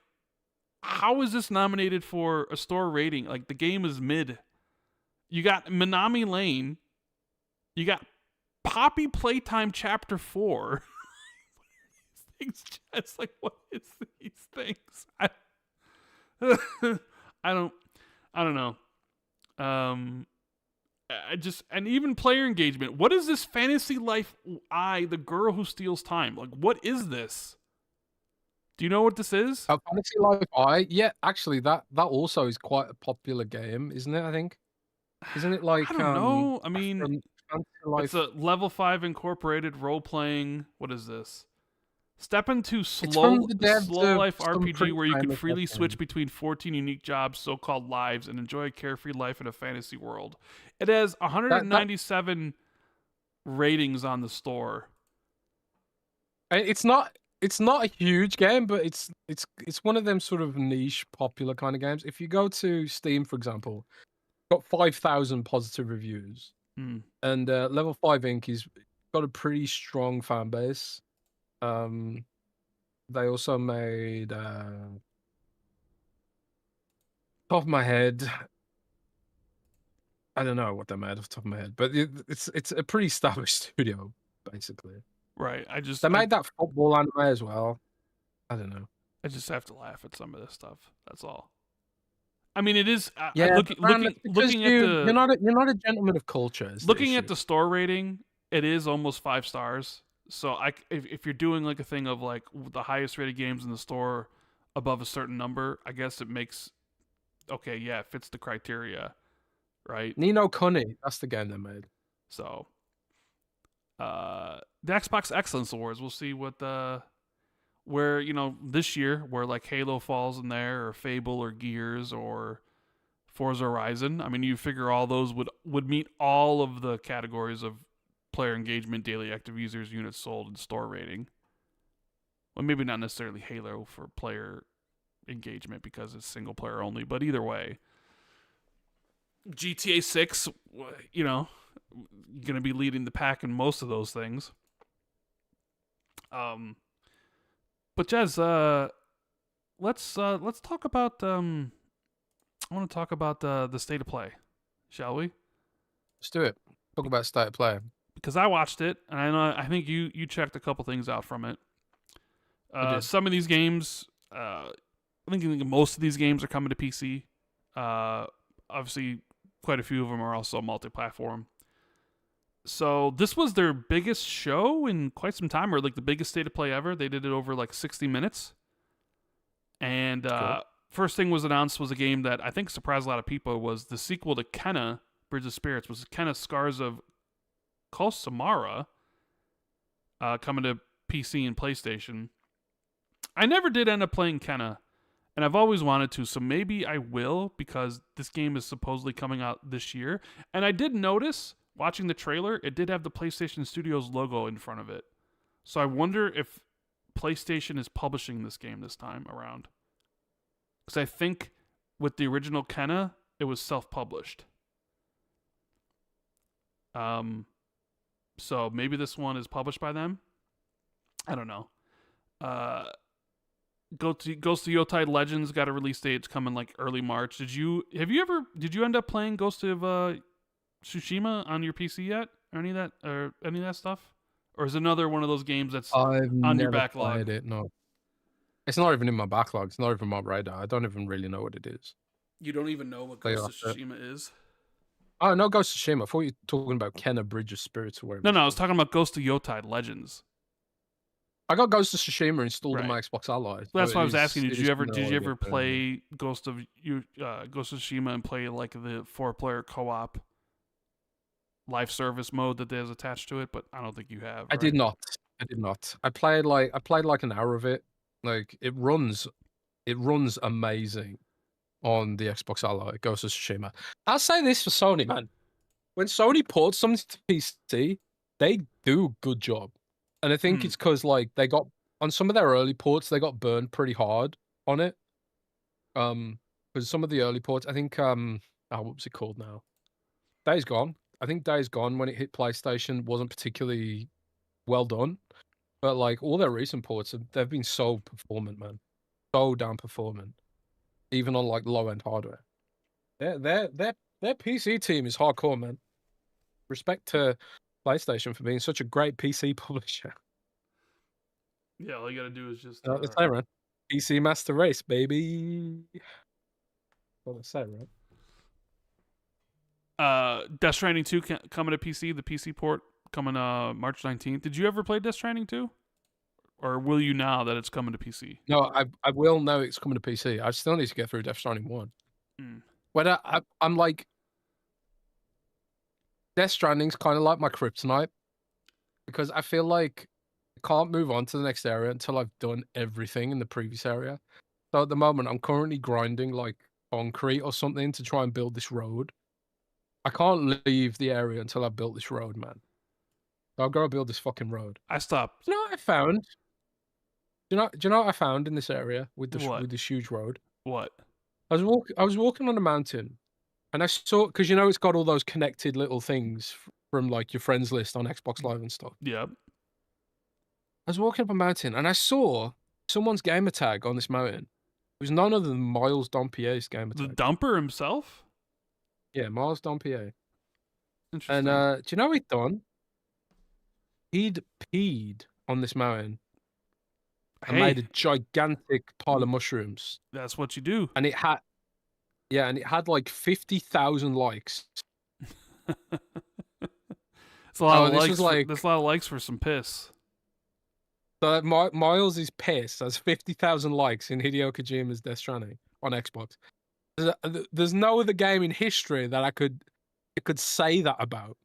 how is this nominated for a store rating? Like, the game is mid. You got Minami Lane. You got Poppy Playtime Chapter 4. Things just like, what is these things? I don't know. I just, and even player engagement. What is this Fantasy Life I, the girl who steals time? Like, what is this? Do you know what this is? Fantasy Life I? Yeah, actually, that also is quite a popular game, isn't it? I think. Isn't it like I don't know. I mean, Fantasy Life? it's a level 5 incorporated role playing. What is this? Step into It's from slow the devs of life some RPG pretty where you can famous freely game. switch between 14 unique jobs, so-called lives, and enjoy a carefree life in a fantasy world. It has 197 ratings on the store. It's not a huge game, but it's one of them sort of niche, popular kind of games. If you go to Steam, for example, got 5,000 positive reviews, and Level 5 Inc. is got a pretty strong fan base. They also made top of my head, I don't know what they made off the top of my head, but it's a pretty established studio, basically. Right. They made that football anime as well. I don't know. I just have to laugh at some of this stuff. That's all. I mean, it is. Yeah, looking at the. You're not a gentleman of culture. Looking at the store rating, it is almost 5 stars. So if you're doing like a thing of like the highest rated games in the store above a certain number, I guess it makes okay. Yeah, it fits the criteria, right? Ni no Kuni, that's the game they made. So, the Xbox Excellence Awards. We'll see what where this year where like Halo falls in there, or Fable, or Gears, or Forza Horizon. I mean, you figure all those would meet all of the categories of player engagement, daily active users, units sold, and store rating. Well, maybe not necessarily Halo for player engagement because it's single player only, but either way, GTA 6, going to be leading the pack in most of those things. But Jez, let's talk about I want to talk about the state of play, shall we? Let's do it. Talk about state of play. Because I watched it, and I think you checked a couple things out from it. Some of these games, I think most of these games are coming to PC. Obviously, quite a few of them are also multi-platform. So this was their biggest show in quite some time, or like the biggest state of play ever. They did it over like 60 minutes. And cool. First thing was announced was a game that I think surprised a lot of people, was the sequel to Kenna, Bridge of Spirits, was Kenna Scars of Kosamara, coming to PC and PlayStation. I never did end up playing Kenna, and I've always wanted to, so maybe I will, because this game is supposedly coming out this year. And I did notice, watching the trailer, it did have the PlayStation Studios logo in front of it. So I wonder if PlayStation is publishing this game this time around. Because I think with the original Kenna, it was self-published. So maybe this one is published by them. I don't know. Ghost of Yotai Legends got a release date. It's coming like early March. Did you end up playing Ghost of Tsushima on your PC yet, or any of that stuff? Or is it another one of those games that's on your backlog? Played it, no. It's not even in my backlog. It's not even my radar. I don't even really know what it is. You don't even know what Ghost of Tsushima is? Oh, no, Ghost of Tsushima. I thought you were talking about Kenna Bridge of Spirits or whatever. No, I was talking about Ghost of Yotai Legends. I got Ghost of Tsushima installed on my Xbox Ally. So that's why I was asking you. Did you ever play Ghost of Tsushima and play like the 4-player co-op live service mode that there's attached to it? But I don't think you have. Right? I did not. I played like an hour of it. Like it runs amazing on the Xbox Ally, Ghost of Tsushima. I'll say this for Sony, man. When Sony ports something to PC, they do a good job. And I think it's because like they got on some of their early ports, they got burned pretty hard on it. Because some of the early ports, I think what was it called now? Days Gone. I think Days Gone, when it hit PlayStation, wasn't particularly well done. But like all their recent ports, they've been so performant, man. So damn performant. Even on like low end hardware. Their PC team is hardcore, man. Respect to PlayStation for being such a great PC publisher. Yeah, all you gotta do is just. That's say, man. PC Master Race, baby. What they say, right? Death Stranding 2 coming to PC. The PC port coming March 19th. Did you ever play Death Stranding 2? Or will you now that it's coming to PC? No, I will know it's coming to PC. I still need to get through Death Stranding 1. But I'm like, Death Stranding's kind of like my kryptonite because I feel like I can't move on to the next area until I've done everything in the previous area. So at the moment, I'm currently grinding like concrete or something to try and build this road. I can't leave the area until I've built this road, man. So I've got to build this fucking road. I stopped. You know what I found? Do you know what I found in this area with this What? with this huge road? What? I was walking on a mountain, and I saw because you know it's got all those connected little things from like your friends list on Xbox Live and stuff. Yep. I was walking up a mountain and I saw someone's gamer tag on this mountain. It was none other than Miles Dompier's gamer tag. The dumper himself? Yeah, Miles Dompier. Interesting. And do you know what he'd done? He'd peed on this mountain and made a gigantic pile of mushrooms. That's what you do. And it had, yeah, and it had like 50,000 likes. It's a lot of likes. There's a lot of likes for some piss. So Miles' piss has 50,000 likes in Hideo Kojima's Death Stranding on Xbox. There's no other game in history that it could say that about.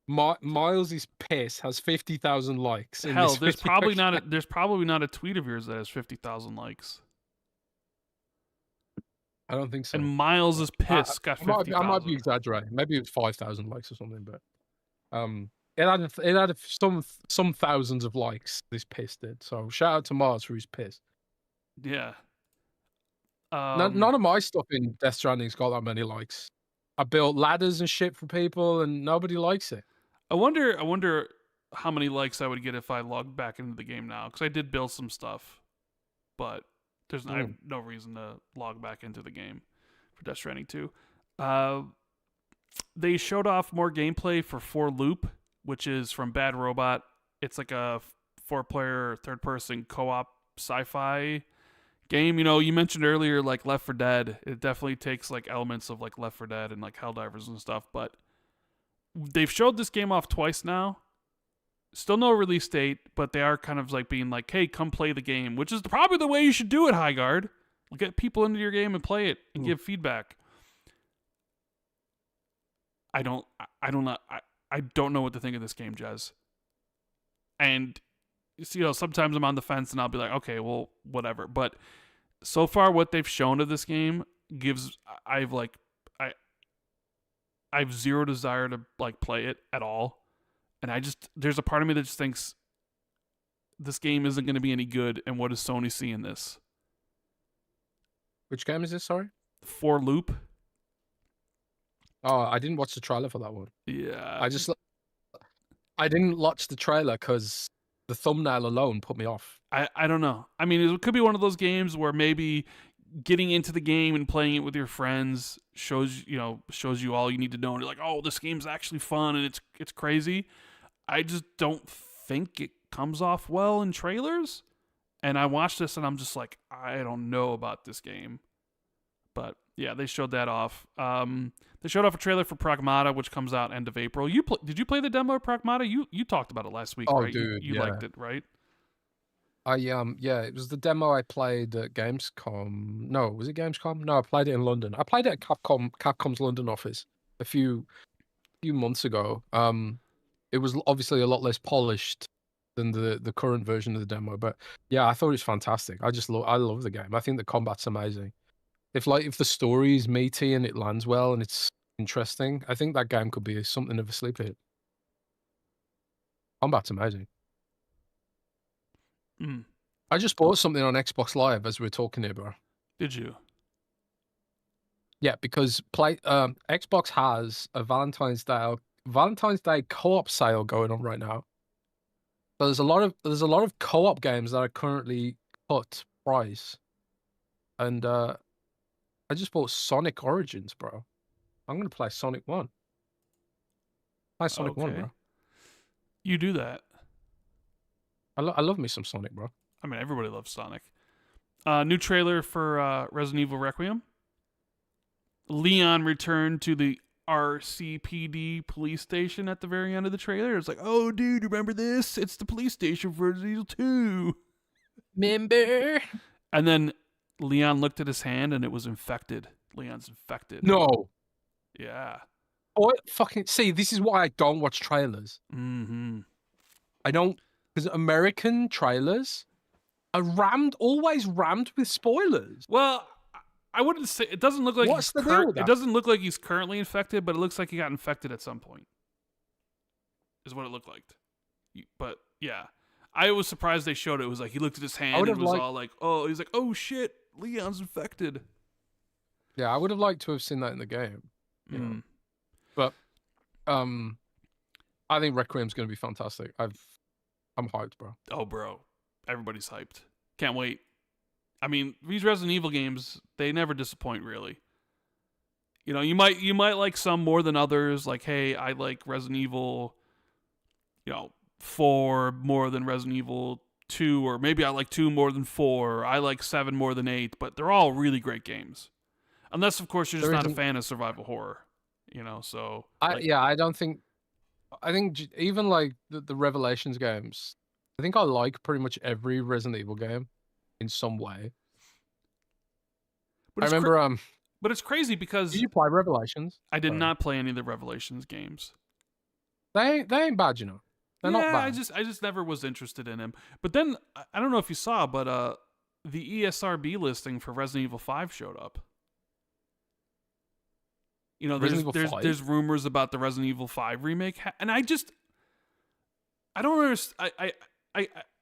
Miles' piss has 50,000 likes. Hell, there's probably not a tweet of yours that has 50,000 likes. I don't think so. And Miles' piss got 50,000. I might be exaggerating. Maybe it was 5,000 likes or something, but it had some thousands of likes. This piss did. So shout out to Miles for his piss. Yeah. None of my stuff in Death Stranding's got that many likes. I built ladders and shit for people, and nobody likes it. I wonder how many likes I would get if I logged back into the game now, because I did build some stuff, but I have no reason to log back into the game for Death Stranding 2. They showed off more gameplay for 4 Loop, which is from Bad Robot. It's like a 4-player, third-person co-op sci-fi game. You know, you mentioned earlier like Left 4 Dead. It definitely takes like elements of like Left 4 Dead and like Helldivers and stuff, but they've showed this game off twice now. Still no release date, but they are kind of like being like, hey, come play the game, which is probably the way you should do it, Highguard. Get people into your game and play it and give feedback. I don't know what to think of this game, Jez. And you know, sometimes I'm on the fence and I'll be like, okay, well, whatever. But so far what they've shown of this game I've zero desire to like play it at all. And there's a part of me that just thinks this game isn't going to be any good, and what does Sony see in this? Which game is this, sorry? 4 Loop. Oh, I didn't watch the trailer for that one. Yeah. I didn't watch the trailer because the thumbnail alone put me off. I don't know. I mean, it could be one of those games where maybe getting into the game and playing it with your friends shows you all you need to know, and you're like, oh, this game's actually fun and it's crazy. I just don't think it comes off well in trailers. And I watched this and I'm just like, I don't know about this game. But yeah, they showed that off. They showed off a trailer for Pragmata, which comes out end of April. Did you play the demo of Pragmata? You talked about it last week, right? Dude, you liked it, right? Yeah, it was the demo I played at Gamescom. No, was it Gamescom? No, I played it in London. I played it at Capcom's London office a few months ago. It was obviously a lot less polished than the current version of the demo, but yeah, I thought it was fantastic. I love the game. I think the combat's amazing. If the story is meaty and it lands well and it's interesting, I think that game could be something of a sleeper hit. Combat's amazing. I just bought something on Xbox Live as we were talking here, bro. Did you? Yeah, because Xbox has a Valentine's Day co-op sale going on right now. So there's a lot of co-op games that are currently cut price. And I just bought Sonic Origins, bro. I'm gonna play Sonic 1. Play Sonic 1, Okay. bro. You do that. I love me some Sonic, bro. I mean, everybody loves Sonic. New trailer for Resident Evil Requiem. Leon returned to the RCPD police station at the very end of the trailer. It's like, oh, dude, remember this? It's the police station for Resident Evil 2. Member. And then Leon looked at his hand and it was infected. Leon's infected. No. Yeah. Oh, fucking see, this is why I don't watch trailers. Mm-hmm. I don't, because American trailers are always rammed with spoilers. Well, I wouldn't say it doesn't look like What's the deal with that? It doesn't look like he's currently infected, but it looks like he got infected at some point. Is what it looked like. But yeah, I was surprised they showed it. It was like he looked at his hand and it was all like, oh, he's like, oh shit, Leon's infected. Yeah, I would have liked to have seen that in the game. You know? But I think Requiem's going to be fantastic. I'm hyped, bro. Oh, bro, everybody's hyped. Can't wait. I mean, these Resident Evil games, they never disappoint, really. You know, you might like some more than others. Like, hey, I like Resident Evil, 4 more than Resident Evil 2, or maybe I like 2 more than 4, or I like 7 more than 8, but they're all really great games. Unless, of course, you're just not a fan of survival horror, so... I think even, like, the Revelations games, I think I like pretty much every Resident Evil game in some way. But I remember... but it's crazy because... Did you play Revelations? I did not play any of the Revelations games. They ain't bad, They're not bad. I just never was interested in him. But then, I don't know if you saw, but the ESRB listing for Resident Evil 5 showed up. There's rumors about the Resident Evil 5 remake, and I don't understand.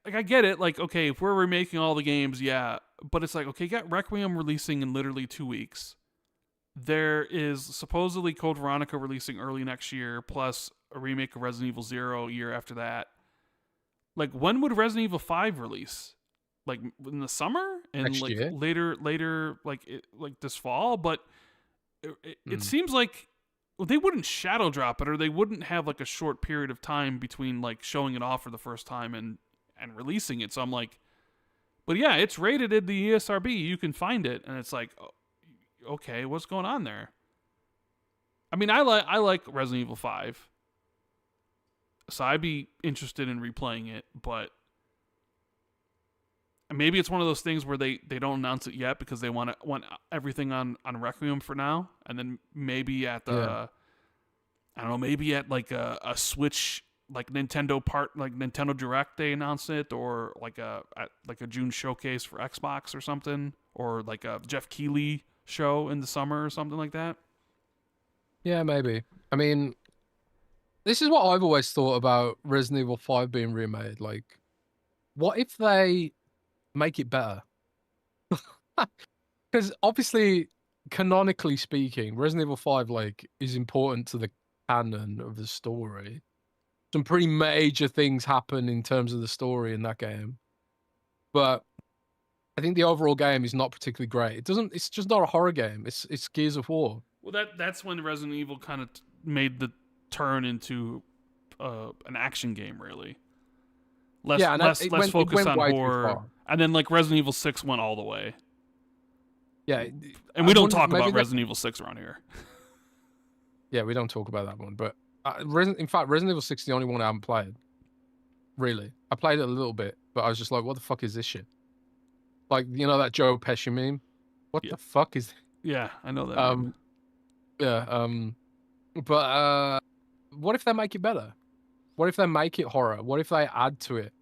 I get it. Like, okay, if we're remaking all the games, yeah, but it's like, okay, you got Requiem releasing in literally 2 weeks. There is supposedly Code Veronica releasing early next year, plus a remake of Resident Evil 0 a year after that. Like, when would Resident Evil 5 release? Like, in the summer? And next like year? later, like this fall? But it seems like they wouldn't shadow drop it, or they wouldn't have like a short period of time between like showing it off for the first time and releasing it. So I'm like, but yeah, it's rated in the ESRB. You can find it, and it's like, okay, what's going on there? I mean, I like Resident Evil 5, so I'd be interested in replaying it, but maybe it's one of those things where they don't announce it yet because they want everything on Requiem for now, and then maybe at the I don't know, maybe at like a Switch, like Nintendo Direct, they announce it, or like a June showcase for Xbox or something, or like a Jeff Keighley show in the summer or something like that. Yeah, maybe. I mean, this is what I've always thought about Resident Evil 5 being remade. Like, what if they make it better? Because obviously, canonically speaking, Resident Evil 5 is important to the canon of the story. Some pretty major things happen in terms of the story in that game, but I think the overall game is not particularly great. It's just not a horror game. It's Gears of War. Well, that's when Resident Evil kind of made the turn into an action game, really. Less focus on horror, and then like Resident Evil 6 went all the way. Yeah, and we don't talk about Resident Evil 6 around here. Yeah, we don't talk about that one, but in fact, Resident Evil 6 is the only one I haven't played. Really, I played it a little bit, but I was just like, "What the fuck is this shit?" Like, that Joe Pesci meme. What the fuck is? Yeah, I know that. Meme. Yeah. But what if they make it better? What if they make it horror? What if they add to it?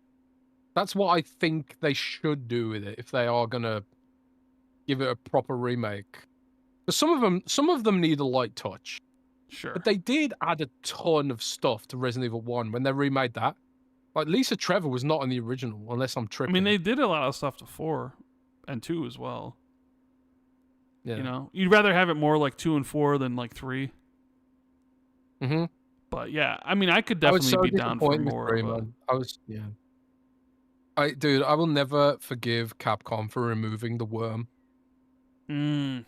That's what I think they should do with it if they are gonna give it a proper remake. Some of them need a light touch. Sure. But they did add a ton of stuff to Resident Evil 1 when they remade that. Like, Lisa Trevor was not in the original, unless I'm tripping. I mean, they did a lot of stuff to 4 and 2 as well. You know, you'd rather have it more like 2 and 4 than like 3. Mm-hmm. But yeah, I mean, I could definitely be down for more of a. Dude, I will never forgive Capcom for removing the worm. That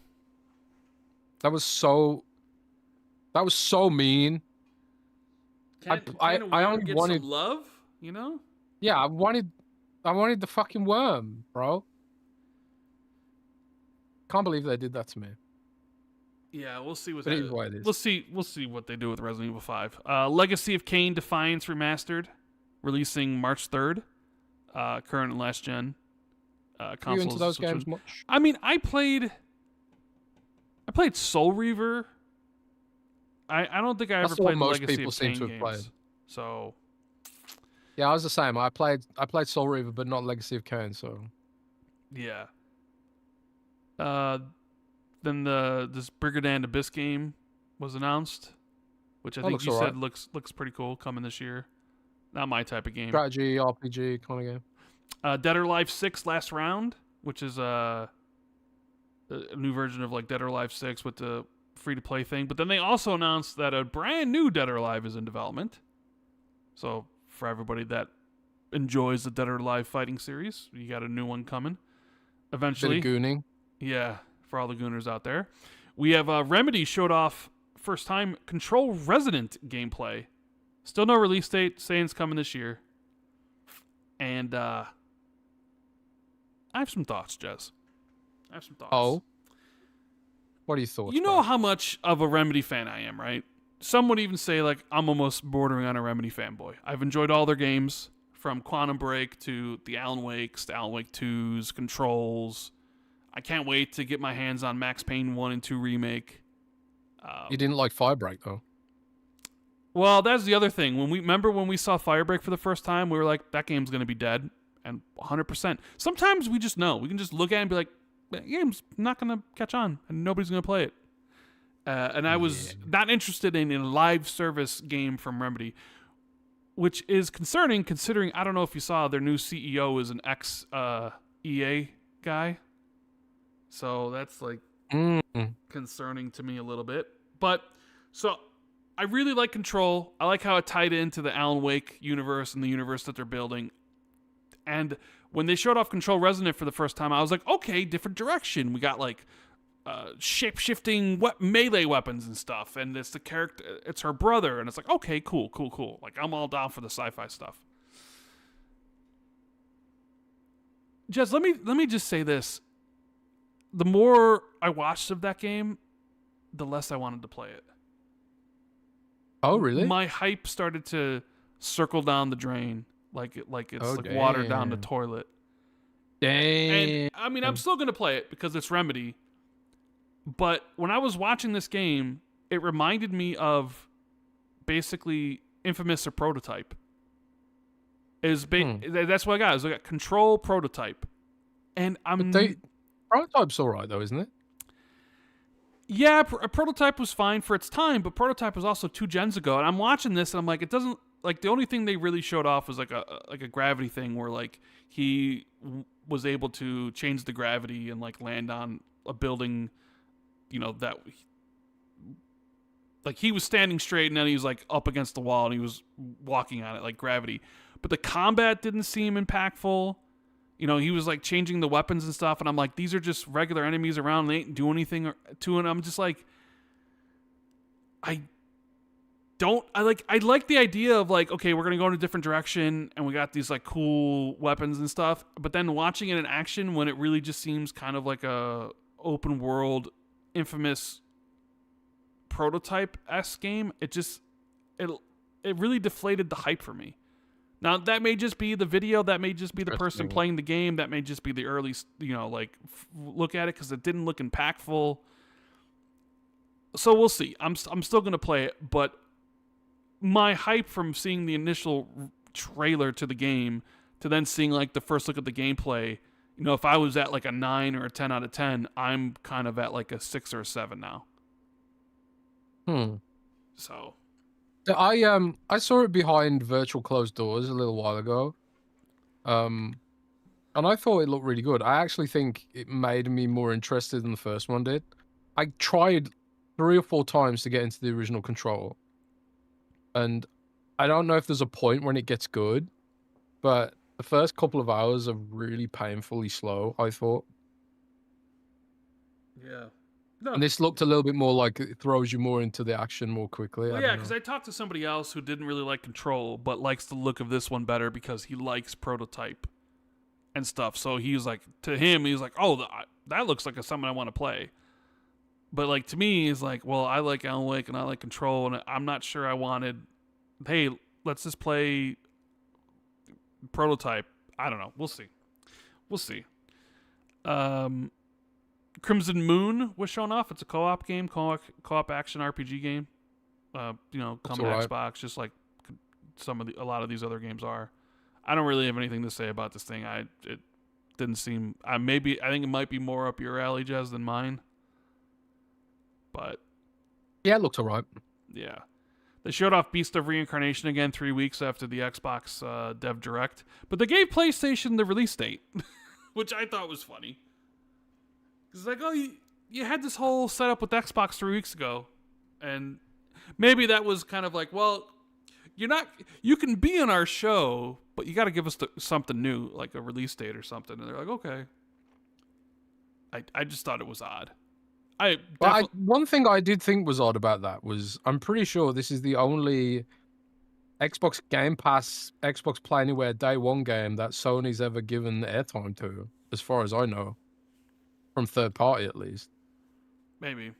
was so mean. I only wanted some love, you know? Yeah, I wanted the fucking worm, bro. Can't believe they did that to me. Yeah, we'll see what it is what it is. We'll see what they do with Resident Evil 5. Legacy of Kain Defiance Remastered, releasing March 3rd. Current and last gen consoles. Are you into those games much? I mean, I played Soul Reaver. I don't think I ever played the Legacy of Kain games. Played. So yeah, I was the same. I played Soul Reaver, but not Legacy of Kain. So yeah. Then this Brigand Abyss game was announced, which I think you said looks pretty cool, coming this year. Not my type of game. Strategy, RPG kind of game. Dead or Alive 6 Last Round, which is a new version of like Dead or Alive 6 with the free-to-play thing. But then they also announced that a brand new Dead or Alive is in development. So for everybody that enjoys the Dead or Alive fighting series, you got a new one coming eventually. Bit of gooning. Yeah, for all the gooners out there. We have Remedy showed off first time Control Resident gameplay. Still no release date, saying it's coming this year. And I have some thoughts, Jez. I have some thoughts. Oh? What are your thoughts? You know how much of a Remedy fan I am, right? Some would even say, like, I'm almost bordering on a Remedy fanboy. I've enjoyed all their games, from Quantum Break to the Alan Wakes, to Alan Wake 2s, Controls. I can't wait to get my hands on Max Payne 1 and 2 Remake. You didn't like Firebreak, though? Well, that's the other thing. When we saw Firebreak for the first time, we were like, that game's going to be dead. And 100%. Sometimes we just know. We can just look at it and be like, that game's not going to catch on, and nobody's going to play it. And I was not interested in a live service game from Remedy, which is concerning, considering, I don't know if you saw, their new CEO is an ex-EA guy. So that's, like, concerning to me a little bit. But, so, I really like Control. I like how it tied into the Alan Wake universe and the universe that they're building. And when they showed off Control Resident for the first time, I was like, okay, different direction. We got, like, shape-shifting melee weapons and stuff. And it's the character, it's her brother. And it's like, okay, cool. Like, I'm all down for the sci-fi stuff. Jez, let me just say this. The more I watched of that game, the less I wanted to play it. Oh, really? My hype started to circle down the drain, like it's like water down the toilet. Damn. And I mean, I'm still gonna play it because it's Remedy. But when I was watching this game, it reminded me of basically Infamous or Prototype. That's what I got. I got Control Prototype, and Prototype's all right though, isn't it? Yeah, Prototype was fine for its time, but Prototype was also 2 gens ago. And I'm watching this, and I'm like, it doesn't, like, the only thing they really showed off was like a gravity thing where, like, he was able to change the gravity and, like, land on a building, you know, that, like, he was standing straight and then he was, like, up against the wall and he was walking on it, like gravity. But the combat didn't seem impactful. You know, he was, like, changing the weapons and stuff, and I'm like, these are just regular enemies around, and they ain't doing anything to it. And I'm just like, I like the idea of, like, okay, we're going to go in a different direction, and we got these, like, cool weapons and stuff, but then watching it in action when it really just seems kind of like a open world, Infamous Prototype-esque game, it really deflated the hype for me. Now, that may just be the video, that may just be the person playing the game, that may just be the early, you know, like, look at it, because it didn't look impactful. So we'll see. I'm still going to play it, but my hype from seeing the initial trailer to the game to then seeing, like, the first look at the gameplay, you know, if I was at, like, a 9 or a 10 out of 10, I'm kind of at, like, a 6 or a 7 now. So... I saw it behind virtual closed doors a little while ago, and I thought it looked really good. I actually think it made me more interested than the first one did. I tried 3 or 4 times to get into the original Control, and I don't know if there's a point when it gets good, but the first couple of hours are really painfully slow, I thought. Yeah. No. And this looked a little bit more like it throws you more into the action more quickly. Well, yeah, because I talked to somebody else who didn't really like Control, but likes the look of this one better because he likes Prototype and stuff. So he's like, to him, he's like, oh, that looks like something I want to play. But like to me, he's like, well, I like Alan Wake and I like Control, and I'm not sure I wanted. Hey, let's just play Prototype. I don't know. We'll see. We'll see. Crimson Moon was shown off. It's a co-op game, co-op action RPG game. Coming to Xbox, just like a lot of these other games are. I don't really have anything to say about this thing. It didn't seem. I think it might be more up your alley, Jez, than mine. But yeah, it looks alright. Yeah, they showed off Beast of Reincarnation again 3 weeks after the Xbox Dev Direct, but they gave PlayStation the release date, which I thought was funny. It's like, oh, you had this whole setup with Xbox 3 weeks ago, and maybe that was kind of like, well, you can be on our show, but you got to give us something new, like a release date or something. And they're like, okay. I just thought it was odd. One thing I did think was odd about that was I'm pretty sure this is the only Xbox Game Pass, Xbox Play Anywhere Day 1 game that Sony's ever given airtime to, as far as I know. From third party, at least. Maybe.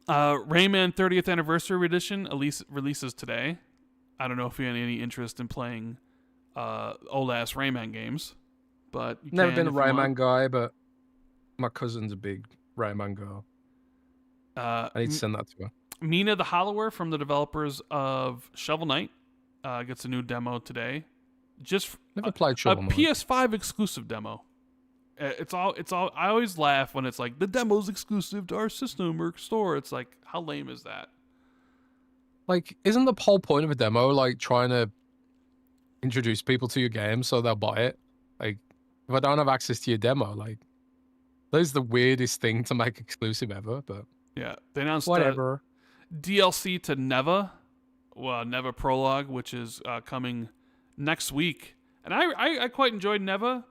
Rayman 30th Anniversary Edition releases today. I don't know if you had any interest in playing old-ass Rayman games, but you never been a Rayman guy, but my cousin's a big Rayman girl. I need to send that to her. Mina the Hollower from the developers of Shovel Knight gets a new demo today. Never played Shovel Knight. A PS5 exclusive demo. It's all. I always laugh when it's like the demo's exclusive to our system or store. It's like, how lame is that? Like, isn't the whole point of a demo like trying to introduce people to your game so they'll buy it? Like, if I don't have access to your demo, like, that is the weirdest thing to make exclusive ever. But yeah, they announced whatever DLC to Neva, Neva Prologue, which is coming next week, and I quite enjoyed Neva,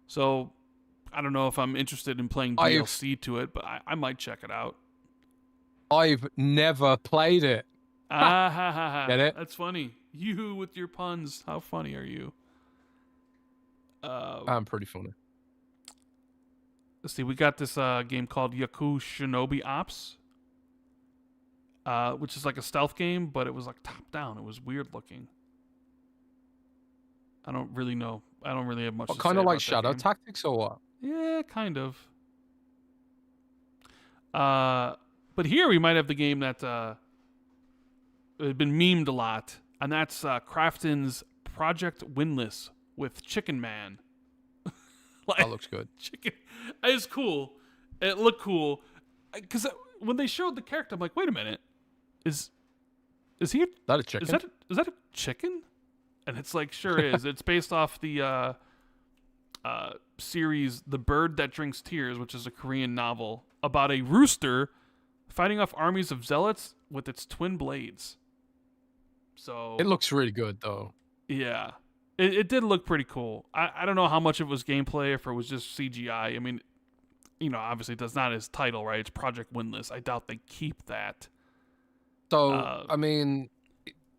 so. I don't know if I'm interested in playing DLC to it, but I might check it out. I've never played it. Get it? That's funny. You with your puns. How funny are you? I'm pretty funny. Let's see. We got this game called Yaku Shinobi Ops, which is like a stealth game, but it was like top down. It was weird looking. I don't really know. I don't really have much to say kind of like about Shadow Tactics or what? Yeah, kind of. But here we might have the game that has been memed a lot, and that's Krafton's Project Windless with Chicken Man. That looks good. Chicken. It's cool. It looked cool. Because when they showed the character, I'm like, wait a minute. Is he... that a chicken? Is that a chicken? And it's like, sure is. It's based off the series The Bird That Drinks Tears, which is a Korean novel about a rooster fighting off armies of zealots with its twin blades. So it looks really good, though. Yeah. It did look pretty cool. I don't know how much it was gameplay, if it was just CGI. I mean, obviously that's not his title, right? It's Project Windless. I doubt they keep that. So, I mean,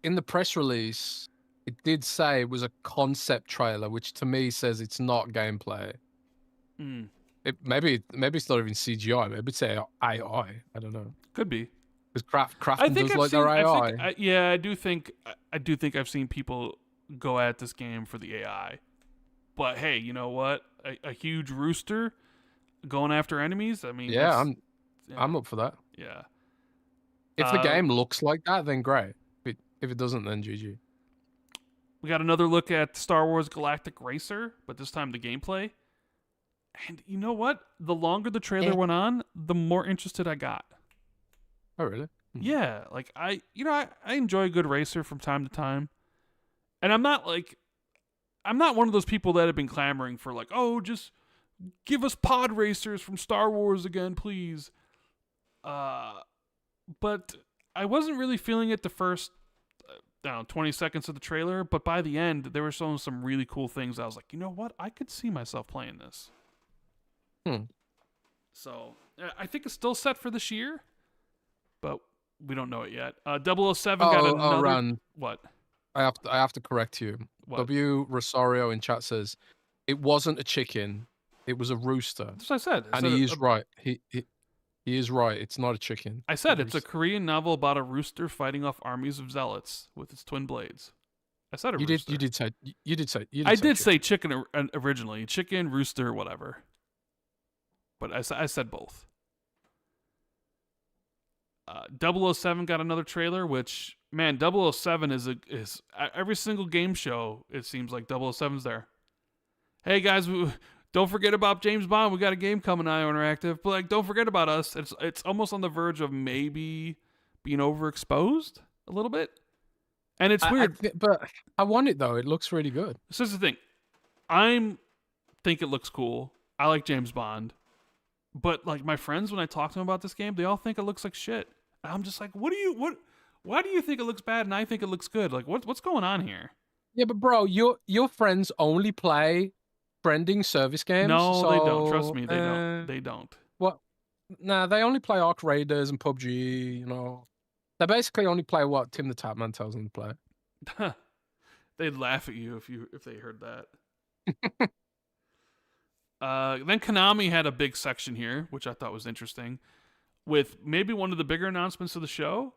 in the press release... it did say it was a concept trailer, which to me says it's not gameplay. Maybe it's not even CGI. Maybe it's AI. I don't know. Could be. Because Krafton does like their AI. I do think I've seen people go at this game for the AI. But hey, you know what? A huge rooster going after enemies. I mean, yeah, I'm up for that. Yeah. If the game looks like that, then great. If it doesn't, then GG. We got another look at Star Wars Galactic Racer, but this time the gameplay. And you know what? The longer the trailer went on, the more interested I got. Oh, really? Yeah, like I enjoy a good racer from time to time. And I'm not one of those people that have been clamoring for like, oh, just give us pod racers from Star Wars again, please. But I wasn't really feeling it the first 20 seconds of the trailer, but by the end, they were showing some really cool things. I was like, you know what? I could see myself playing this. So I think it's still set for this year, but we don't know it yet. 007 got another. Rand, what? I have to correct you. What? W Rosario in chat says it wasn't a chicken, it was a rooster. That's what I said. And he is right. He is right. It's not a chicken. I said it's a Korean novel about a rooster fighting off armies of zealots with its twin blades. I said you rooster. You did say. I did say chicken originally. Chicken, rooster, whatever. But I said both. 007 got another trailer, which, man, 007 is every single game show, it seems like 007's there. Hey, guys, don't forget about James Bond. We got a game coming out Interactive. But, like, don't forget about us. It's almost on the verge of maybe being overexposed a little bit. And it's weird. But I want it, though. It looks really good. This is the thing. I think it looks cool. I like James Bond. But, like, my friends, when I talk to them about this game, they all think it looks like shit. And I'm just like, why do you think it looks bad and I think it looks good? Like, what's going on here? Yeah, but bro, your friends only play trending service games. No, so, they don't. Trust me, they don't. They don't. What? Nah, they only play Ark Raiders and PUBG, you know. They basically only play what Tim the Tatman tells them to play. They'd laugh at you if they heard that. Then Konami had a big section here, which I thought was interesting, with maybe one of the bigger announcements of the show.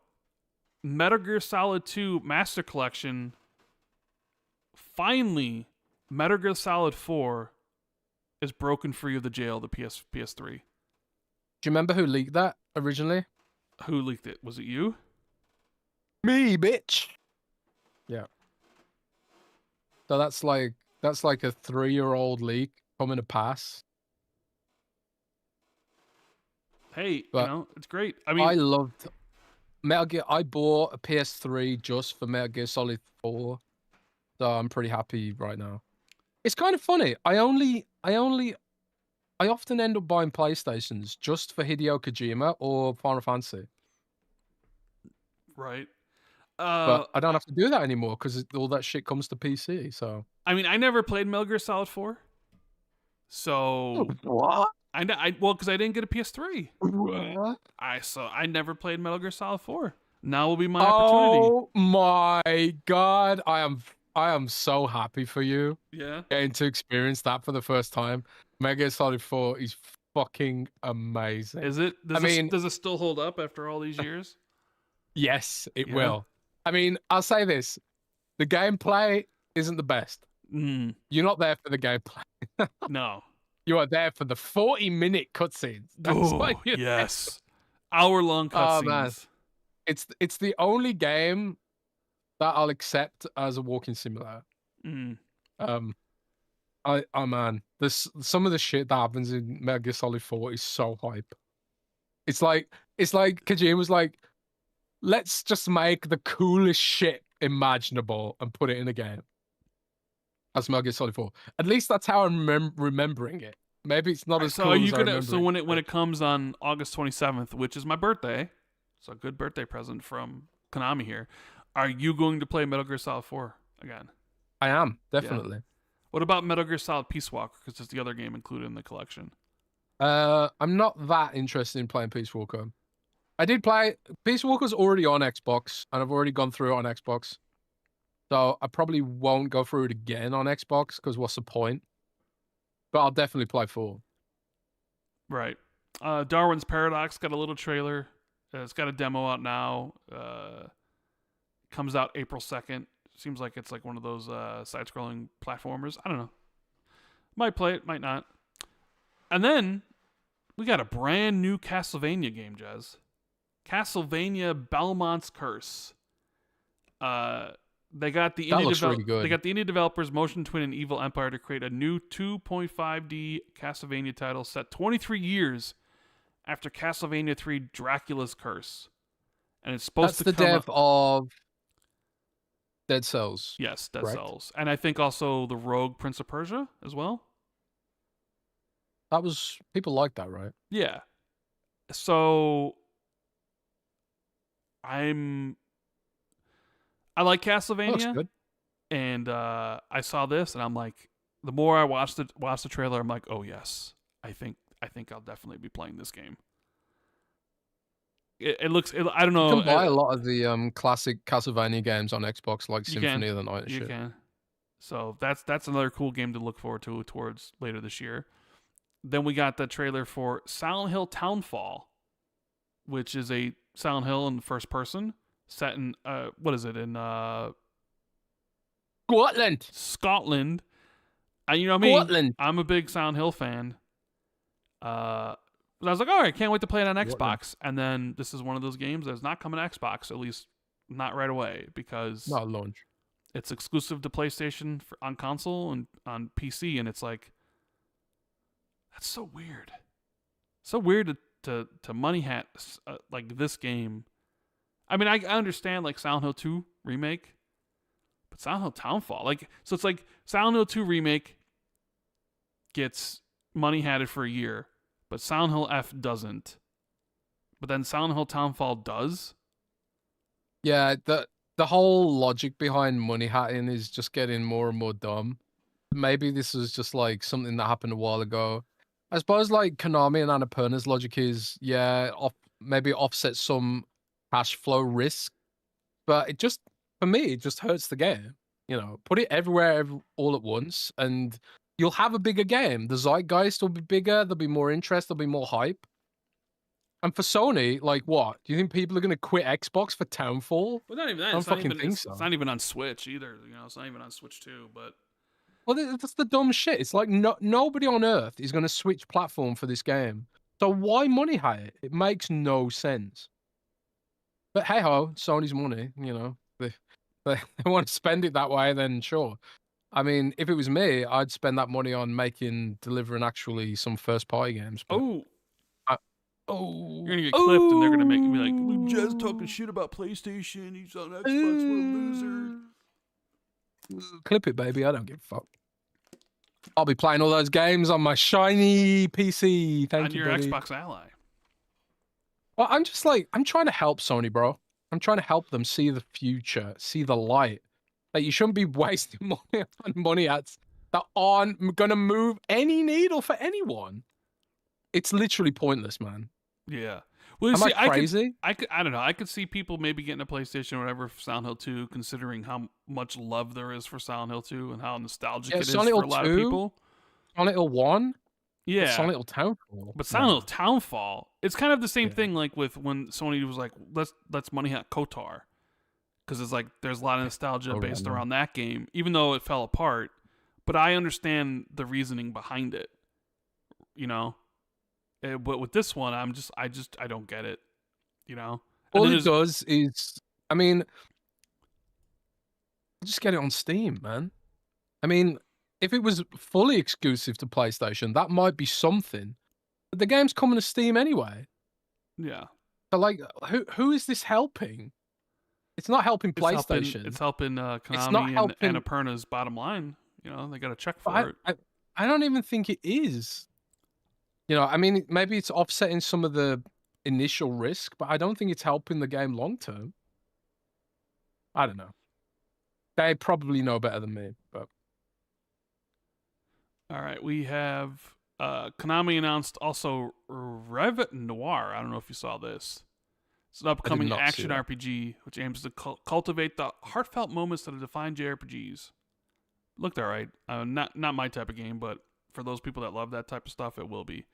Metal Gear Solid 2 Master Collection. Finally, Metal Gear Solid 4 is broken free of the jail of the PS3. Do you remember who leaked that originally? Who leaked it? Was it you? Me, bitch. Yeah. So that's like a 3-year-old leak coming to pass. Hey, it's great. I mean, I loved Metal Gear. I bought a PS3 just for Metal Gear Solid 4, so I'm pretty happy right now. It's kind of funny. I often end up buying PlayStations just for Hideo Kojima or Final Fantasy. Right. But I don't have to do that anymore because all that shit comes to PC. So I mean, I never played Metal Gear Solid 4. So what? Well, because I didn't get a PS3. What? I never played Metal Gear Solid 4. Now will be my opportunity. Oh my god, I am so happy for you. Yeah. Getting to experience that for the first time. Metal Gear Solid 4 is fucking amazing. Is it? Does it still hold up after all these years? Yes, it will. I mean, I'll say this. The gameplay isn't the best. Mm. You're not there for the gameplay. No. You are there for the 40-minute cutscenes. Yes. Hour-long cutscenes. Oh, man. It's the only game that I'll accept as a walking simulator. Mm. Man, some of the shit that happens in Metal Gear Solid 4 is so hype. It's like Kojima was like, let's just make the coolest shit imaginable and put it in a game. That's Metal Gear Solid 4. At least that's how I'm remembering it. Maybe it's not as cool as I remember. So when it comes on August 27th, which is my birthday, so a good birthday present from Konami here, are you going to play Metal Gear Solid 4 again? I am, definitely. Yeah. What about Metal Gear Solid Peace Walker? Because it's the other game included in the collection. I'm not that interested in playing Peace Walker. I did play Peace Walker's already on Xbox, and I've already gone through it on Xbox. So I probably won't go through it again on Xbox because what's the point? But I'll definitely play 4. Right. Darwin's Paradox got a little trailer. It's got a demo out now. Comes out April 2nd. Seems like it's like one of those side-scrolling platformers. I don't know. Might play it, might not. And then we got a brand new Castlevania game, Jez. Castlevania Belmont's Curse. They got the indie developers Motion Twin and Evil Empire to create a new 2.5D Castlevania title set 23 years after Castlevania 3 Dracula's Curse. And it's supposed to come... That's the dev of Dead Cells. Yes, Dead Cells. And I think also the Rogue Prince of Persia as well. That was... People like that, right? Yeah. So like Looks Castlevania, good. and I saw this, and I'm like, the more I watched the trailer, I'm like, oh yes, I think I'll definitely be playing this game. It looks. I don't You know. can buy a lot of the classic Castlevania games on Xbox, like You Symphony can. of the Night and You shit. can. So that's another cool game to look forward to towards later this year. Then we got the trailer for Silent Hill Townfall, which is a Silent Hill in first person set in what is it in Scotland. Scotland. And you know me, Scotland. I'm a big Silent Hill fan. But I was like, all right, can't wait to play it on Xbox. And then this is one of those games that's not coming to Xbox, at least not right away, because Not a launch. it's exclusive to PlayStation on console and on PC, and it's like, that's so weird. So weird to money hat like this game. I mean, I understand like Silent Hill 2 remake, but Silent Hill Townfall, like, so it's like Silent Hill 2 remake gets money hatted for a year, but Silent Hill F doesn't. But then Silent Hill Townfall does. Yeah, the whole logic behind money hatting is just getting more and more dumb. Maybe this was just like something that happened a while ago. I suppose like Konami and Annapurna's logic is, yeah, maybe offset some cash flow risk, but it just, for me, it just hurts the game. You know, put it everywhere all at once, and you'll have a bigger game. The zeitgeist will be bigger. There'll be more interest. There'll be more hype. And for Sony, like, what? Do you think people are going to quit Xbox for Townfall? But not even that. I don't fucking think so. It's not even on Switch either. You know, it's not even on Switch 2. But well, that's the dumb shit. It's like nobody on earth is going to switch platform for this game. So why money hat it? It makes no sense. But hey ho, Sony's money. You know, they want to spend it that way. Then sure. I mean, if it was me, I'd spend that money on delivering actually some first party games. But you're gonna get clipped, and they're gonna make me like, Luke Jez talking shit about PlayStation. He's on Xbox. What a loser. Clip it, baby. I don't give a fuck. I'll be playing all those games on my shiny PC. Thank you, buddy. Your Xbox ally. Well, I'm just like, I'm trying to help Sony, bro. I'm trying to help them see the future, see the light. Like, you shouldn't be wasting money on money ads that aren't gonna move any needle for anyone. It's literally pointless, man. Yeah. Well, Am I crazy? I don't know. I could see people maybe getting a PlayStation or whatever for Silent Hill 2, considering how much love there is for Silent Hill 2 and how nostalgic it is for a lot of people. Silent Hill 1? Yeah. Silent Hill Townfall. But Silent Hill Townfall, it's kind of the same thing like with when Sony was like, let's money hat KOTOR. Because it's like there's a lot of nostalgia based around that game, even though it fell apart. But I understand the reasoning behind it. You know? But with this one, I don't get it, you know. All it does is, I mean, just get it on Steam, man. I mean, if it was fully exclusive to PlayStation, that might be something. But the game's coming to Steam anyway. Yeah. But like, who is this helping? It's not helping PlayStation. It's helping Konami and Annapurna's bottom line. You know, they got a check for it. I don't even think it is. You know, I mean, maybe it's offsetting some of the initial risk, but I don't think it's helping the game long term. I don't know. They probably know better than me, but. All right, we have Konami announced also Rev Noir. I don't know if you saw this. It's an upcoming action RPG which aims to cultivate the heartfelt moments that have defined JRPGs. Looked all right. Not my type of game, but for those people that love that type of stuff, it will be.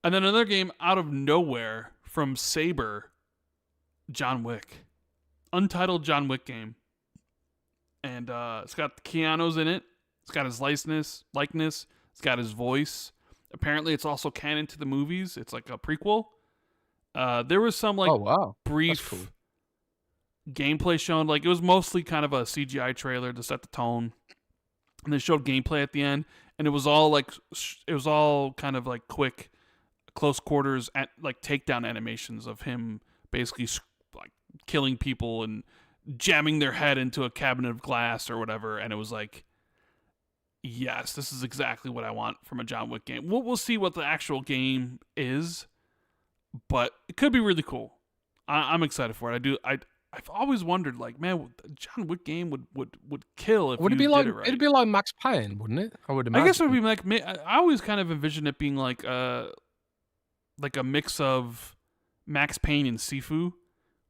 And then another game out of nowhere from Saber, John Wick. Untitled John Wick game. And it's got Keanu's in it. It's got his likeness. It's got his voice. Apparently, it's also canon to the movies. It's like a prequel. There was some brief gameplay shown. Like, it was mostly kind of a CGI trailer to set the tone. And they showed gameplay at the end. And it was all kind of like quick, close quarters, like takedown animations of him basically like killing people and jamming their head into a cabinet of glass or whatever. And it was like, yes, this is exactly what I want from a John Wick game. We'll see what the actual game is, but it could be really cool. I'm excited for it. I've always wondered, like, man, a John Wick game would kill if Would it you be did like it right. it'd be like Max Payne, wouldn't it? I would I guess it imagine. would be like I always kind of envision it being like a mix of Max Payne and Sifu,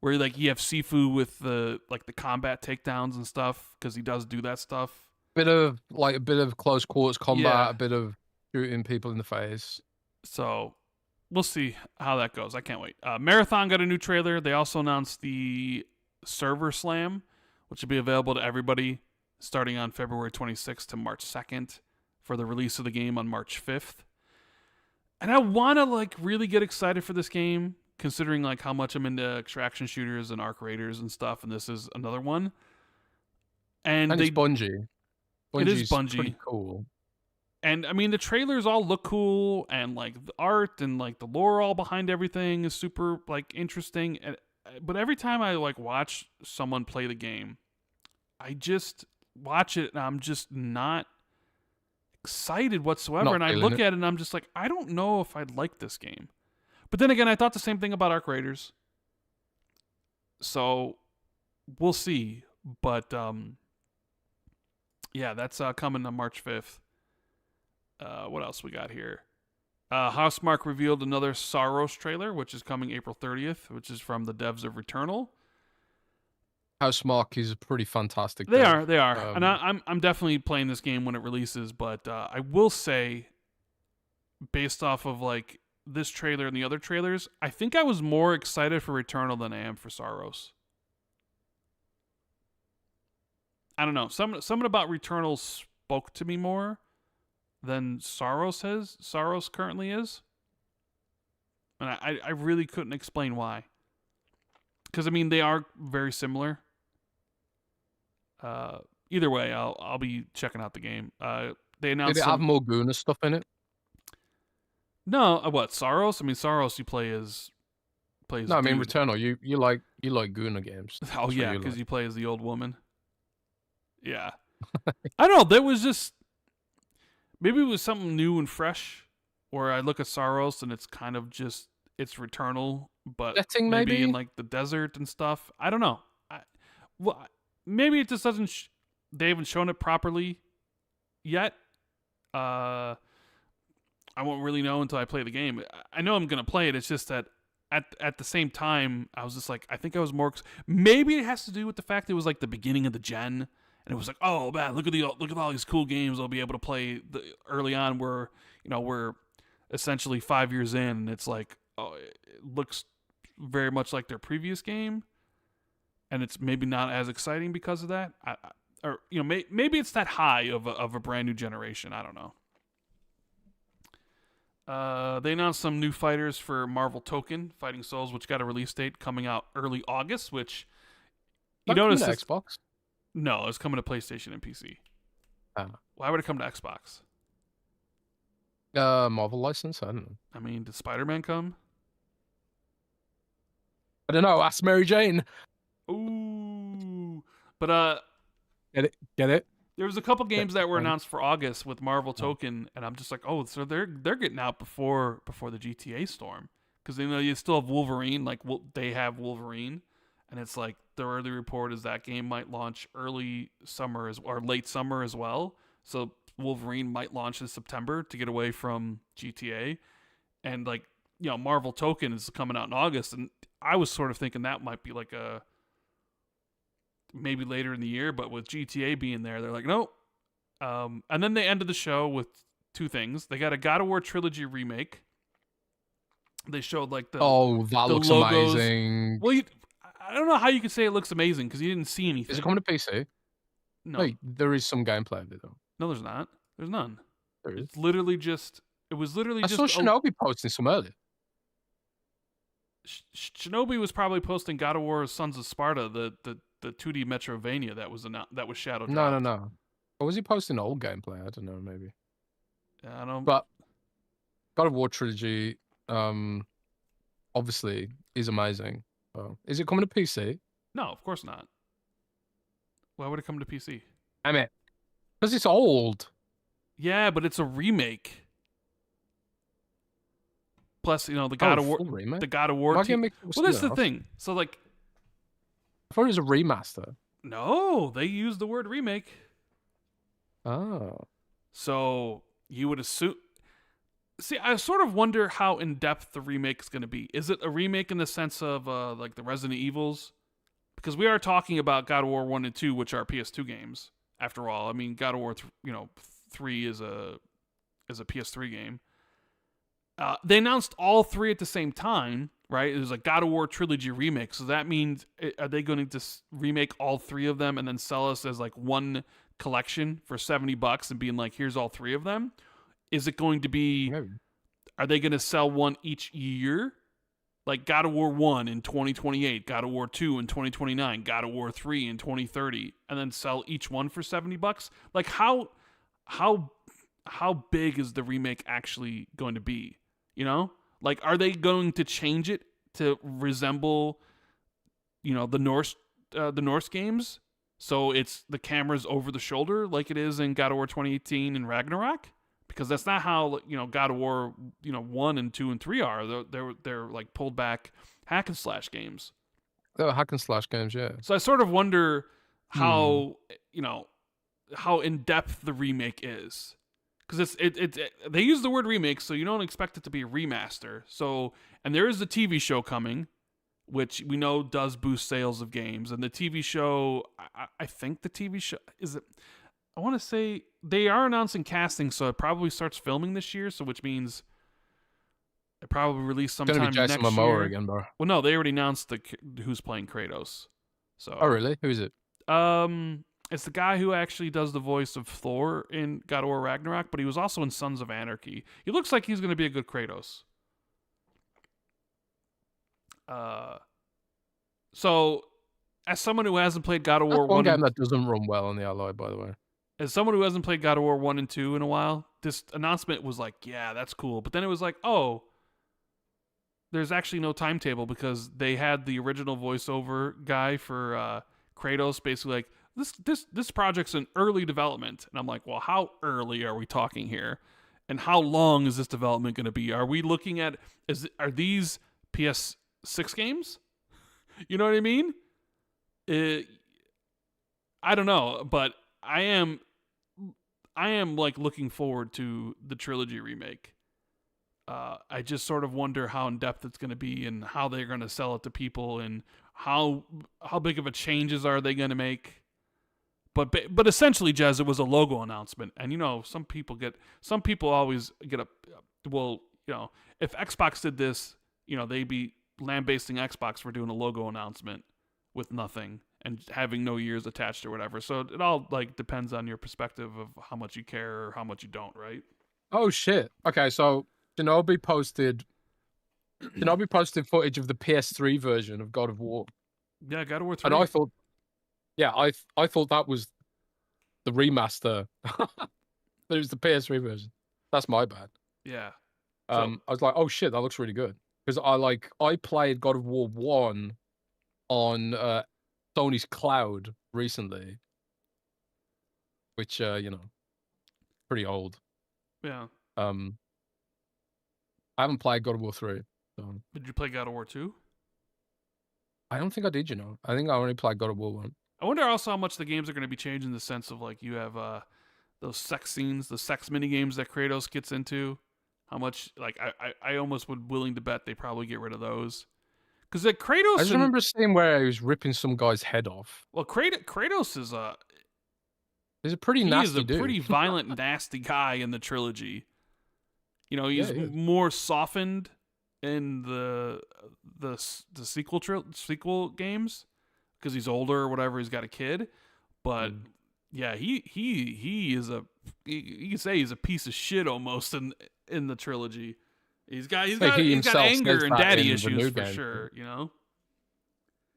where like you have Sifu with the combat takedowns and stuff because he does do that stuff. A bit of close quarters combat, Yeah. a bit of shooting people in the face. So we'll see how that goes. I can't wait. Marathon got a new trailer. They also announced the Server Slam, which will be available to everybody starting on February 26th to March 2nd for the release of the game on March 5th. And I want to like really get excited for this game, considering like how much I'm into extraction shooters and arc raiders and stuff, and this is another one. And it's Bungie. It is Bungie's pretty cool. And I mean, the trailers all look cool, and like the art and like the lore all behind everything is super like interesting. But every time I like watch someone play the game, I just watch it and I'm just not excited whatsoever. And I look at it and I'm just like, I don't know if I'd like this game. But then again, I thought the same thing about Arc Raiders. So we'll see. But yeah, that's coming on March 5th. What else we got here? Housemarque revealed another Saros trailer, which is coming April 30th, which is from the devs of Returnal. Housemarque is a pretty fantastic. They are, and I'm definitely playing this game when it releases. But I will say, based off of like this trailer and the other trailers, I think I was more excited for Returnal than I am for Saros. I don't know. Something about Returnal spoke to me more than Saros currently is. And I really couldn't explain why. Because I mean they are very similar. Either way, I'll be checking out the game. They announced. Did it have more Guna stuff in it? No, what Saros? I mean Saros you plays. No, I mean Returnal. You like Guna games. Oh yeah, because you play as the old woman. Yeah, I don't know. There was just. Maybe it was something new and fresh, where I look at Saros and it's kind of just it's Returnal, but maybe in like the desert and stuff. I don't know. Maybe it just doesn't. They haven't shown it properly yet. I won't really know until I play the game. I know I'm gonna play it. It's just that at the same time, I was just like, I think I was more. Maybe it has to do with the fact it was like the beginning of the gen. And it was like, oh man, look at all these cool games I'll be able to play early on. Where we're essentially 5 years in, and it's like, oh, it looks very much like their previous game, and it's maybe not as exciting because of that. Maybe it's that high of a brand new generation. I don't know. They announced some new fighters for Marvel Token Fighting Souls, which got a release date coming out early August. Which you notice Xbox. No, it's coming to PlayStation and PC. Why would it come to Xbox? Marvel license? I don't know. I mean, did Spider-Man come? I don't know. Ask Mary Jane. Ooh. But Get it? There was a couple games that were announced for August with Marvel Token, and I'm just like, oh, so they're getting out before the GTA storm. Because you still have Wolverine, like they have Wolverine. And it's like the early report is that game might launch early summer or late summer as well. So Wolverine might launch in September to get away from GTA. And like, Marvel Token is coming out in August. And I was sort of thinking that might be like maybe later in the year. But with GTA being there, they're like, nope. And then they ended the show with two things. They got a God of War Trilogy remake. They showed like that looks logos. Amazing. Well, I don't know how you could say it looks amazing because you didn't see anything. Is it coming to PC? No. Wait, there is some gameplay of it though. No, there's not. There's none. There is. It's literally just. It was literally just. I saw Shinobi posting some earlier. Shinobi was probably posting God of War: Sons of Sparta, the 2D Metrovania that was shadow dropped. No. Or was he posting old gameplay? I don't know. Maybe. Yeah, I don't. But God of War Trilogy, obviously, is amazing. Is it coming to PC? No, of course not. Why would it come to PC? I mean, because it's old. Yeah, but it's a remake. Plus, the Oh, God of War, full remake? the God of War. Am I getting mixed up with Well, that's the something else? thing. So like, I thought it was a remaster. no, they use the word remake. Oh. So you would assume. See, I sort of wonder how in depth the remake is going to be. Is it a remake in the sense of like the Resident Evils? Because we are talking about God of War 1 and 2, which are PS2 games. After all, I mean, God of War 3 is a PS3 game. They announced all three at the same time, right? It was a God of War trilogy remake. So that means, are they going to remake all three of them and then sell us as like one collection for $70 and being like, here's all three of them? Is it going to be, Maybe. are they going to sell one each year? Like God of War 1 in 2028, God of War 2 in 2029, God of War 3 in 2030, and then sell each one for $70? Like how big is the remake actually going to be? Like, are they going to change it to resemble, the Norse games? So it's the camera's over the shoulder like it is in God of War 2018 and Ragnarok? Because that's not how God of War 1 and 2 and 3 are. They're like pulled back hack and slash games. They're hack and slash games, yeah. So I sort of wonder how how in depth the remake is, because they use the word remake, so you don't expect it to be a remaster. So, and there is a TV show coming, which we know does boost sales of games, and the TV show, I think the TV show is it. I want to say they are announcing casting, so it probably starts filming this year. So, which means it probably released sometime It's gonna be Jason next Momoa year. again, bro. Well, no, they already announced who's playing Kratos. So, Oh, really? Who is it? It's the guy who actually does the voice of Thor in God of War Ragnarok, but he was also in Sons of Anarchy. He looks like he's going to be a good Kratos. So, as someone who hasn't played God of War That's one 1 game that doesn't run well on the Alloy, by the way. As someone who hasn't played God of War 1 and 2 in a while, this announcement was like, yeah, that's cool. But then it was like, oh, there's actually no timetable, because they had the original voiceover guy for Kratos basically like, this project's in early development. And I'm like, well, how early are we talking here? And how long is this development going to be? Are we looking at, are these PS6 games? You know what I mean? I don't know, but I am like looking forward to the trilogy remake. I just sort of wonder how in depth it's going to be and how they're going to sell it to people and how big of a changes are they going to make. But essentially, Jez, it was a logo announcement, and some people always get if Xbox did this, they'd be lambasting Xbox for doing a logo announcement with nothing and having no years attached or whatever. So it all like depends on your perspective of how much you care or how much you don't, right? Oh shit. Okay, so Shinobi posted footage of the PS3 version of God of War. Yeah, God of War 3. And I thought I thought that was the remaster. But it was the PS3 version. That's my bad. Yeah. I was like, oh shit, that looks really good. Because I played God of War 1 on Sony's cloud recently. Which pretty old. Yeah. I haven't played God of War 3. So. Did you play God of War 2? I don't think I did, I think I only played God of War 1. I wonder also how much the games are going to be changed in the sense of like you have those sex scenes, the sex mini games that Kratos gets into. How much, like, I almost would willing to bet they probably get rid of those. Because Kratos. I just remember seeing where he was ripping some guy's head off. Well, Kratos is he's a pretty nasty dude. He's a pretty violent, nasty guy in the trilogy. He's more softened in the sequel games because he's older or whatever. He's got a kid, but yeah, he is you can say he's a piece of shit almost in the trilogy. He's got anger and daddy issues for sure.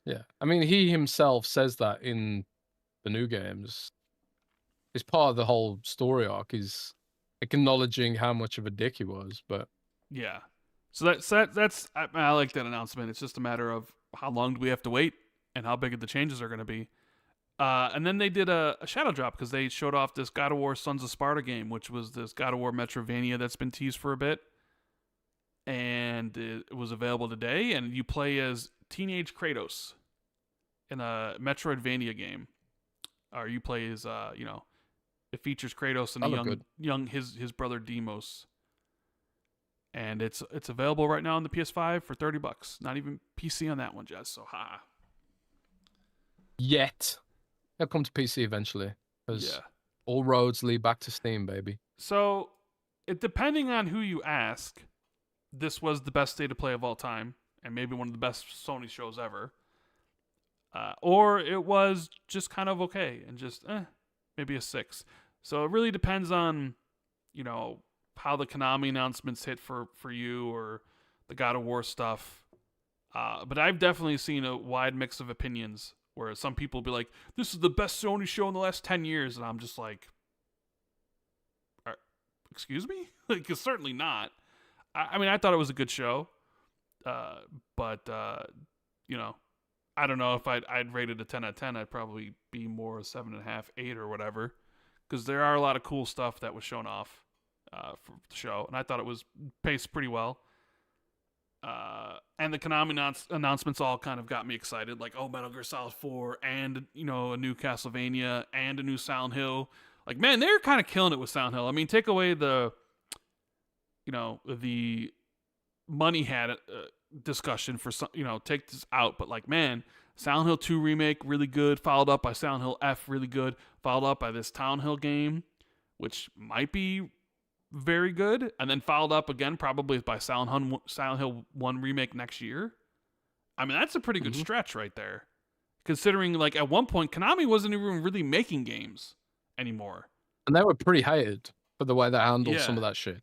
Yeah, I mean, he himself says that in the new games. It's part of the whole story arc is acknowledging how much of a dick he was, but yeah. So that's I like that announcement. It's just a matter of how long do we have to wait and how big the changes are going to be. And then they did a shadow drop because they showed off this God of War Sons of Sparta game, which was this God of War Metrovania that's been teased for a bit. and it was available today. And you play as teenage Kratos in a Metroidvania game, or you play as it features Kratos and his brother Deimos, and it's available right now on the PS5 for $30. Not even PC on that one, Jez. So Yet, it'll come to PC eventually, because all roads lead back to Steam, baby. So, depending on who you ask, this was the best state of play of all time, and maybe one of the best Sony shows ever. Or it was just kind of okay, and just maybe a 6. So it really depends on, how the Konami announcements hit for you, or the God of War stuff. But I've definitely seen a wide mix of opinions, where some people will be like, this is the best Sony show in the last 10 years, and I'm just like, excuse me? Like, it's certainly not. I mean, I thought it was a good show, but I don't know if I'd rate it a 10 out of 10. I'd probably be more 7.5, 8 or whatever, because there are a lot of cool stuff that was shown off for the show, and I thought it was paced pretty well. And the Konami announcements all kind of got me excited, like, oh, Metal Gear Solid 4, and a new Castlevania, and a new Silent Hill. Like, man, they're kind of killing it with Silent Hill. I mean, take away the money had discussion for some, take this out, but like, man, Silent Hill 2 remake, really good, followed up by Silent Hill F, really good, followed up by this Town Hill game, which might be very good, and then followed up again probably by Silent Hill 1 remake next year. I mean, that's a pretty good stretch right there, considering, like, at one point Konami wasn't even really making games anymore, and they were pretty hated for the way they handled some of that shit.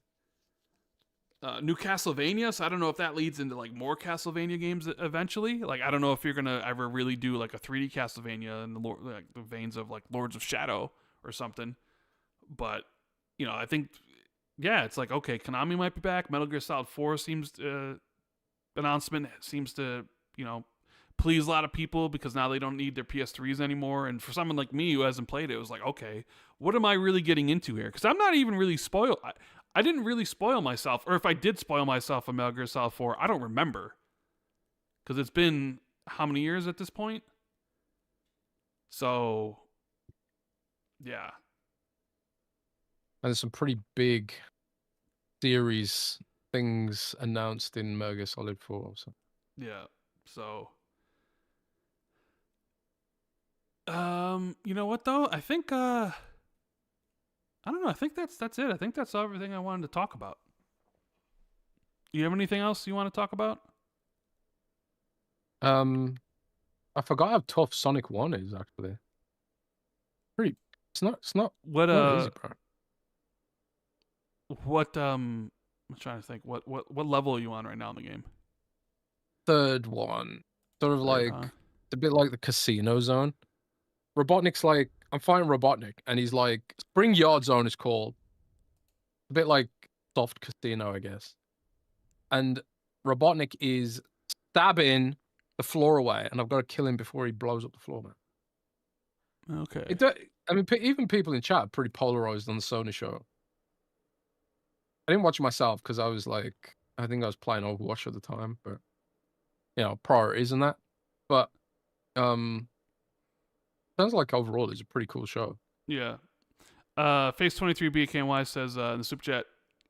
New Castlevania, so I don't know if that leads into like more Castlevania games eventually. Like, I don't know if you're gonna ever really do like a 3D Castlevania in the veins of like Lords of Shadow or something. But I think it's like, okay, Konami might be back. Metal Gear Solid 4 announcement seems to please a lot of people, because now they don't need their PS3s anymore. And for someone like me who hasn't played it, it was like, okay, what am I really getting into here? Because I'm not even really spoiled. I didn't really spoil myself, or if I did spoil myself on Metal Gear Solid 4, I don't remember. Because it's been how many years at this point? So, yeah. And there's some pretty big series things announced in Metal Gear Solid 4 also. Yeah, so... you know what, though? I think, I don't know. I think that's it. I think that's everything I wanted to talk about. You have anything else you want to talk about? I forgot how tough Sonic 1 is, actually. It's not easy, bro. I'm trying to think. What level are you on right now in the game? Third one. Sort of like it's a bit like the casino zone. Robotnik's like, I'm fighting Robotnik, and he's like, Spring Yard Zone is called. A bit like soft casino, I guess. And Robotnik is stabbing the floor away, and I've got to kill him before he blows up the floor, man. Okay. I mean, even people in chat are pretty polarized on the Sony show. I didn't watch it myself because I was like, I think I was playing Overwatch at the time, but priorities and that. But sounds like overall it's a pretty cool show. Yeah. Face23 BKNY says in the super chat,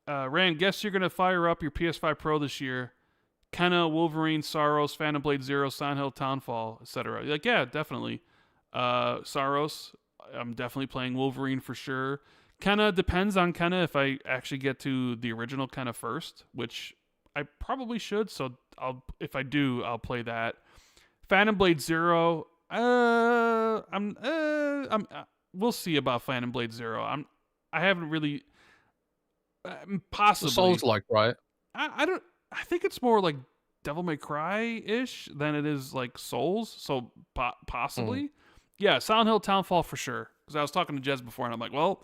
Rand, guess you're gonna fire up your PS5 Pro this year. Kenna, Wolverine, Saros, Phantom Blade Zero, Silent Hill, Townfall, etc. Like, yeah, definitely. Saros, I'm definitely playing Wolverine for sure. Kenna, depends on Kenna if I actually get to the original Kenna first, which I probably should. So if I do, I'll play that. Phantom Blade Zero. We'll see about Phantom Blade Zero. I haven't really, possibly. Souls-like, right? I think it's more like Devil May Cry-ish than it is like Souls. So possibly, yeah. Silent Hill, Townfall for sure. Because I was talking to Jez before, and I'm like, well,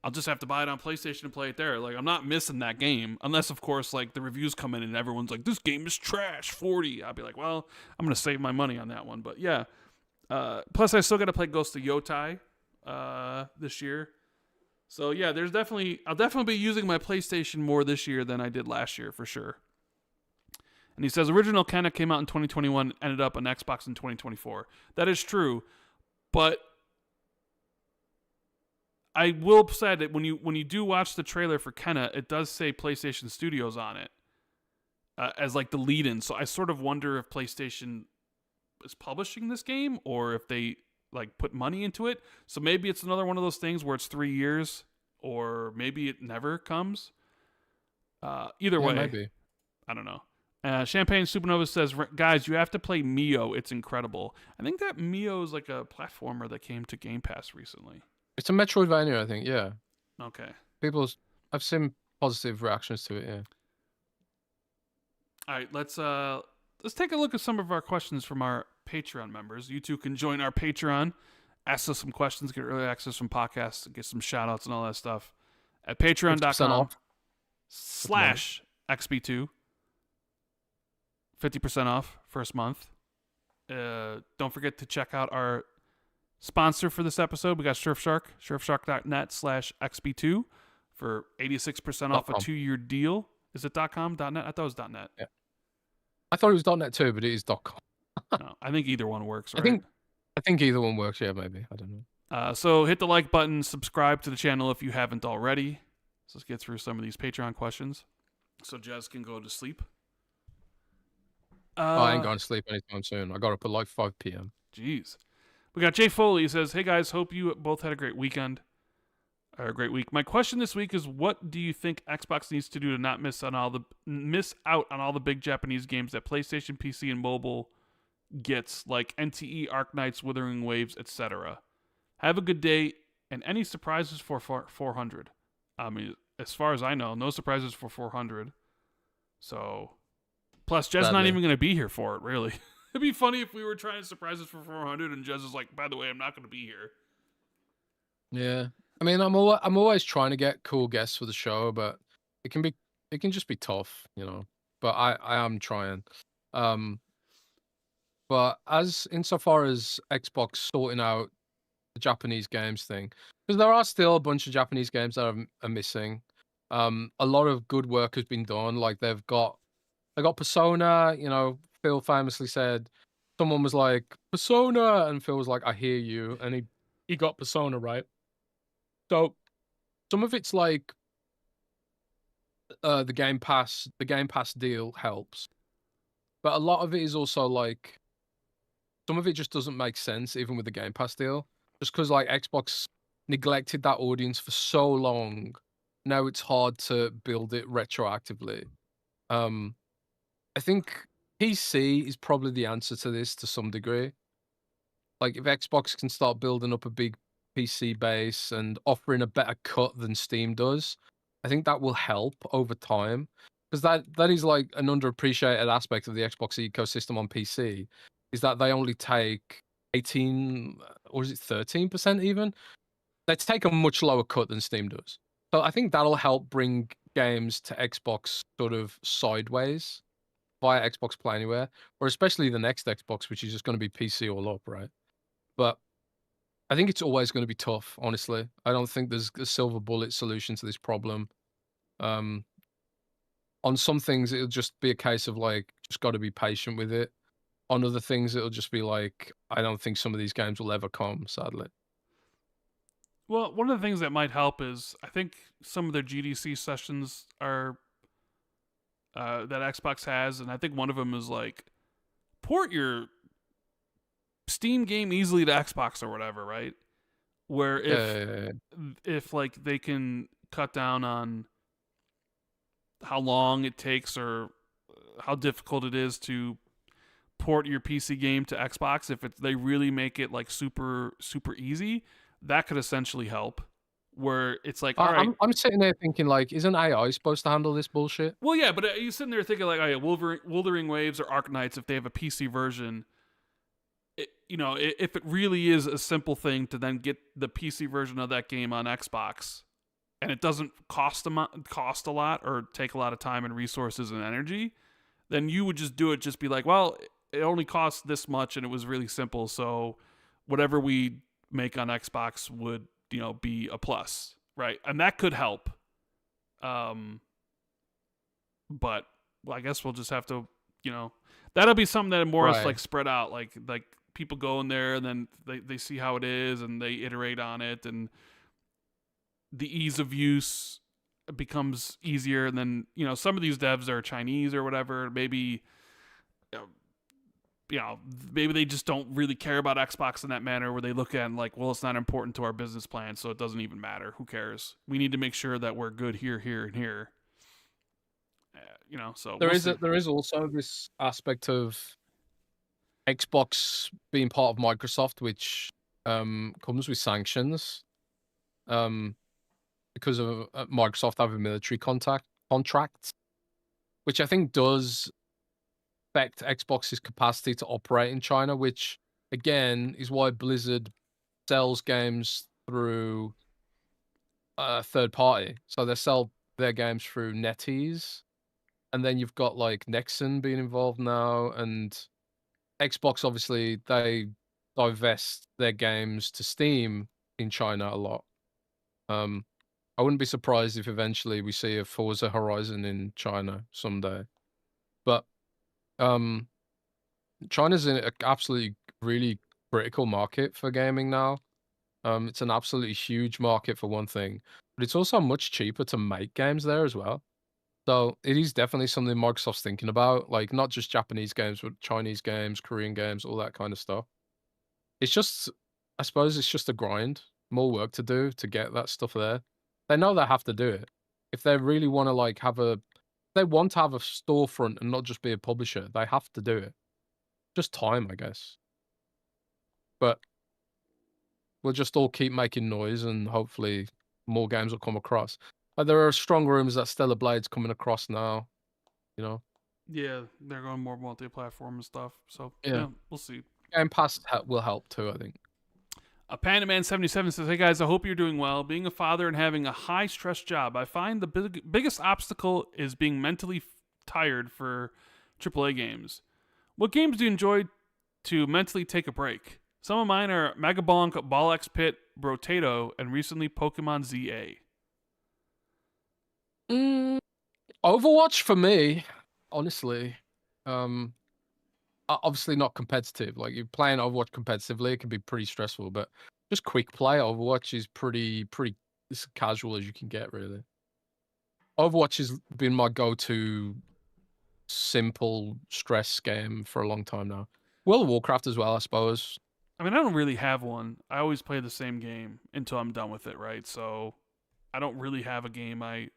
I'll just have to buy it on PlayStation and play it there. Like, I'm not missing that game unless, of course, like the reviews come in and everyone's like, this game is trash, 40. I'll be like, well, I'm gonna save my money on that one. But yeah. Plus, I still got to play Ghost of Yotai this year. So yeah, I'll definitely be using my PlayStation more this year than I did last year for sure. And he says original Kenna came out in 2021, ended up on Xbox in 2024. That is true, but I will say that when you do watch the trailer for Kenna, it does say PlayStation Studios on it as like the lead-in. So I sort of wonder if PlayStation is publishing this game or if they like put money into it. So maybe it's another one of those things where it's 3 years, or maybe it never comes. Either way, maybe. I don't know. Champagne Supernova says, guys, you have to play Mio. It's incredible. I think that Mio is like a platformer that came to Game Pass recently. It's a Metroidvania, I think. Yeah. Okay. I've seen positive reactions to it. Yeah. All right, let's take a look at some of our questions from our Patreon members. You two can join our Patreon, ask us some questions, get early access from podcasts, get some shout outs and all that stuff at patreon.com/XB2. 50% off first month. Don't forget to check out our sponsor for this episode. We got Surfshark, surfshark.net/XB2 for 86% off a 2-year deal. Is it .com, .net? I thought it was .net. Yeah. I thought it was .net too, but it is .com. No, I think either one works, right? I think either one works, yeah, maybe. I don't know. So hit the like button, subscribe to the channel if you haven't already. So let's get through some of these Patreon questions so Jez can go to sleep. I ain't going to sleep anytime soon. I got up at like 5 p.m. Jeez. We got Jay Foley. He says, hey guys, hope you both had a great weekend. Or a great week. My question this week is, what do you think Xbox needs to do to not miss out on all the big Japanese games that PlayStation, PC, and mobile gets, like NTE, Arknights, Withering Waves, etc.? Have a good day, and any surprises for 400? I mean, as far as I know, no surprises for 400. So, plus, Jez not even going to be here for it, really. It'd be funny if we were trying surprises for 400, and Jez is like, by the way, I'm not going to be here. Yeah. I mean, I'm always trying to get cool guests for the show, but it can just be tough, you know. But I am trying. But as insofar as Xbox sorting out the Japanese games thing, because there are still a bunch of Japanese games that are missing. A lot of good work has been done. Like they got Persona. You know, Phil famously said, someone was like Persona, and Phil was like, I hear you, and he got Persona right. So some of it's like the Game Pass deal helps, but a lot of it is also like some of it just doesn't make sense even with the Game Pass deal, just because like Xbox neglected that audience for so long. Now it's hard to build it retroactively. I think PC is probably the answer to this to some degree. Like if Xbox can start building up a big PC base and offering a better cut than Steam does, I think that will help over time, because that is like an underappreciated aspect of the Xbox ecosystem on PC, is that they only take 18 or is it 13% even? They take a much lower cut than Steam does. So I think that'll help bring games to Xbox sort of sideways via Xbox Play Anywhere, or especially the next Xbox, which is just going to be PC all up, right? But I think it's always going to be tough, honestly. I don't think there's a silver bullet solution to this problem. On some things, it'll just be a case of like, just got to be patient with it. On other things, it'll just be like, I don't think some of these games will ever come, sadly. Well, one of the things that might help is I think some of their GDC sessions are that Xbox has, and I think one of them is like port your Steam game easily to Xbox or whatever, right? Where if like they can cut down on how long it takes or how difficult it is to port your PC game to Xbox, if they really make it like super easy, that could essentially help. Where it's like, all right, I'm sitting there thinking like, isn't AI supposed to handle this bullshit? Well, yeah, but you're sitting there thinking like, oh yeah, Withering Waves or Arknights, if they have a PC version, if it really is a simple thing to then get the PC version of that game on Xbox, and it doesn't cost a lot or take a lot of time and resources and energy, then you would just do it. Just be like, well, it only costs this much, and it was really simple. So whatever we make on Xbox would, be a plus, right? And that could help. But I guess we'll just have to you know, that'll be something that more is Right. like spread out. Like people go in there and then they see how it is and they iterate on it, and the ease of use becomes easier. And then, you know, some of these devs are Chinese or whatever. Maybe, you know, maybe they just don't really care about Xbox in that manner, where they look at it and like, well, it's not important to our business plan, so it doesn't even matter. Who cares? We need to make sure that we're good here, here, and here. You know, so There we'll is see. there is also this aspect of Xbox being part of Microsoft, which comes with sanctions. Because of Microsoft having military contracts, which I think does affect Xbox's capacity to operate in China, which again is why Blizzard sells games through third party. So they sell their games through NetEase, and then you've got like Nexon being involved now, and Xbox obviously they divest their games to Steam in China a lot. I wouldn't be surprised if eventually we see a Forza Horizon in China someday. But China's in an absolutely really critical market for gaming now. It's an absolutely huge market for one thing, but it's also much cheaper to make games there as well. So it is definitely something Microsoft's thinking about, like not just Japanese games, but Chinese games, Korean games, all that kind of stuff. It's just, I suppose it's just a grind, more work to do to get that stuff there. They know they have to do it. If they really want to like they want to have a storefront and not just be a publisher, they have to do it. Just time, I guess. But we'll just all keep making noise and hopefully more games will come across. There are strong rumors that Stellar Blade's coming across now, you know? Yeah, they're going more multi-platform and stuff. So Yeah. yeah, we'll see. Game Pass will help too, I think. PandaMan77 says, "Hey guys, I hope you're doing well. Being a father and having a high-stress job, I find the biggest obstacle is being mentally tired for AAA games. What games do you enjoy to mentally take a break? Some of mine are Megabonk, Ball X Pit, Brotato, and recently Pokemon ZA." Overwatch for me, honestly. Um, Obviously not competitive. Like you're playing Overwatch competitively, it can be pretty stressful. But just quick play Overwatch is pretty as casual as you can get, really. Overwatch has been my go-to simple stress game for a long time now. World of Warcraft as well, I suppose. I mean, I don't really have one. I always play the same game until I'm done with it, right? So I don't really have a game I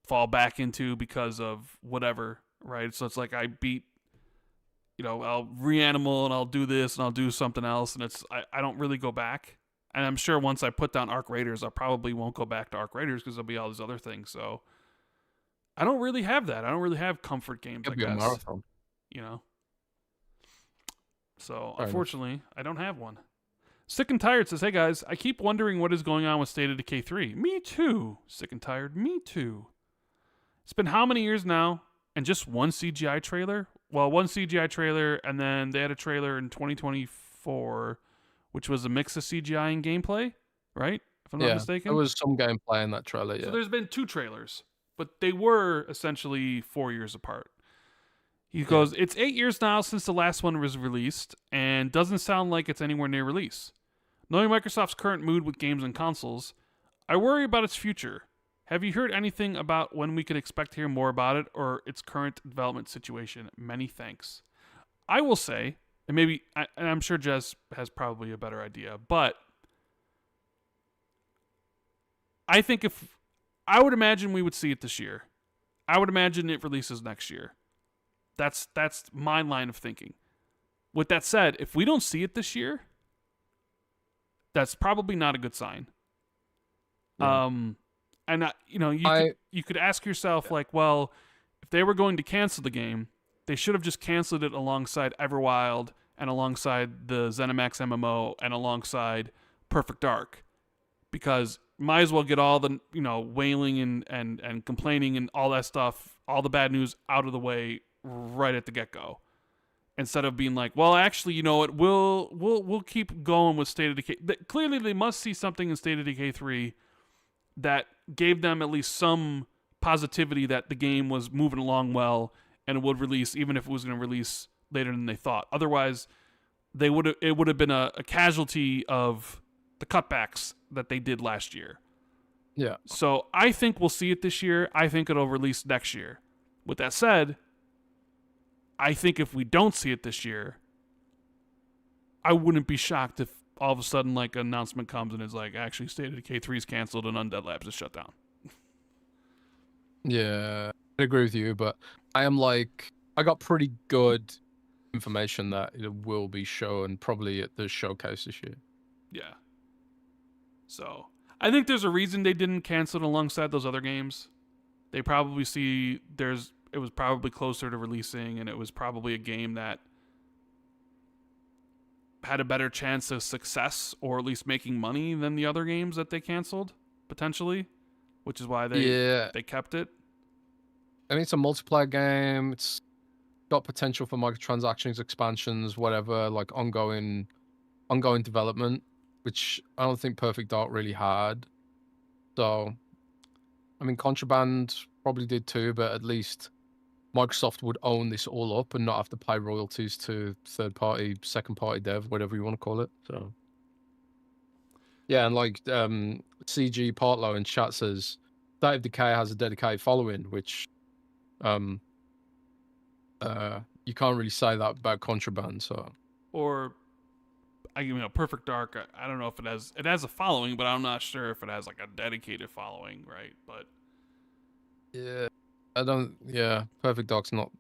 fall back into because of whatever, right? So it's like I beat, you know, I'll reanimal and I'll do this and I'll do something else, and I don't really go back. And I'm sure once I put down Arc Raiders, I probably won't go back to Arc Raiders because there'll be all these other things. So I don't really have that. I don't really have comfort games, It'll I be a guess. marathon. You know? So Fair unfortunately, enough. I don't have one. Sick and Tired says, "Hey guys, I keep wondering what is going on with State of Decay 3. Me too. Sick and Tired, me too. It's been how many years now? And just one CGI trailer? Well, one CGI trailer, and then they had a trailer in 2024, which was a mix of CGI and gameplay, right? If I'm not Yeah, mistaken. there was some gameplay in that trailer, yeah. So there's been two trailers, but they were essentially 4 years apart. He goes, "It's 8 years now since the last one was released, and doesn't sound like it's anywhere near release. Knowing Microsoft's current mood with games and consoles, I worry about its future. Have you heard anything about when we could expect to hear more about it or its current development situation? Many thanks." I will say, and I'm sure Jez has probably a better idea, but I think I would imagine we would see it this year. I would imagine it releases next year. That's my line of thinking. With that said, if we don't see it this year, that's probably not a good sign. Yeah. And you could ask yourself like, well, if they were going to cancel the game, they should have just canceled it alongside Everwild and alongside the ZeniMax MMO and alongside Perfect Dark, because might as well get all the wailing and complaining and all that stuff, all the bad news out of the way right at the get go, instead of being like, well, actually, you know what, we'll keep going with State of Decay. Clearly, they must see something in State of Decay 3 that gave them at least some positivity that the game was moving along well and it would release, even if it was going to release later than they thought. Otherwise, it would have been a casualty of the cutbacks that they did last year. Yeah. So I think we'll see it this year. I think it'll release next year. With that said, I think if we don't see it this year, I wouldn't be shocked if all of a sudden like an announcement comes and it's like, actually State of Decay 3 is canceled and Undead Labs is shut down. Yeah, I agree with you, but I got pretty good information that it will be shown probably at the showcase this year. Yeah. So I think there's a reason they didn't cancel it alongside those other games. They probably see it was probably closer to releasing, and it was probably a game that had a better chance of success or at least making money than the other games that they canceled, potentially, which is why they kept it. I mean, it's a multiplayer game. It's got potential for microtransactions, expansions, whatever, like ongoing development, which I don't think Perfect Dark really had. So, I mean, Contraband probably did too, but at least Microsoft would own this all up and not have to pay royalties to third party, second party dev, whatever you want to call it. So, yeah, and like CG Partlow in chat says, State of Decay has a dedicated following, which you can't really say that about Contraband. So, or Perfect Dark. I don't know if it has a following, but I'm not sure if it has like a dedicated following, right? But yeah, Perfect Dark's not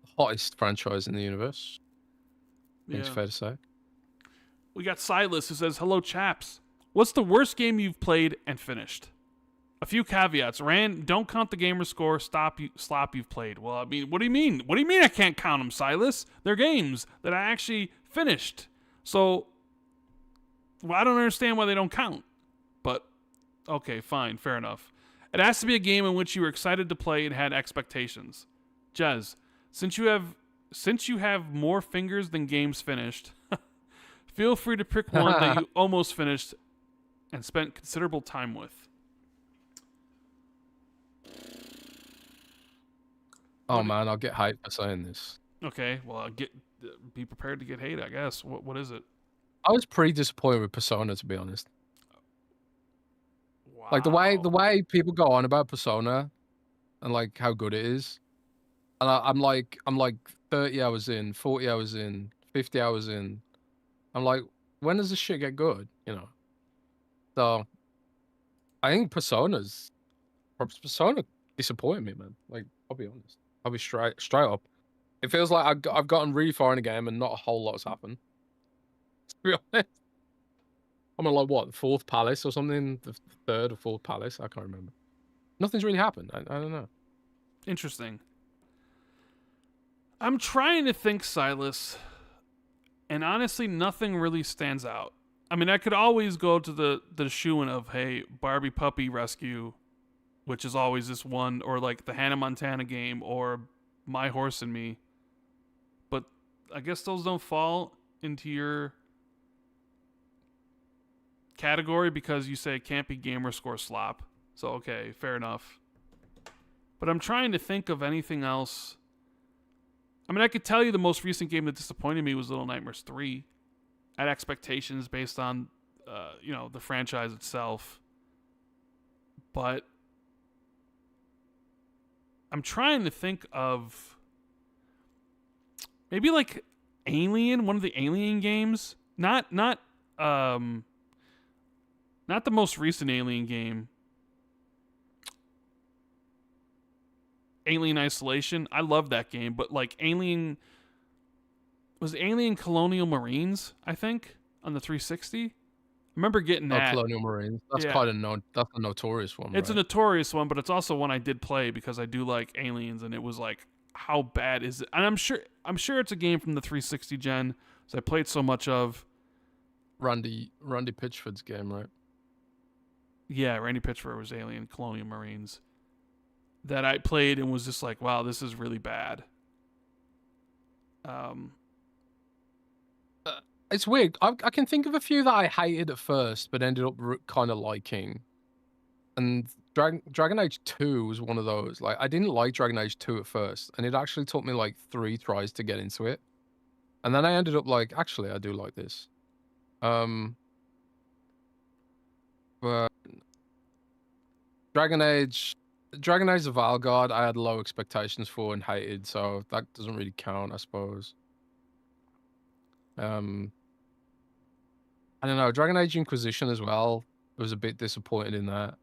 the hottest franchise in the universe. I think it's fair to say. We got Silas who says, "Hello, chaps. What's the worst game you've played and finished?" A few caveats. Rand, don't count the gamer score. Slop you've played. Well, I mean, what do you mean? What do you mean I can't count them, Silas? They're games that I actually finished. So, I don't understand why they don't count. But, okay, fine, fair enough. It has to be a game in which you were excited to play and had expectations. Jez, since you have more fingers than games finished, feel free to pick one that you almost finished and spent considerable time with. Oh man, I'll get hyped for saying this. Okay, well, be prepared to get hate, I guess. What is it? I was pretty disappointed with Persona, to be honest. Wow. Like the way people go on about Persona and like how good it is, and I'm like 30 hours in, 40 hours in, 50 hours in. I'm like, when does this shit get good? You know. So I think Persona disappointed me, man. Like, I'll be honest. I'll be straight up. It feels like I've gotten really far in the game and not a whole lot's happened. To be honest. I'm on like what, the fourth palace or something? The third or fourth palace? I can't remember. Nothing's really happened. I don't know. Interesting. I'm trying to think, Silas, and honestly, nothing really stands out. I mean, I could always go to the shoo-in of, hey, Barbie Puppy Rescue, which is always this one, or like the Hannah Montana game, or My Horse and Me. But I guess those don't fall into your category because you say it can't be gamer score slop. So, okay, fair enough. But I'm trying to think of anything else. I mean, I could tell you the most recent game that disappointed me was Little Nightmares 3. I had expectations based on, the franchise itself. But I'm trying to think of maybe like Alien, one of the Alien games. Not the most recent Alien game. Alien Isolation. I love that game, but like Alien Colonial Marines, I think, on the 360. I remember getting that. Colonial Marines. That's that's a notorious one. It's a notorious one, but it's also one I did play because I do like Aliens, and it was like, how bad is it? And I'm sure it's a game from the 360 gen, so I played so much of. Randy Pitchford's game, right? Yeah, Randy Pitchford was Alien Colonial Marines. That I played and was just like, wow, this is really bad. It's weird. I can think of a few that I hated at first, but ended up kind of liking. And Dragon Age 2 was one of those. Like, I didn't like Dragon Age 2 at first, and it actually took me like 3 tries to get into it. And then I ended up like, actually, I do like this. But Dragon Age of Highguard, I had low expectations for and hated, so that doesn't really count, I suppose. I don't know. Dragon Age Inquisition as well. I was a bit disappointed in that.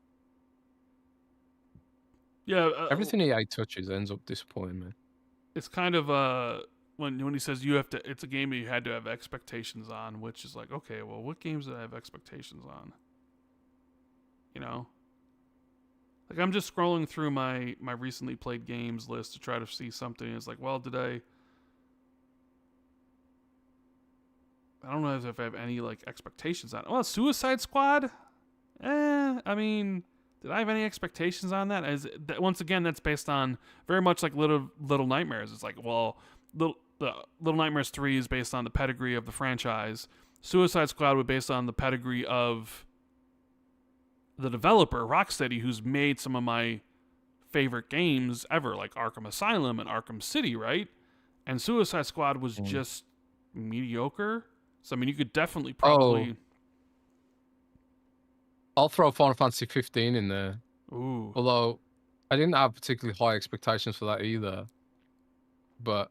Yeah, everything EA touches ends up disappointing me. It's kind of when he says you have to, it's a game that you had to have expectations on, which is like, okay, well, what games do I have expectations on? You know, like I'm just scrolling through my recently played games list to try to see something. It's like, well, I don't know if I have any like expectations on it. Well, Suicide Squad. I mean, did I have any expectations on that? Once again, that's based on very much like Little Nightmares. It's like, well, Little Nightmares 3 is based on the pedigree of the franchise. Suicide Squad was based on the pedigree of the developer, Rocksteady, who's made some of my favorite games ever, like Arkham Asylum and Arkham City, right? And Suicide Squad was just mediocre. So, I mean, you could definitely probably... I'll throw Final Fantasy 15 in there. Ooh. Although, I didn't have particularly high expectations for that either. But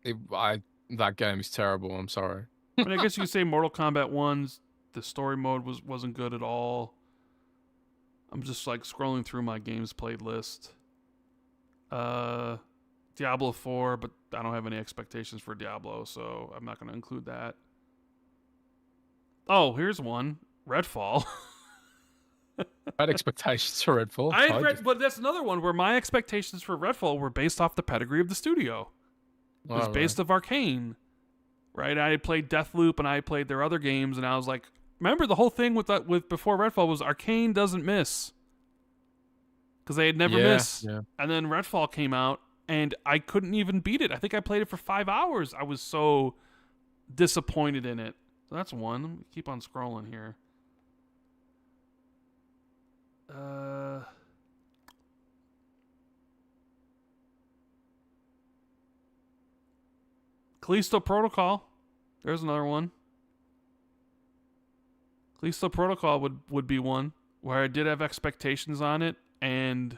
that game is terrible, I'm sorry. I mean, I guess you could say Mortal Kombat 1's, the story mode wasn't good at all. I'm just like scrolling through my games played list. Diablo 4, but I don't have any expectations for Diablo, so I'm not going to include that. Oh, here's one. Redfall. I had expectations for Redfall. But that's another one where my expectations for Redfall were based off the pedigree of the studio. It was based off Arcane, right? I had played Deathloop and I had played their other games, and I was like, remember the whole thing with before Redfall was Arcane doesn't miss, because they had never missed. Yeah. And then Redfall came out, and I couldn't even beat it. I think I played it for 5 hours. I was so disappointed in it. So that's one. Let me keep on scrolling here. Callisto Protocol. There's another one. Callisto Protocol would be one where I did have expectations on it, and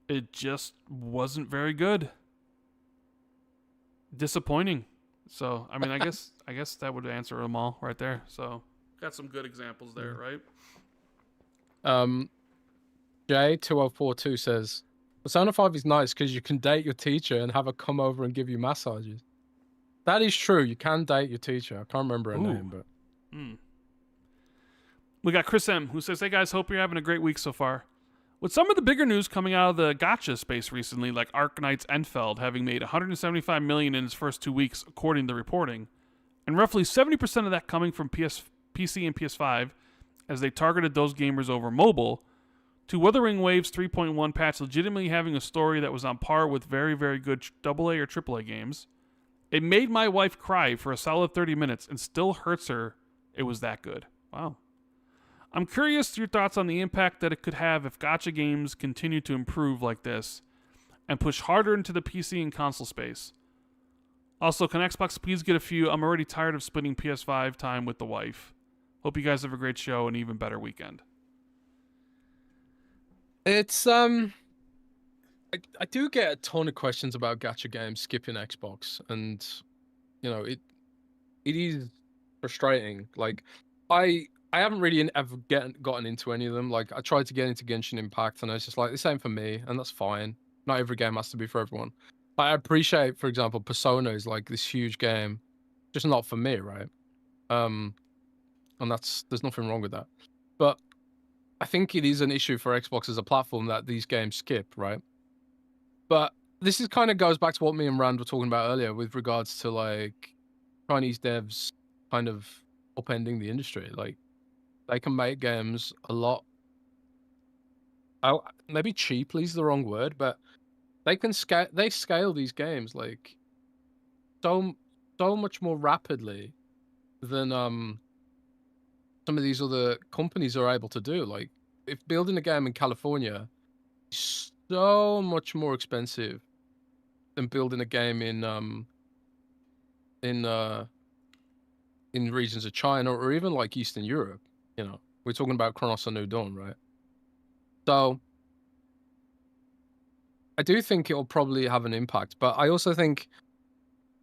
it just wasn't very good. Disappointing. So, I mean, I guess that would answer them all right there. So, got some good examples there, right? J2042 says, Persona 5 is nice because you can date your teacher and have her come over and give you massages. That is true. You can date your teacher. I can't remember her name, but... We got Chris M, who says, hey guys, hope you're having a great week so far. With some of the bigger news coming out of the Gacha space recently, like Arknight's Enfeld having made $175 million in its first 2 weeks, according to reporting, and roughly 70% of that coming from PC and PS5, as they targeted those gamers over mobile, to Wuthering Waves 3.1 patch legitimately having a story that was on par with very, very good AA or AAA games, it made my wife cry for a solid 30 minutes and still hurts her it was that good. Wow. I'm curious your thoughts on the impact that it could have if gacha games continue to improve like this and push harder into the PC and console space. Also, can Xbox please get a few? I'm already tired of splitting PS5 time with the wife. Hope you guys have a great show and even better weekend. It's I do get a ton of questions about gacha games skipping Xbox, and you know it is frustrating. Like I haven't really ever gotten into any of them. Like I tried to get into Genshin Impact, and I was just like, this ain't for me, and that's fine. Not every game has to be for everyone. I appreciate, for example, Persona is like this huge game, just not for me, right? And there's nothing wrong with that. But I think it is an issue for Xbox as a platform that these games skip, right? But this is kind of goes back to what me and Rand were talking about earlier with regards to like Chinese devs kind of upending the industry. Like they can make games a lot, maybe cheaply is the wrong word, but they can scale these games like so much more rapidly than some of these other companies are able to do. Like if building a game in California is so much more expensive than building a game in regions of China or even like Eastern Europe. You know, we're talking about Chronos and New Dawn, right? So I do think it'll probably have an impact, but I also think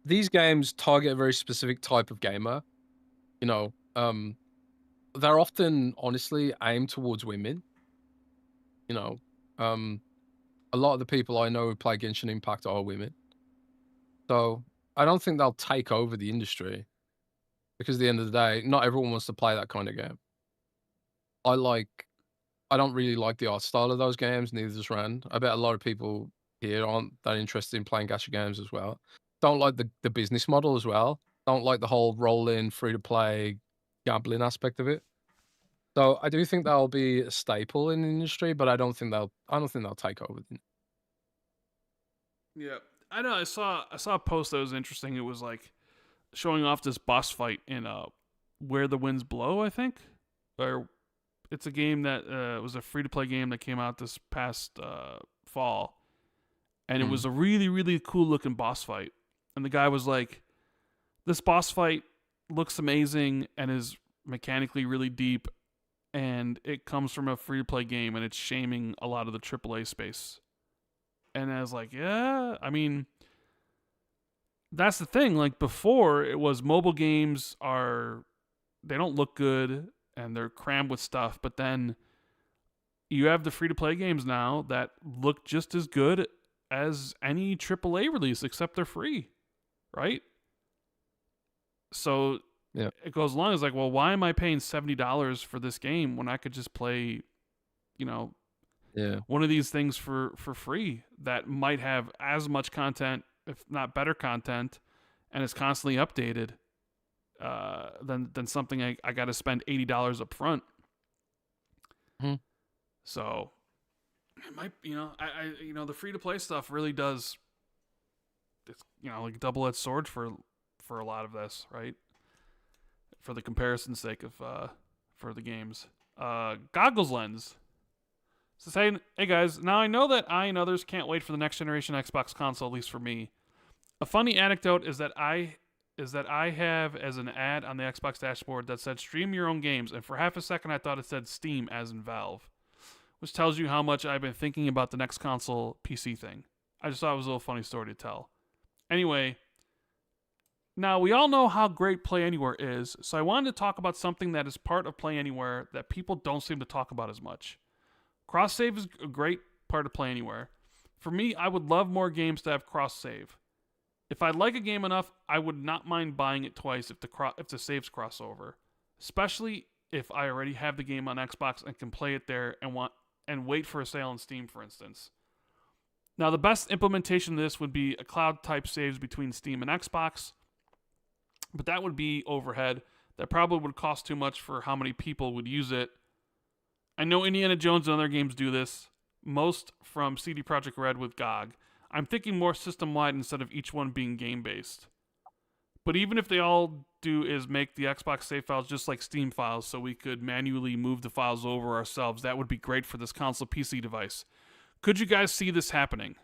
these games target a very specific type of gamer. You know, they're often honestly aimed towards women. You know, a lot of the people I know who play Genshin Impact are women. So I don't think they'll take over the industry because at the end of the day, not everyone wants to play that kind of game. I don't really like the art style of those games, neither does Rand. I bet a lot of people here aren't that interested in playing gacha games as well. Don't like the business model as well. Don't like the whole roll-in, free-to-play gambling aspect of it. So I do think that'll be a staple in the industry, but I don't think they'll take over. Yeah, I know. I saw a post that was interesting. It was like showing off this boss fight in Where the Winds Blow, I think, or it's a game that was a free to play game that came out this past fall, and it was a really really cool looking boss fight. And the guy was like, "This boss fight looks amazing and is mechanically really deep, and it comes from a free to play game, and it's shaming a lot of the AAA space." And I was like, "Yeah, I mean." That's the thing. Like before, it was mobile games they don't look good and they're crammed with stuff. But then you have the free to play games now that look just as good as any AAA release, except they're free, right? So Yeah. it goes along as like, well, why am I paying $70 for this game when I could just play, you know, one of these things for free that might have as much content, if not better content, and is constantly updated, than something I got to spend $80 up front. Mm-hmm. So it might, the free to play stuff really does. It's like a double edged sword for a lot of this, right? For the comparison sake of for the games, Goggles Lens. So saying, hey guys, now I know that I and others can't wait for the next generation Xbox console, at least for me. A funny anecdote is that I have as an ad on the Xbox dashboard that said stream your own games, and for half a second I thought it said Steam as in Valve, which tells you how much I've been thinking about the next console PC thing. I just thought it was a little funny story to tell. Anyway, now we all know how great Play Anywhere is, so I wanted to talk about something that is part of Play Anywhere that people don't seem to talk about as much. Cross save is a great part of Play Anywhere. For me, I would love more games to have cross save. If I like a game enough, I would not mind buying it twice if the saves cross over, especially if I already have the game on Xbox and can play it there and wait for a sale on Steam, for instance. Now, the best implementation of this would be a cloud type saves between Steam and Xbox, but that would be overhead. That probably would cost too much for how many people would use it. I know Indiana Jones and other games do this, most from CD Projekt Red with GOG. I'm thinking more system-wide instead of each one being game-based. But even if they all do is make the Xbox save files just like Steam files so we could manually move the files over ourselves, that would be great for this console PC device. Could you guys see this happening?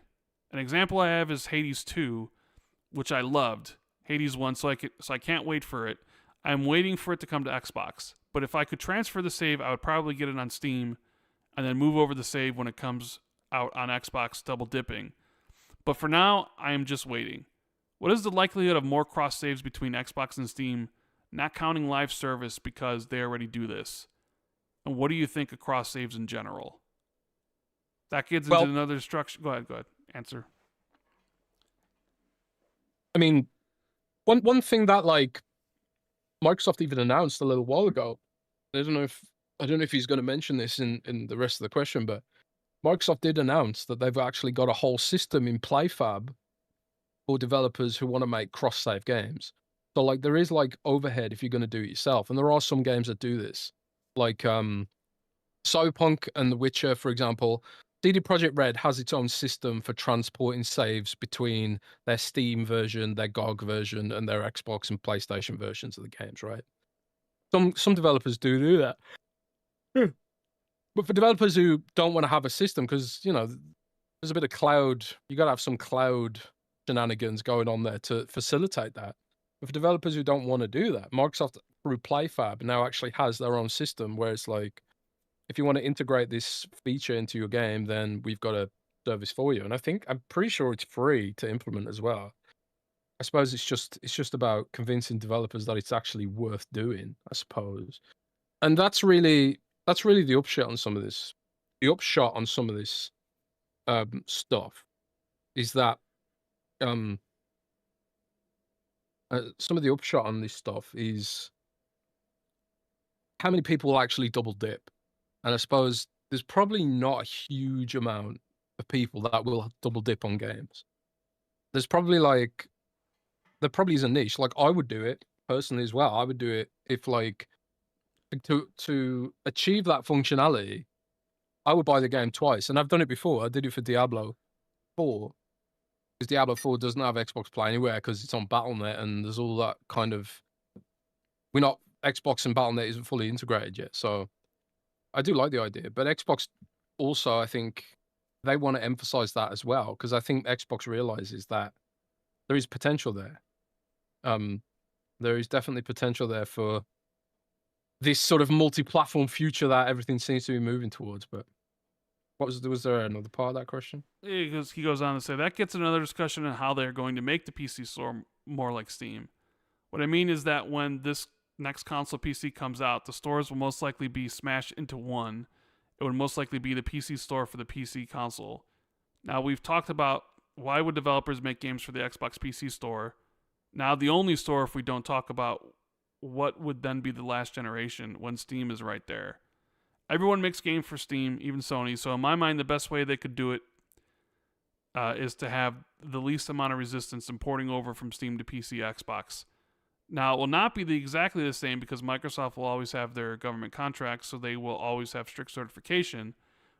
An example I have is Hades 2, which I loved. Hades 1, so I can't wait for it. I'm waiting for it to come to Xbox. But if I could transfer the save, I would probably get it on Steam and then move over the save when it comes out on Xbox, double dipping. But for now, I am just waiting. What is the likelihood of more cross saves between Xbox and Steam, not counting live service because they already do this? And what do you think of cross saves in general? That gets into another structure. Go ahead. Answer. I mean, one thing that like Microsoft even announced a little while ago. I don't know if he's going to mention this in the rest of the question, but Microsoft did announce that they've actually got a whole system in PlayFab for developers who want to make cross-save games. So like there is like overhead if you're going to do it yourself, and there are some games that do this, like Cyberpunk and The Witcher, for example. CD Projekt Red has its own system for transporting saves between their Steam version, their GOG version, and their Xbox and PlayStation versions of the games, right? Some developers do that. But for developers who don't want to have a system, because there's a bit of cloud, you got to have some cloud shenanigans going on there to facilitate that. But for developers who don't want to do that, Microsoft through PlayFab now actually has their own system where it's like, if you want to integrate this feature into your game, then we've got a service for you. And I'm pretty sure it's free to implement as well. I suppose it's just about convincing developers that it's actually worth doing, I suppose. And that's really the upshot on some of this. The upshot on some of this stuff is that some of the upshot on this stuff is how many people will actually double dip. And I suppose there's probably not a huge amount of people that will double dip on games. There probably is a niche. Like, I would do it personally as well. I would do it if, like, to achieve that functionality, I would buy the game twice. And I've done it before. I did it for Diablo 4. Because Diablo 4 doesn't have Xbox Play Anywhere because it's on Battle.net and there's all that kind of... Xbox and Battle.net isn't fully integrated yet. So I do like the idea. But Xbox also, I think, they want to emphasize that as well. Because I think Xbox realizes that there is potential there. There is definitely potential there for this sort of multi-platform future that everything seems to be moving towards. But was there another part of that question? He goes on to say that gets another discussion on how they're going to make the PC store more like Steam. What I mean is that when this next console PC comes out, the stores will most likely be smashed into one. It would most likely be the PC store for the PC console. Now, we've talked about why would developers make games for the Xbox PC store. Now, the only store, if we don't talk about what would then be the last generation when Steam is right there. Everyone makes games for Steam, even Sony. So in my mind, the best way they could do it is to have the least amount of resistance in porting over from Steam to PC, Xbox. Now, it will not be exactly the same because Microsoft will always have their government contracts, so they will always have strict certification.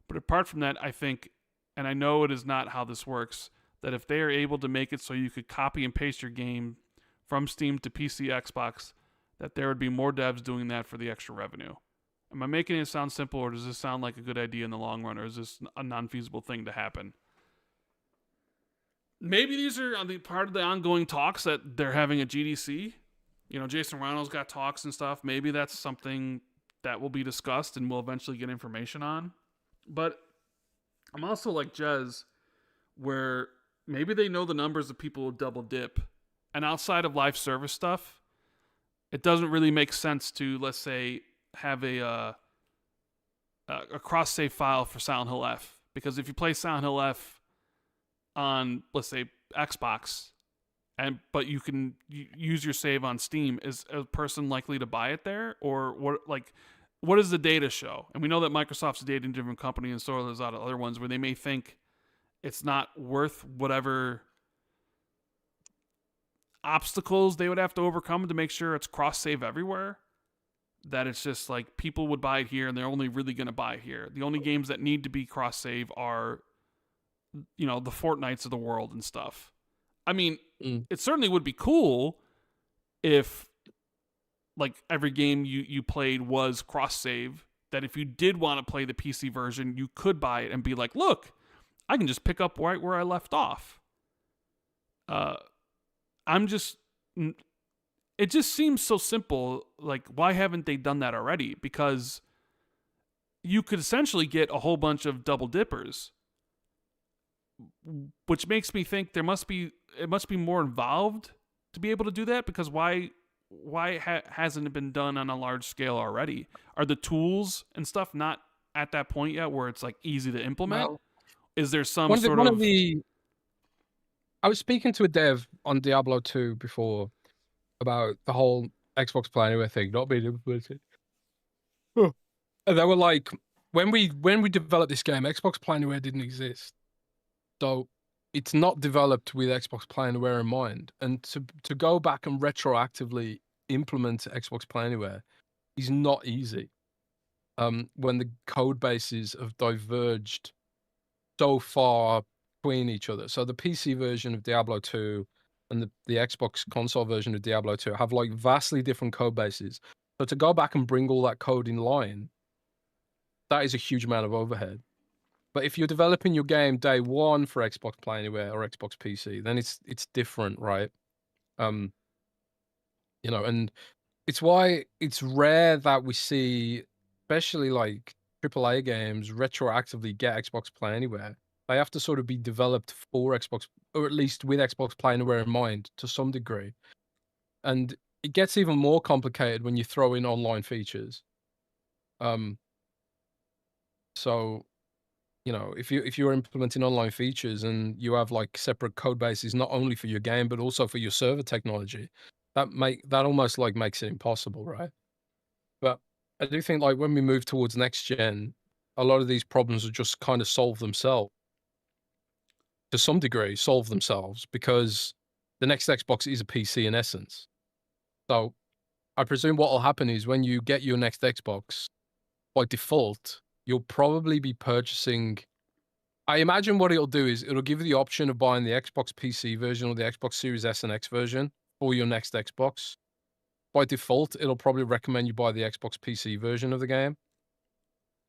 But apart from that, I think, and I know it is not how this works, that if they are able to make it so you could copy and paste your game from Steam to PC, Xbox, that there would be more devs doing that for the extra revenue. Am I making it sound simple, or does this sound like a good idea in the long run, or is this a non-feasible thing to happen? Maybe these are on the part of the ongoing talks that they're having at GDC. Jason Reynolds got talks and stuff. Maybe that's something that will be discussed and we'll eventually get information on. But I'm also like Jez, where maybe they know the numbers of people who double dip. And outside of live service stuff, it doesn't really make sense to, let's say, have a cross-save file for Silent Hill F. Because if you play Silent Hill F on, let's say, Xbox, but you can use your save on Steam, is a person likely to buy it there? Or what does the data show? And we know that Microsoft's a data-driven company, and so are those other ones where they may think it's not worth whatever obstacles they would have to overcome to make sure it's cross-save everywhere. That it's just like people would buy it here and they're only really going to buy it here. The only games that need to be cross-save are, the Fortnites of the world and stuff. I mean, It certainly would be cool if, like, every game you played was cross-save, that if you did want to play the PC version, you could buy it and be like, look, I can just pick up right where I left off. It just seems so simple. Like, why haven't they done that already? Because you could essentially get a whole bunch of double dippers, which makes me think it must be more involved to be able to do that. Because why hasn't it been done on a large scale already? Are the tools and stuff not at that point yet where it's like easy to implement? Well, is there some I was speaking to a dev on Diablo 2 before about the whole Xbox Play Anywhere thing not being implemented. And they were like, when we developed this game, Xbox Play Anywhere didn't exist. So it's not developed with Xbox Play Anywhere in mind. And to go back and retroactively implement Xbox Play Anywhere is not easy. When the code bases have diverged so far between each other. So the PC version of Diablo 2 and the Xbox console version of Diablo 2 have like vastly different code bases. So to go back and bring all that code in line that is a huge amount of overhead. But if you're developing your game day one for Xbox Play Anywhere or Xbox PC, then it's different, right? You know, and it's why it's rare that we see, especially like AAA games, retroactively get Xbox Play Anywhere. They have to sort of be developed for Xbox, or at least with Xbox Play Anywhere in mind to some degree. And it gets even more complicated when you throw in online features. So, you know, if you're implementing online features and you have like separate code bases not only for your game but also for your server technology, that almost like makes it impossible, right? But I do think like when we move towards next gen, a lot of these problems will just kind of solve themselves to some degree, because the next Xbox is a PC in essence. So I presume what will happen is when you get your next Xbox, by default, you'll probably be purchasing. I imagine what it'll do is it'll give you the option of buying the Xbox PC version or the Xbox Series S and X version for your next Xbox. By default, it'll probably recommend you buy the Xbox PC version of the game,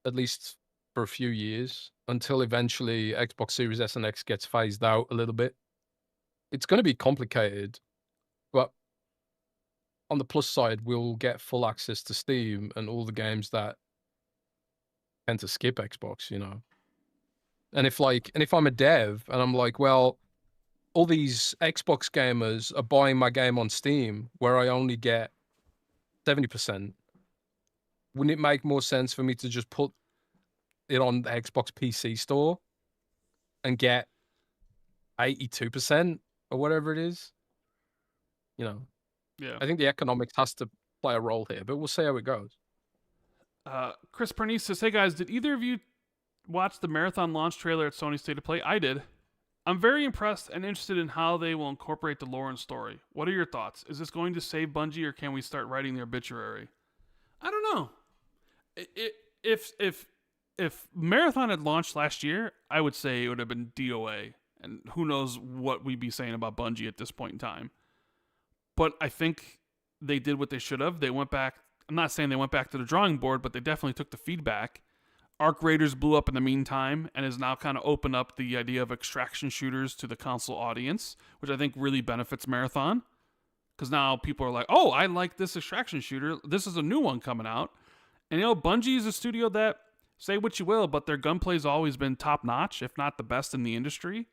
at least for a few years, until eventually Xbox Series S and X gets phased out a little bit. It's going to be complicated, but on the plus side, we'll get full access to Steam and all the games that tend to skip Xbox, you know. And if I'm a dev and I'm like, well, all these Xbox gamers are buying my game on Steam where I only get 70%, wouldn't it make more sense for me to just put it on the Xbox PC store and get 82% or whatever it is? You know, Yeah. I think the economics has to play a role here, but we'll see how it goes. Chris Pernice says, hey guys, did either of you watch the Marathon launch trailer at Sony State of Play? I did. I'm very impressed and interested in how they will incorporate the lore and story. What are your thoughts? Is this going to save Bungie, or can we start writing the obituary? I don't know. If Marathon had launched last year, I would say it would have been DOA, and who knows what we'd be saying about Bungie at this point in time. But I think they did what they should have. They went back. I'm not saying they went back to the drawing board, but they definitely took the feedback. Arc Raiders blew up in the meantime and has now kind of opened up the idea of extraction shooters to the console audience, which I think really benefits Marathon. Because now people are like, oh, I like this extraction shooter. This is a new one coming out. And, you know, Bungie is a studio that, say what you will, but their gunplay's always been top-notch, if not the best in the industry.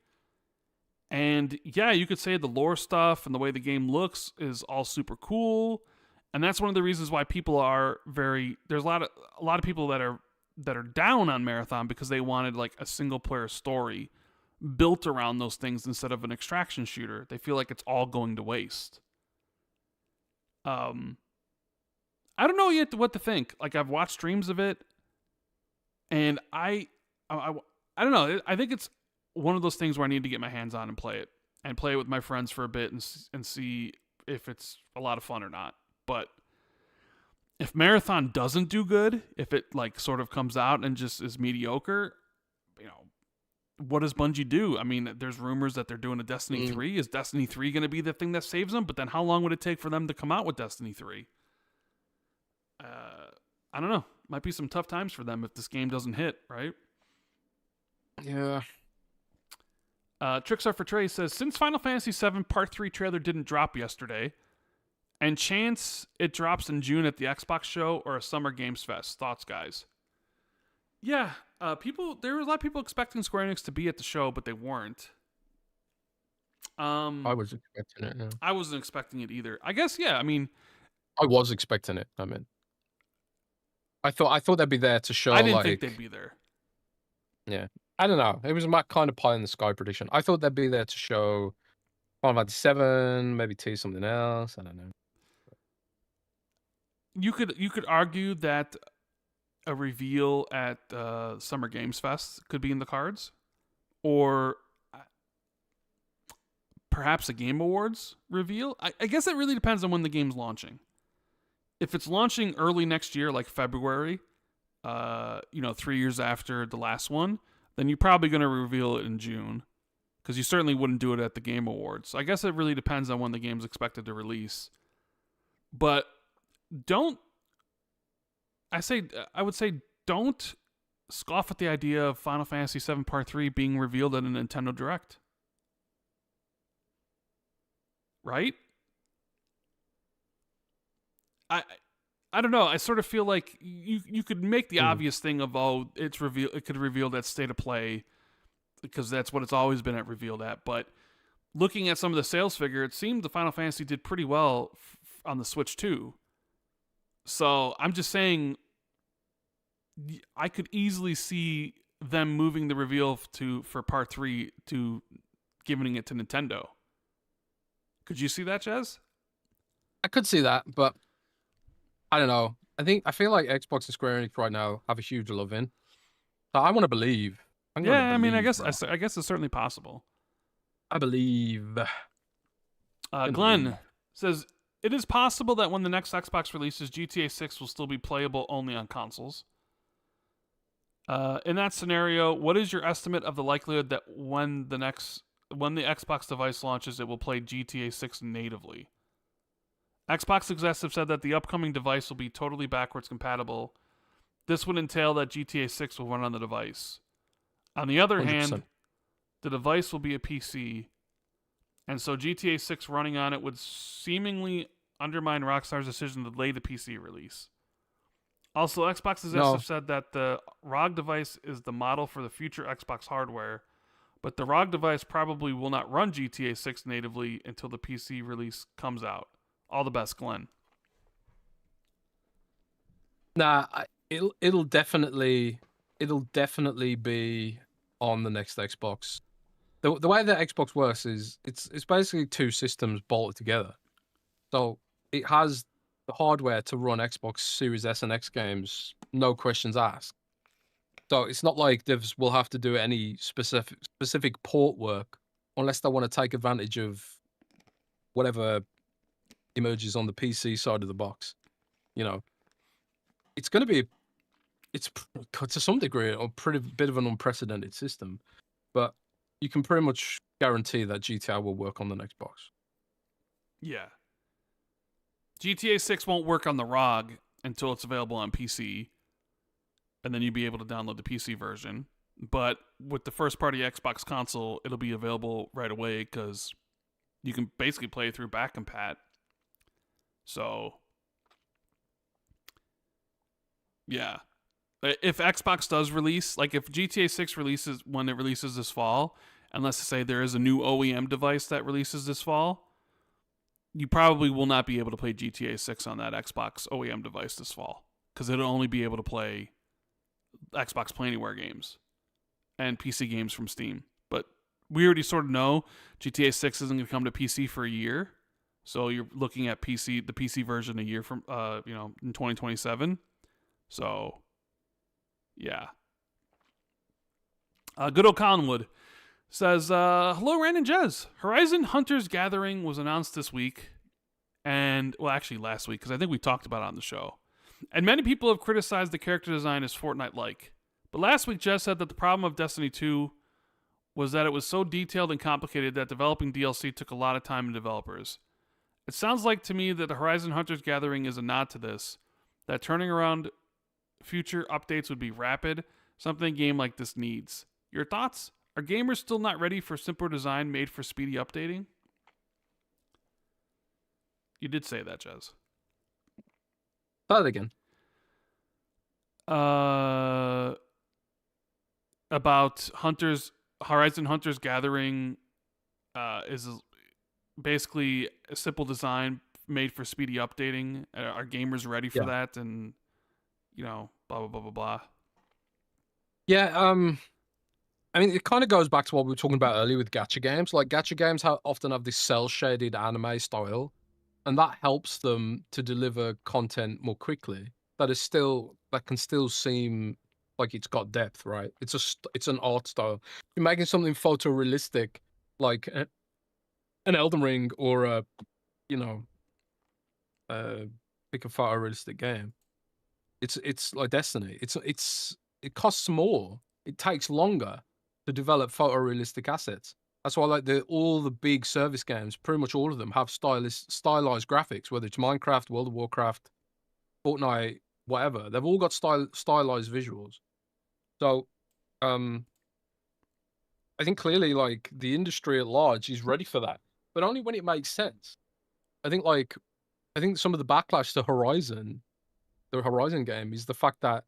And, yeah, you could say the lore stuff and the way the game looks is all super cool. And that's one of the reasons why people are there's a lot of people that are down on Marathon because they wanted like a single player story built around those things instead of an extraction shooter. They feel like it's all going to waste. I don't know yet what to think. Like, I've watched streams of it, and I don't know. I think it's one of those things where I need to get my hands on and play it with my friends for a bit and see if it's a lot of fun or not. But if Marathon doesn't do good, if it like sort of comes out and just is mediocre, you know, what does Bungie do? I mean, there's rumors that they're doing a Destiny 3. Is Destiny 3 going to be the thing that saves them? But then how long would it take for them to come out with Destiny 3? I don't know. Might be some tough times for them if this game doesn't hit, right? Yeah. Trixar for Trey says, since Final Fantasy VII Part 3 trailer didn't drop yesterday, and chance it drops in June at the Xbox show or a Summer Games Fest. Thoughts, guys? Yeah, there were a lot of people expecting Square Enix to be at the show, but they weren't. I was expecting it. Yeah. I wasn't expecting it either. I guess, yeah. I mean, I was expecting it. I mean, I thought they'd be there to show. I didn't think they'd be there. Yeah, I don't know. It was my kind of pie in the sky prediction. I thought they'd be there to show Final Fantasy VII, maybe tease something else. I don't know. You could argue that a reveal at Summer Games Fest could be in the cards, or perhaps a Game Awards reveal. I guess it really depends on when the game's launching. If it's launching early next year, like February, 3 years after the last one, then you're probably going to reveal it in June, because you certainly wouldn't do it at the Game Awards. So I guess it really depends on when the game's expected to release. But I would say don't scoff at the idea of Final Fantasy VII Part 3 being revealed at a Nintendo Direct. Right? I don't know. I sort of feel like you could make the obvious thing of, oh, it could reveal that state of play because that's what it's always been at revealed at. But looking at some of the sales figure, it seemed the Final Fantasy did pretty well on the Switch too. So I'm just saying, I could easily see them moving the reveal for Part 3 to giving it to Nintendo. Could you see that, Jez? I could see that, but I don't know. I feel like Xbox and Square Enix right now have a huge love in. So I want to believe. I mean, I guess it's certainly possible. I believe. Glenn says, it is possible that when the next Xbox releases, GTA 6 will still be playable only on consoles. In that scenario, what is your estimate of the likelihood that when the Xbox device launches, it will play GTA 6 natively? Xbox execs have said that the upcoming device will be totally backwards compatible. This would entail that GTA 6 will run on the device. On the other 100%. Hand, the device will be a PC, and so GTA 6 running on it would seemingly undermine Rockstar's decision to delay the PC release. Also, Xbox execs have said that the ROG device is the model for the future Xbox hardware, but the ROG device probably will not run GTA 6 natively until the PC release comes out. All the best, Glenn. Nah, it'll definitely be on the next Xbox. The way that Xbox works is it's basically two systems bolted together. So it has the hardware to run Xbox Series S and X games, no questions asked. So it's not like devs will have to do any specific port work unless they want to take advantage of whatever emerges on the PC side of the box. You know, it's going to be, it's to some degree a pretty bit of an unprecedented system, but you can pretty much guarantee that GTA will work on the next box. Yeah. GTA 6 won't work on the ROG until it's available on PC, and then you'll be able to download the PC version. But with the first-party Xbox console, it'll be available right away because you can basically play through back compat. So, yeah. If Xbox does release, like if GTA 6 releases when it releases this fall, and let's say there is a new OEM device that releases this fall, you probably will not be able to play GTA 6 on that Xbox OEM device this fall because it'll only be able to play Xbox Play Anywhere games and PC games from Steam. But we already sort of know GTA 6 isn't going to come to PC for a year. So you're looking at the PC version a year from, in 2027. So, yeah. Good old Collinwood says, hello, Rand and Jez. Horizon Hunter's Gathering was announced this week. Actually last week, because I think we talked about it on the show. And many people have criticized the character design as Fortnite-like. But last week, Jez said that the problem of Destiny 2 was that it was so detailed and complicated that developing DLC took a lot of time and developers. It sounds like to me that the Horizon Hunter's Gathering is a nod to this, that turning around future updates would be rapid, something a game like this needs. Your thoughts? Are gamers still not ready for simpler design made for speedy updating? You did say that, Jez. Say it again. About Horizon Hunter's Gathering is basically a simple design made for speedy updating. Are gamers ready for that? And, blah, blah, blah, blah, blah. Yeah, I mean, it kind of goes back to what we were talking about earlier with gacha games. Like, gacha games often have this cel-shaded anime style, and that helps them to deliver content more quickly. That can still seem like it's got depth, right? It's an art style. You're making something photorealistic, like an Elden Ring or pick a photorealistic game. It's like Destiny. It costs more. It takes longer to develop photorealistic assets. That's why all the big service games, pretty much all of them, have stylized graphics, whether it's Minecraft, World of Warcraft, Fortnite, whatever. They've all got stylized visuals. So, um, I think clearly, like, the industry at large is ready for that, but only when it makes sense. I think, like, I think some of the backlash to Horizon, the Horizon game, is the fact that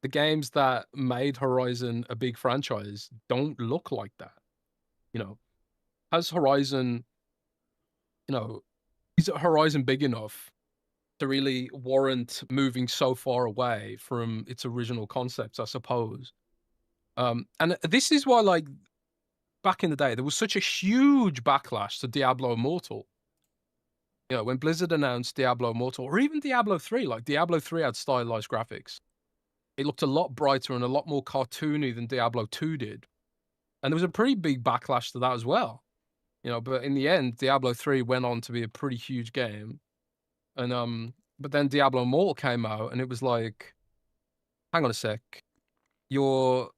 the games that made Horizon a big franchise don't look like that. You know, has Horizon, you know, is Horizon big enough to really warrant moving so far away from its original concepts, I suppose. And this is why, like, back in the day, there was such a huge backlash to Diablo Immortal. You know, when Blizzard announced Diablo Immortal, or even Diablo 3, like Diablo 3 had stylized graphics. It looked a lot brighter and a lot more cartoony than Diablo 2 did. And there was a pretty big backlash to that as well. You know, but in the end, Diablo 3 went on to be a pretty huge game. And but then Diablo Immortal came out and it was like, hang on a sec. You're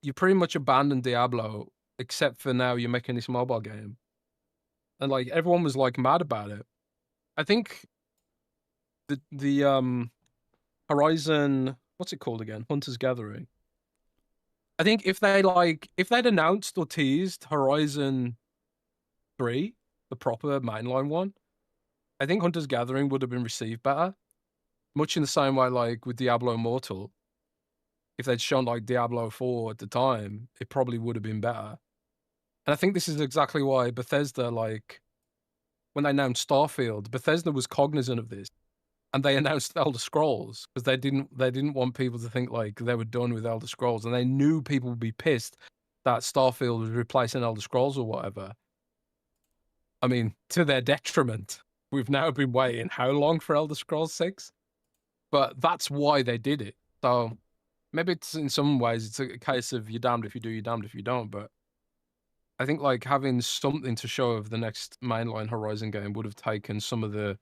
you pretty much abandoned Diablo, except for now you're making this mobile game. And like everyone was like mad about it. I think the Horizon, what's it called again? Hunter's Gathering. I think if they'd announced or teased Horizon 3, the proper mainline one, I think Hunter's Gathering would have been received better. Much in the same way, like with Diablo Immortal. If they'd shown like Diablo 4 at the time, it probably would have been better. And I think this is exactly why Bethesda, like, when they announced Starfield, Bethesda was cognizant of this, and they announced Elder Scrolls because they didn't want people to think like they were done with Elder Scrolls, and they knew people would be pissed that Starfield was replacing Elder Scrolls or whatever. I mean, to their detriment, we've now been waiting how long for Elder Scrolls 6? But that's why they did it. So maybe it's in some ways it's a case of you're damned if you do, you're damned if you don't. But I think like having something to show of the next mainline Horizon game would have taken some of the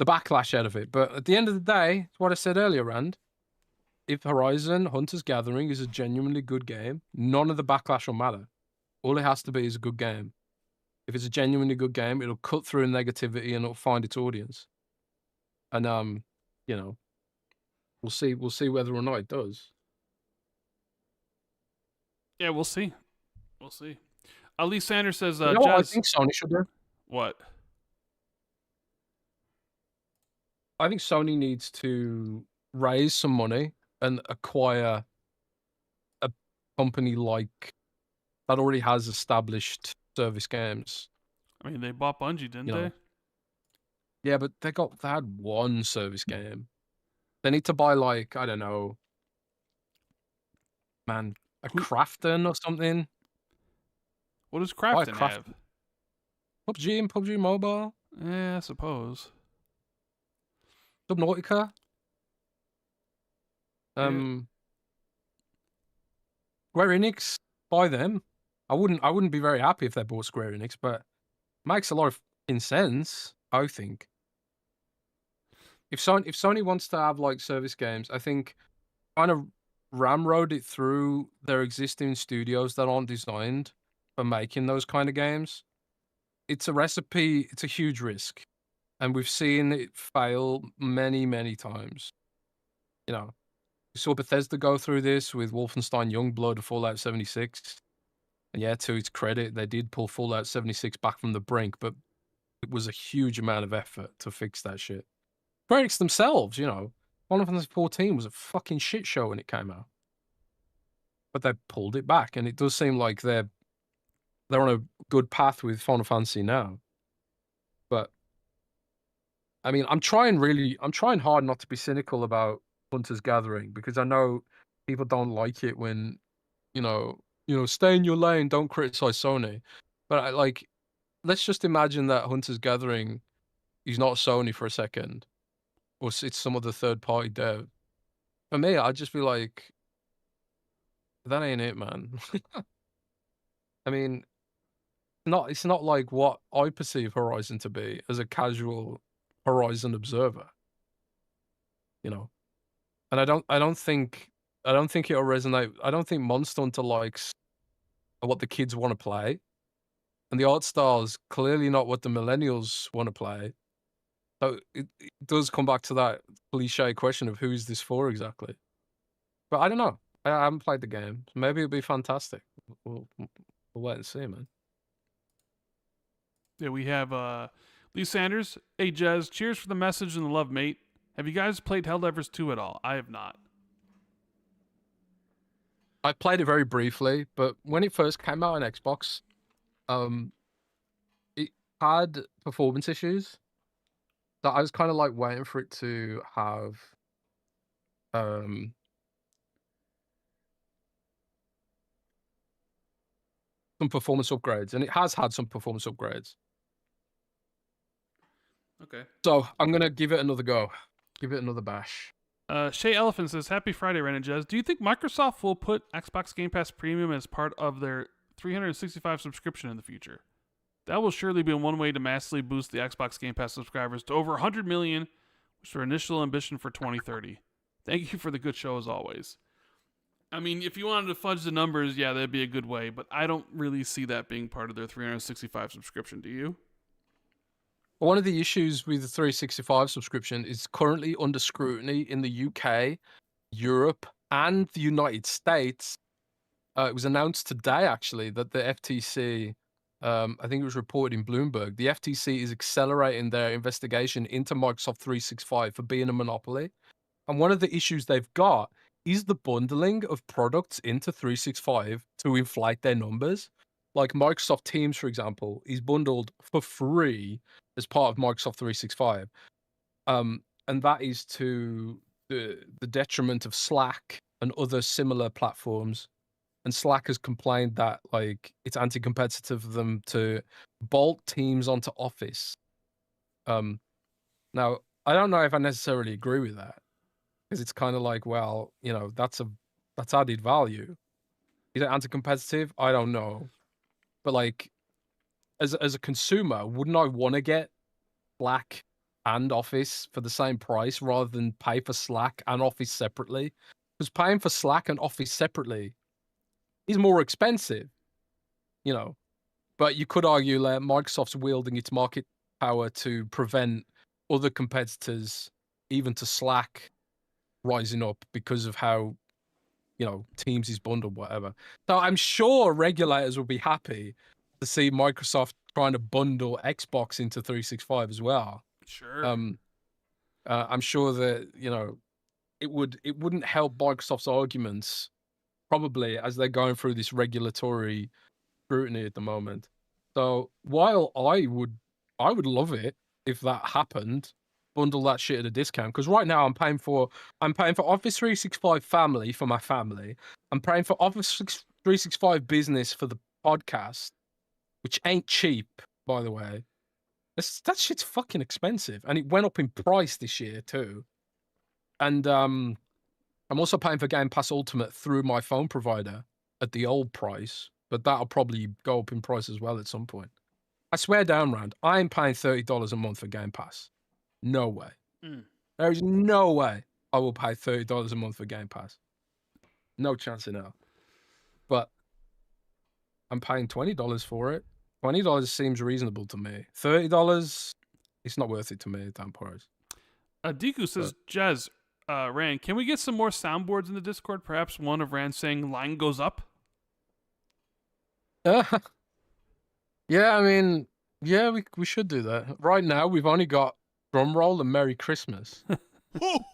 backlash out of it. But at the end of the day, it's what I said earlier, Rand. If Horizon Hunter's Gathering is a genuinely good game, none of the backlash will matter. All it has to be is a good game. If it's a genuinely good game, it'll cut through negativity and it'll find its audience. And you know, we'll see whether or not it does. Yeah, we'll see. We'll see. Ali Sanders says, You know what I Jez. think Sony should do? What? I think Sony needs to raise some money and acquire a company like that already has established service games. I mean, they bought Bungie, didn't You know, they? yeah, but they had one service game. They need to buy like, I don't know, man, a Crafton or something. What does Buy a Crafton Crafton. have? PUBG and PUBG Mobile. Yeah, I suppose. Subnautica. Yeah. Square Enix, buy them. I wouldn't be very happy if they bought Square Enix, but it makes a lot of sense, I think. If Sony wants to have like service games, I think kind of ramrod it through their existing studios that aren't designed for making those kind of games. It's a recipe, it's a huge risk. And we've seen it fail many, many times. You know, we saw Bethesda go through this with Wolfenstein Youngblood, Fallout 76. And yeah, to its credit, they did pull Fallout 76 back from the brink, but it was a huge amount of effort to fix that shit. Square Enix themselves, you know, Final Fantasy 14 was a fucking shit show when it came out. But they pulled it back, and it does seem like they're on a good path with Final Fantasy now. But I mean, I'm trying hard not to be cynical about Hunter's Gathering because I know people don't like it when, stay in your lane, don't criticize Sony. But let's just imagine that Hunter's Gathering is not Sony for a second, or it's some other third party dev. For me, I'd just be like, that ain't it, man. I mean, it's not like what I perceive Horizon to be as a casual Horizon observer, you know. And I don't think it'll resonate. I don't think Monster Hunter likes what the kids want to play, and the art style's clearly not what the millennials want to play. So it does come back to that cliche question of who is this for exactly? But I don't know. I haven't played the game. Maybe it'll be fantastic. We'll wait and see, man. Yeah, we have Lee Sanders. Hey, Jez, cheers for the message and the love, mate. Have you guys played Helldivers 2 at all? I have not. I played it very briefly, but when it first came out on Xbox, it had performance issues. So I was kind of like waiting for it to have some performance upgrades, and it has had some performance upgrades. Okay. So I'm gonna give it another go. Give it another bash. Shay Elephant says, "Happy Friday, Rand Jez. Do you think Microsoft will put Xbox Game Pass Premium as part of their 365 subscription in the future? That will surely be one way to massively boost the Xbox Game Pass subscribers to over 100 million, which is their initial ambition for 2030. Thank you for the good show as always." I mean, if you wanted to fudge the numbers, yeah, that'd be a good way, but I don't really see that being part of their 365 subscription. Do you? One of the issues with the 365 subscription is currently under scrutiny in the UK, Europe, and the United States. It was announced today, actually, that the FTC, I think it was reported in Bloomberg, the FTC is accelerating their investigation into Microsoft 365 for being a monopoly. And one of the issues they've got is the bundling of products into 365 to inflate their numbers. Like Microsoft Teams, for example, is bundled for free as part of Microsoft 365. And that is to the detriment of Slack and other similar platforms. And Slack has complained that like it's anti-competitive for them to bolt Teams onto Office. Now, I don't know if I necessarily agree with that, because it's kind of like, well, you know, that's added value. Is it anti-competitive? I don't know. But like, as a consumer, wouldn't I want to get Slack and Office for the same price rather than pay for Slack and Office separately? Because paying for Slack and Office separately is more expensive, you know. But you could argue that Microsoft's wielding its market power to prevent other competitors, even to Slack, rising up because of how, you know, Teams is bundled, whatever. So I'm sure regulators will be happy to see Microsoft trying to bundle Xbox into 365 as well. Sure. I'm sure that, you know, it wouldn't help Microsoft's arguments probably as they're going through this regulatory scrutiny at the moment. So while I would love it if that happened, bundle that shit at a discount, because right now I'm paying for Office 365 Family for my family. I'm paying for Office 365 Business for the podcast, which ain't cheap, by the way. That shit's fucking expensive, and it went up in price this year too. And I'm also paying for Game Pass Ultimate through my phone provider at the old price, but that'll probably go up in price as well at some point. I swear down, Rand, I ain't paying $30 a month for Game Pass. No way. There is no way I will pay $30 a month for Game Pass. No chance in hell. But I'm paying $20 for it. $20 seems reasonable to me. $30, it's not worth it to me at that price. Deku says, Jez, Rand, can we get some more soundboards in the Discord? Perhaps one of Rand saying "line goes up." Yeah, I mean, yeah, we should do that. Right now, we've only got drum roll and Merry Christmas. Ho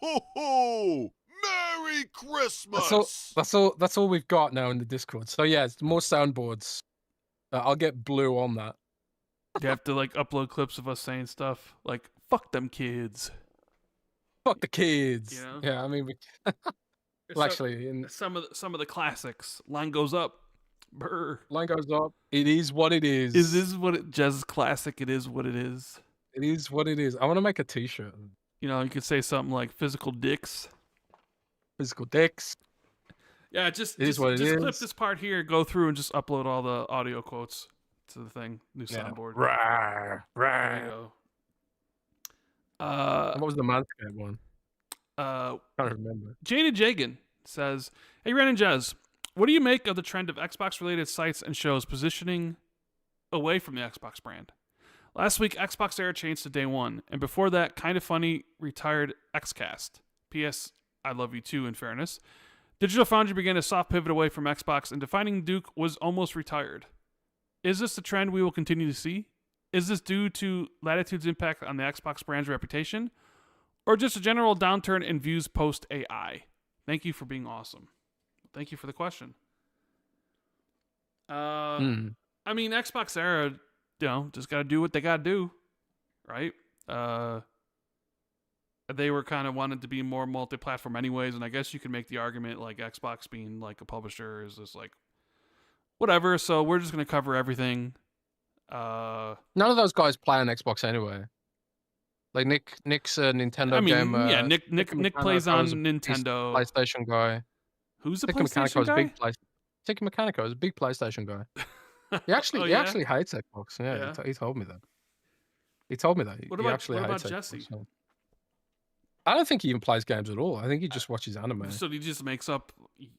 ho ho! Merry Christmas! That's all we've got now in the Discord. So yeah, it's more soundboards. I'll get Blue on that. You have to like upload clips of us saying stuff like "fuck them kids." Fuck the kids. You know? Yeah, I mean, well, actually, some of the classics. Line goes up. Brr. Line goes up. It is what it is. Is this what it? Jez classic. It is what it is. It is what it is. I want to make a T-shirt. You know, you could say something like "physical dicks." Physical dicks. Yeah, just clip this part here, go through and just upload all the audio quotes to the thing. New soundboard. Rawr, rawr. There you go. What was the Manscaped one? I can't remember. Jada Jagan says, "Hey, Ren and Jez, what do you make of the trend of Xbox-related sites and shows positioning away from the Xbox brand? Last week, Xbox Era changed to Day One, and before that, Kind of Funny retired XCast. P.S. I love you too, in fairness. Digital Foundry began a soft pivot away from Xbox, and Defining Duke was almost retired. Is this the trend we will continue to see? Is this due to Latitude's impact on the Xbox brand's reputation, or just a general downturn in views post AI? Thank you for being awesome. Thank you for the question. I mean, Xbox era, just got to do what they got to do, right? They were kind of wanted to be more multi-platform anyways, and I guess you could make the argument like Xbox being like a publisher is just like whatever, so we're just going to cover everything. None of those guys play on Xbox anyway. Like Nick's a Nintendo gamer. Yeah, Nick plays on Nintendo. PlayStation guy. Who's the PlayStation guy? Tiki Mechanico is a big PlayStation guy. He actually hates Xbox. Yeah. He told me that. What about Jesse? Xbox. I don't think he even plays games at all. I think he just watches anime. So he just makes up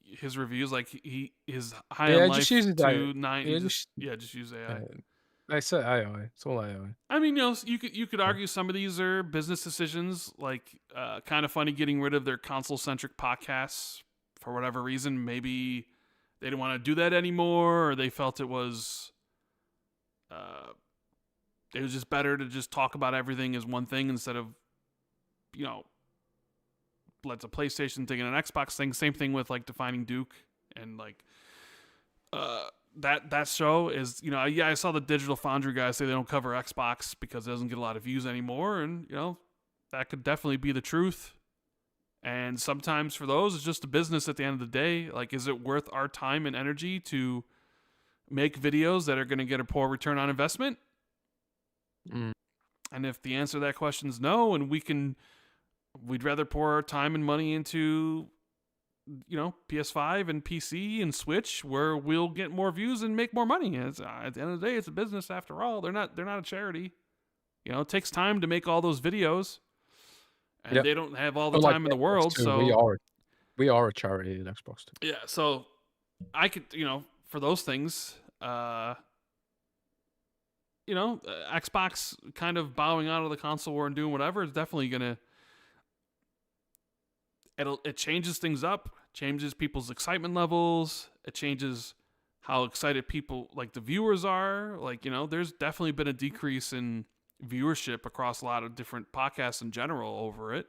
his reviews like he is high on life just uses to 9. Just use AI. They say AI. It's all AI. I mean, you could argue some of these are business decisions, like kind of funny getting rid of their console-centric podcasts for whatever reason. Maybe they didn't want to do that anymore, or they felt it was just better to just talk about everything as one thing instead of, let's a PlayStation thing and an Xbox thing. Same thing with like Defining Duke and like that show is, I saw the Digital Foundry guys say they don't cover Xbox because it doesn't get a lot of views anymore, and that could definitely be the truth. And sometimes for those, it's just a business at the end of the day. Like, is it worth our time and energy to make videos that are going to get a poor return on investment? And if the answer to that question is no, and we'd rather pour our time and money into, PS5 and PC and Switch, where we'll get more views and make more money. At the end of the day, it's a business after all. They're not a charity. It takes time to make all those videos, and they don't have all the time in the world. So we are a charity at Xbox too. Yeah, so I could, for those things, Xbox kind of bowing out of the console war and doing whatever is definitely gonna. It changes things up, changes people's excitement levels. It changes how excited people, like the viewers are. Like, there's definitely been a decrease in viewership across a lot of different podcasts in general over it.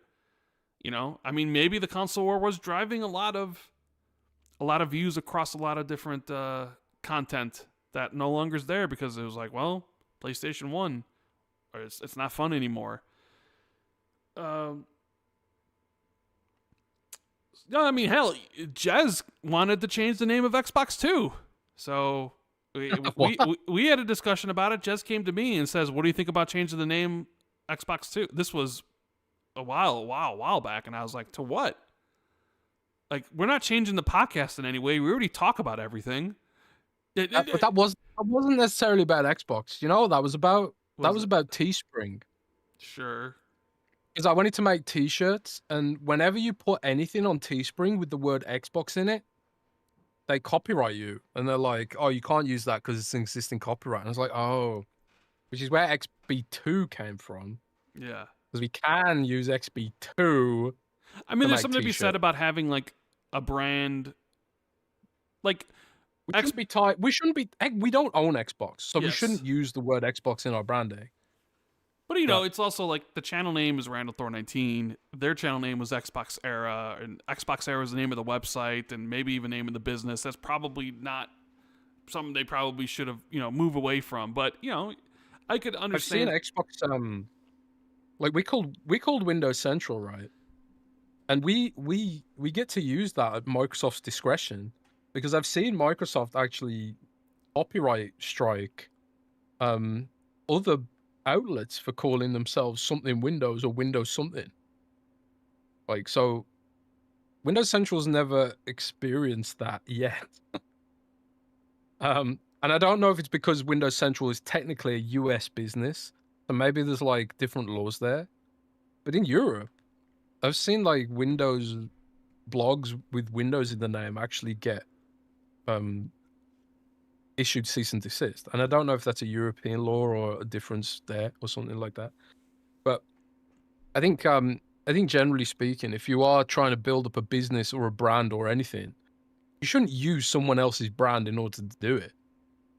I mean, maybe the console war was driving a lot of views across a lot of different content that no longer is there because it was like, well, PlayStation 1, or it's not fun anymore. No, I mean, hell, Jez wanted to change the name of Xbox too. So we had a discussion about it. Jez came to me and says, "What do you think about changing the name Xbox 2?" This was a while back, and I was like, "To what?" Like, we're not changing the podcast in any way. We already talk about everything. But that wasn't necessarily about Xbox. That was about Teespring. Sure. Because I wanted to make T-shirts, and whenever you put anything on Teespring with the word Xbox in it, they copyright you, and they're like, "Oh, you can't use that because it's an existing copyright." And I was like, "Oh," which is where XB2 came from. Yeah, because we can use XB2. I mean, there's something to be said about having like a brand. Like, we shouldn't be tied. We shouldn't be. We don't own Xbox, so we shouldn't use the word Xbox in our branding. But it's also like the channel name is Randall Thor 19. Their channel name was Xbox Era, and Xbox Era is the name of the website, and maybe even name of the business. That's probably not something they probably should have, move away from. But I could understand. I've seen Xbox. Like we called Windows Central, right? And we get to use that at Microsoft's discretion, because I've seen Microsoft actually copyright strike other outlets for calling themselves something Windows or Windows something. Like, so Windows Central's never experienced that yet. And I don't know if it's because Windows Central is technically a US business, so maybe there's like different laws there. But in Europe, I've seen like Windows blogs with Windows in the name actually get issued cease and desist, and I don't know if that's a European law or a difference there or something like that. But I think I think generally speaking, if you are trying to build up a business or a brand or anything, you shouldn't use someone else's brand in order to do it.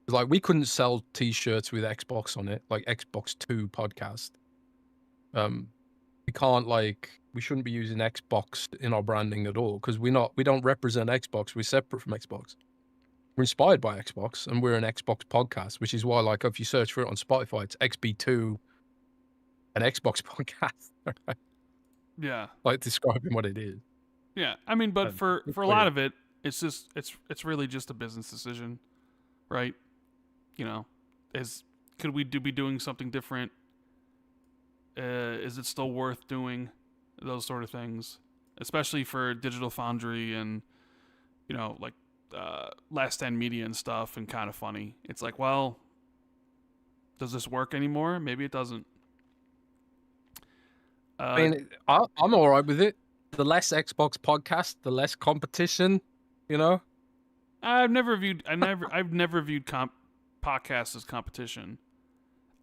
Like, we couldn't sell T-shirts with Xbox on it, like XB2 podcast. We can't, like, we shouldn't be using Xbox in our branding at all, because we don't represent Xbox. We're separate from Xbox. We're inspired by Xbox, and we're an Xbox podcast, which is why, like, if you search for it on Spotify, it's XB2, an Xbox podcast. Right? Yeah. Like, describing what it is. Yeah, I mean, but for a lot of it, it's just it's really just a business decision, right? You know, could we be doing something different? Is it still worth doing those sort of things, especially for Digital Foundry and, you know, like Last Stand Media and stuff, and Kind of Funny? It's like, well, does this work anymore? Maybe it doesn't. I mean, I'm all right with it. The less Xbox podcast, the less competition, you know. I've never viewed podcasts as competition.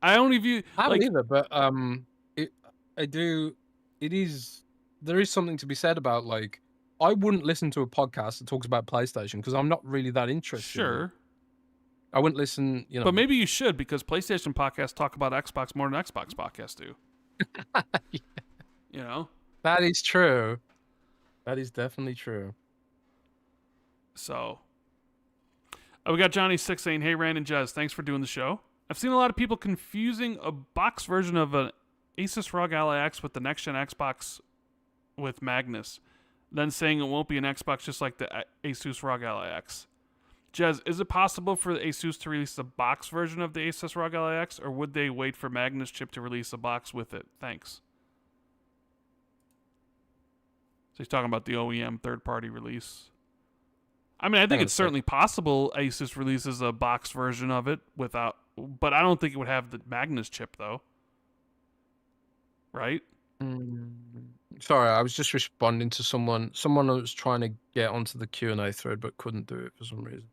I only view. I don't either, but I do. There is something to be said about, like, I wouldn't listen to a podcast that talks about PlayStation because I'm not really that interested. Sure. I wouldn't listen, you know. But maybe you should, because PlayStation podcasts talk about Xbox more than Xbox podcasts do. Yeah. You know? That is true. That is definitely true. So, we got Johnny6 saying, "Hey, Rand and Jez, thanks for doing the show. I've seen a lot of people confusing a box version of an Asus ROG Ally X with the next-gen Xbox with Magnus, then saying it won't be an Xbox just like the Asus ROG Ally X. Jez, is it possible for the Asus to release a box version of the Asus ROG Ally X, or would they wait for Magnus chip to release a box with it? Thanks." So he's talking about the OEM third-party release. I mean, I think it's certainly possible Asus releases a box version of it without, but I don't think it would have the Magnus chip, though. Right? Sorry, I was just responding to someone. Someone was trying to get onto the Q&A thread but couldn't do it for some reason.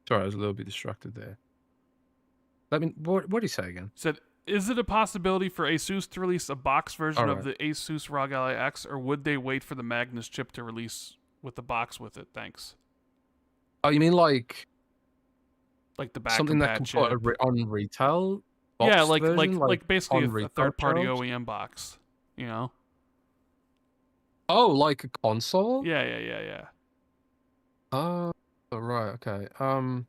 Sorry, I was a little bit distracted there. What did he say again? He said, "Is it a possibility for Asus to release a box version of the Asus ROG Ally X, or would they wait for the Magnus chip to release with the box with it? Thanks." Oh, you mean like the back something that can chip. put on retail? Yeah, version, like basically a third-party shelves? OEM box, you know? Oh, like a console? Yeah. Oh, right, okay. I'm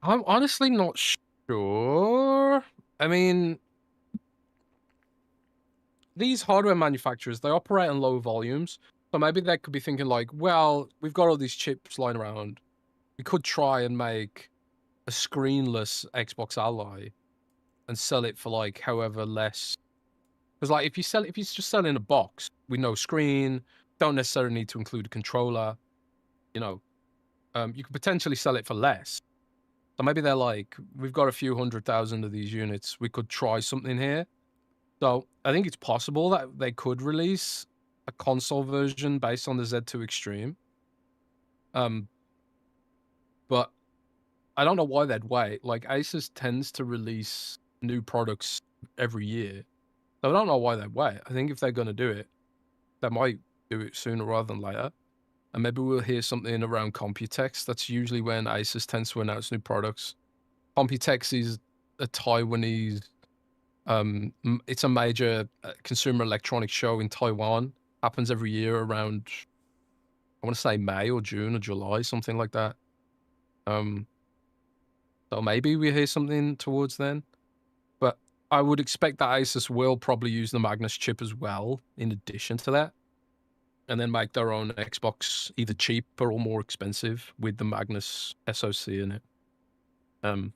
honestly not sure. I mean, these hardware manufacturers, they operate in low volumes. So maybe they could be thinking like, well, we've got all these chips lying around. We could try and make a screenless Xbox Ally and sell it for like however less. Because like if you just sell in a box with no screen, don't necessarily need to include a controller, you know, you could potentially sell it for less. So maybe they're like, we've got a few 100,000 of these units. We could try something here. So I think it's possible that they could release a console version based on the Z2 Extreme. But I don't know why they'd wait. Like, Asus tends to release new products every year. So I don't know why they'd wait. I think if they're going to do it, they might do it sooner rather than later. And maybe we'll hear something around Computex. That's usually when Asus tends to announce new products. Computex is a Taiwanese, it's a major consumer electronics show in Taiwan. Happens every year around, I want to say May or June or July, something like that. So maybe we hear something towards then. But I would expect that Asus will probably use the Magnus chip as well, in addition to that. And then make their own Xbox either cheaper or more expensive with the Magnus SoC in it. We'll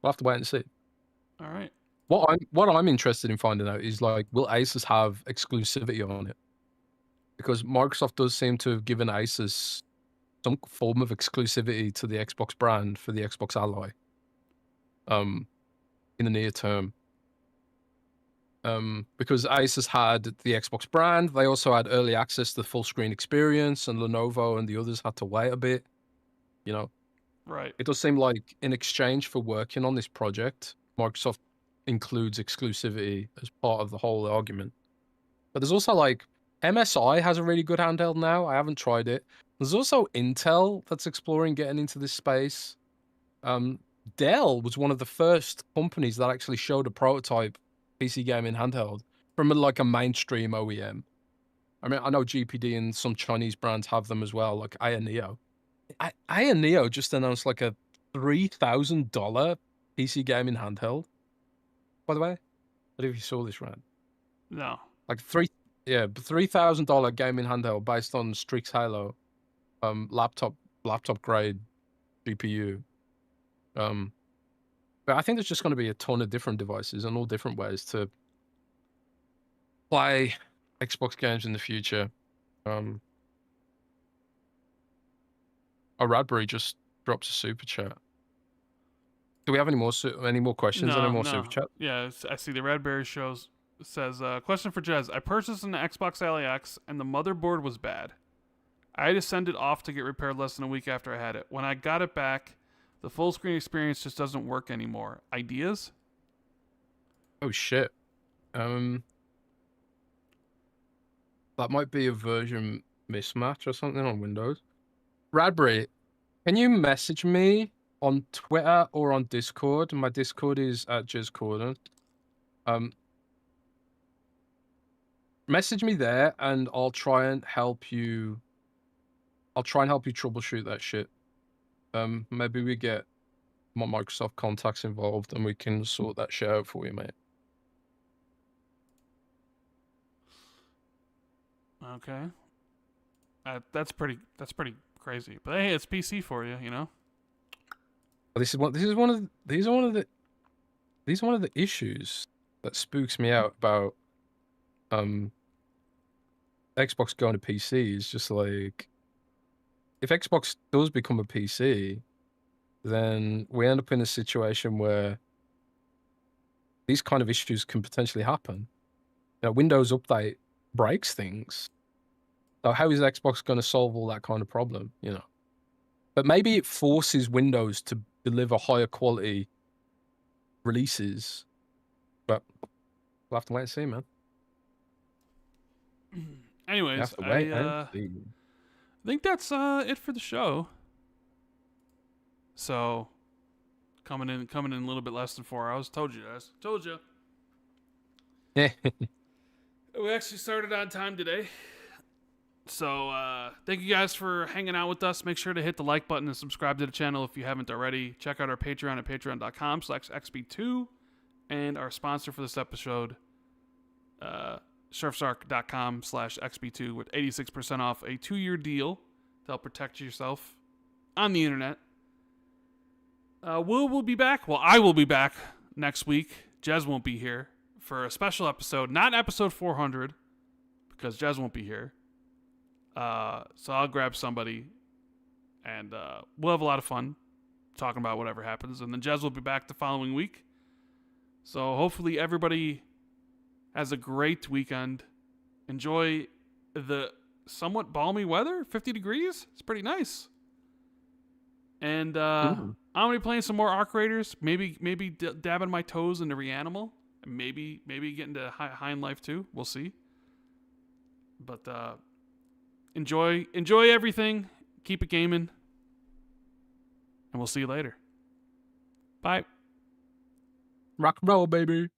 have to wait and see. All right. What I'm interested in finding out is, like, will Asus have exclusivity on it? Because Microsoft does seem to have given Asus some form of exclusivity to the Xbox brand for the Xbox Ally. In the near term. Because Asus had the Xbox brand, they also had early access to the full screen experience, and Lenovo and the others had to wait a bit. You know, Right. it does seem like in exchange for working on this project, Microsoft includes exclusivity as part of the whole argument. But there's also like MSI has a really good handheld now. I haven't tried it. There's also Intel that's exploring getting into this space. Dell was one of the first companies that actually showed a prototype PC gaming handheld from like a mainstream OEM. I mean, I know GPD and some Chinese brands have them as well, like Aya Neo. Aya Neo just announced like a $3,000 PC gaming handheld. By the way, I don't know if you saw this, Rand. No. Like $3,000 gaming handheld based on Strix Halo, laptop grade GPU. But I think there's just going to be a ton of different devices and all different ways to play Xbox games in the future. Radbury just drops a super chat. Do we have any more questions? No, Any more no. super chat? Yeah, I see the Radberry says, question for Jez. I purchased an Xbox LAX and the motherboard was bad. I had to send it off to get repaired less than a week after I had it. When I got it back, the full screen experience just doesn't work anymore. Ideas? Oh shit. That might be a version mismatch or something on Windows. Radbury, can you message me on Twitter or on Discord? My Discord is at JizCorden. Message me there and I'll try and help you troubleshoot that shit. Maybe we get my Microsoft contacts involved and we can sort that shit out for you, mate. Okay. That's pretty crazy. But hey, it's PC for you, you know? These are one of the issues that spooks me out about Xbox going to PC. Is just like, if Xbox does become a PC, then we end up in a situation where these kind of issues can potentially happen. You know, Windows Update breaks things. So how is Xbox going to solve all that kind of problem, you know? But maybe it forces Windows to deliver higher quality releases. But we'll have to wait and see, man. Anyways, I think that's it for the show. So coming in a little bit less than 4 hours. Told you guys. Told you. We actually started on time today. So thank you guys for hanging out with us. Make sure to hit the like button and subscribe to the channel if you haven't already. Check out our Patreon at patreon.com/XB2 and our sponsor for this episode, surfshark.com/XB2 with 86% off a 2-year deal to help protect yourself on the internet. We'll be back. Well, I will be back next week. Jez won't be here for a special episode, not episode 400, because Jez won't be here. So I'll grab somebody and we'll have a lot of fun talking about whatever happens. And then Jez will be back the following week. So hopefully everybody has a great weekend. Enjoy the somewhat balmy weather, 50 degrees. It's pretty nice. And I'm going to be playing some more Arc Raiders. Maybe dabbing my toes into Reanimal. And maybe getting to High in Life too. We'll see. But enjoy everything. Keep it gaming. And we'll see you later. Bye. Rock and roll, baby.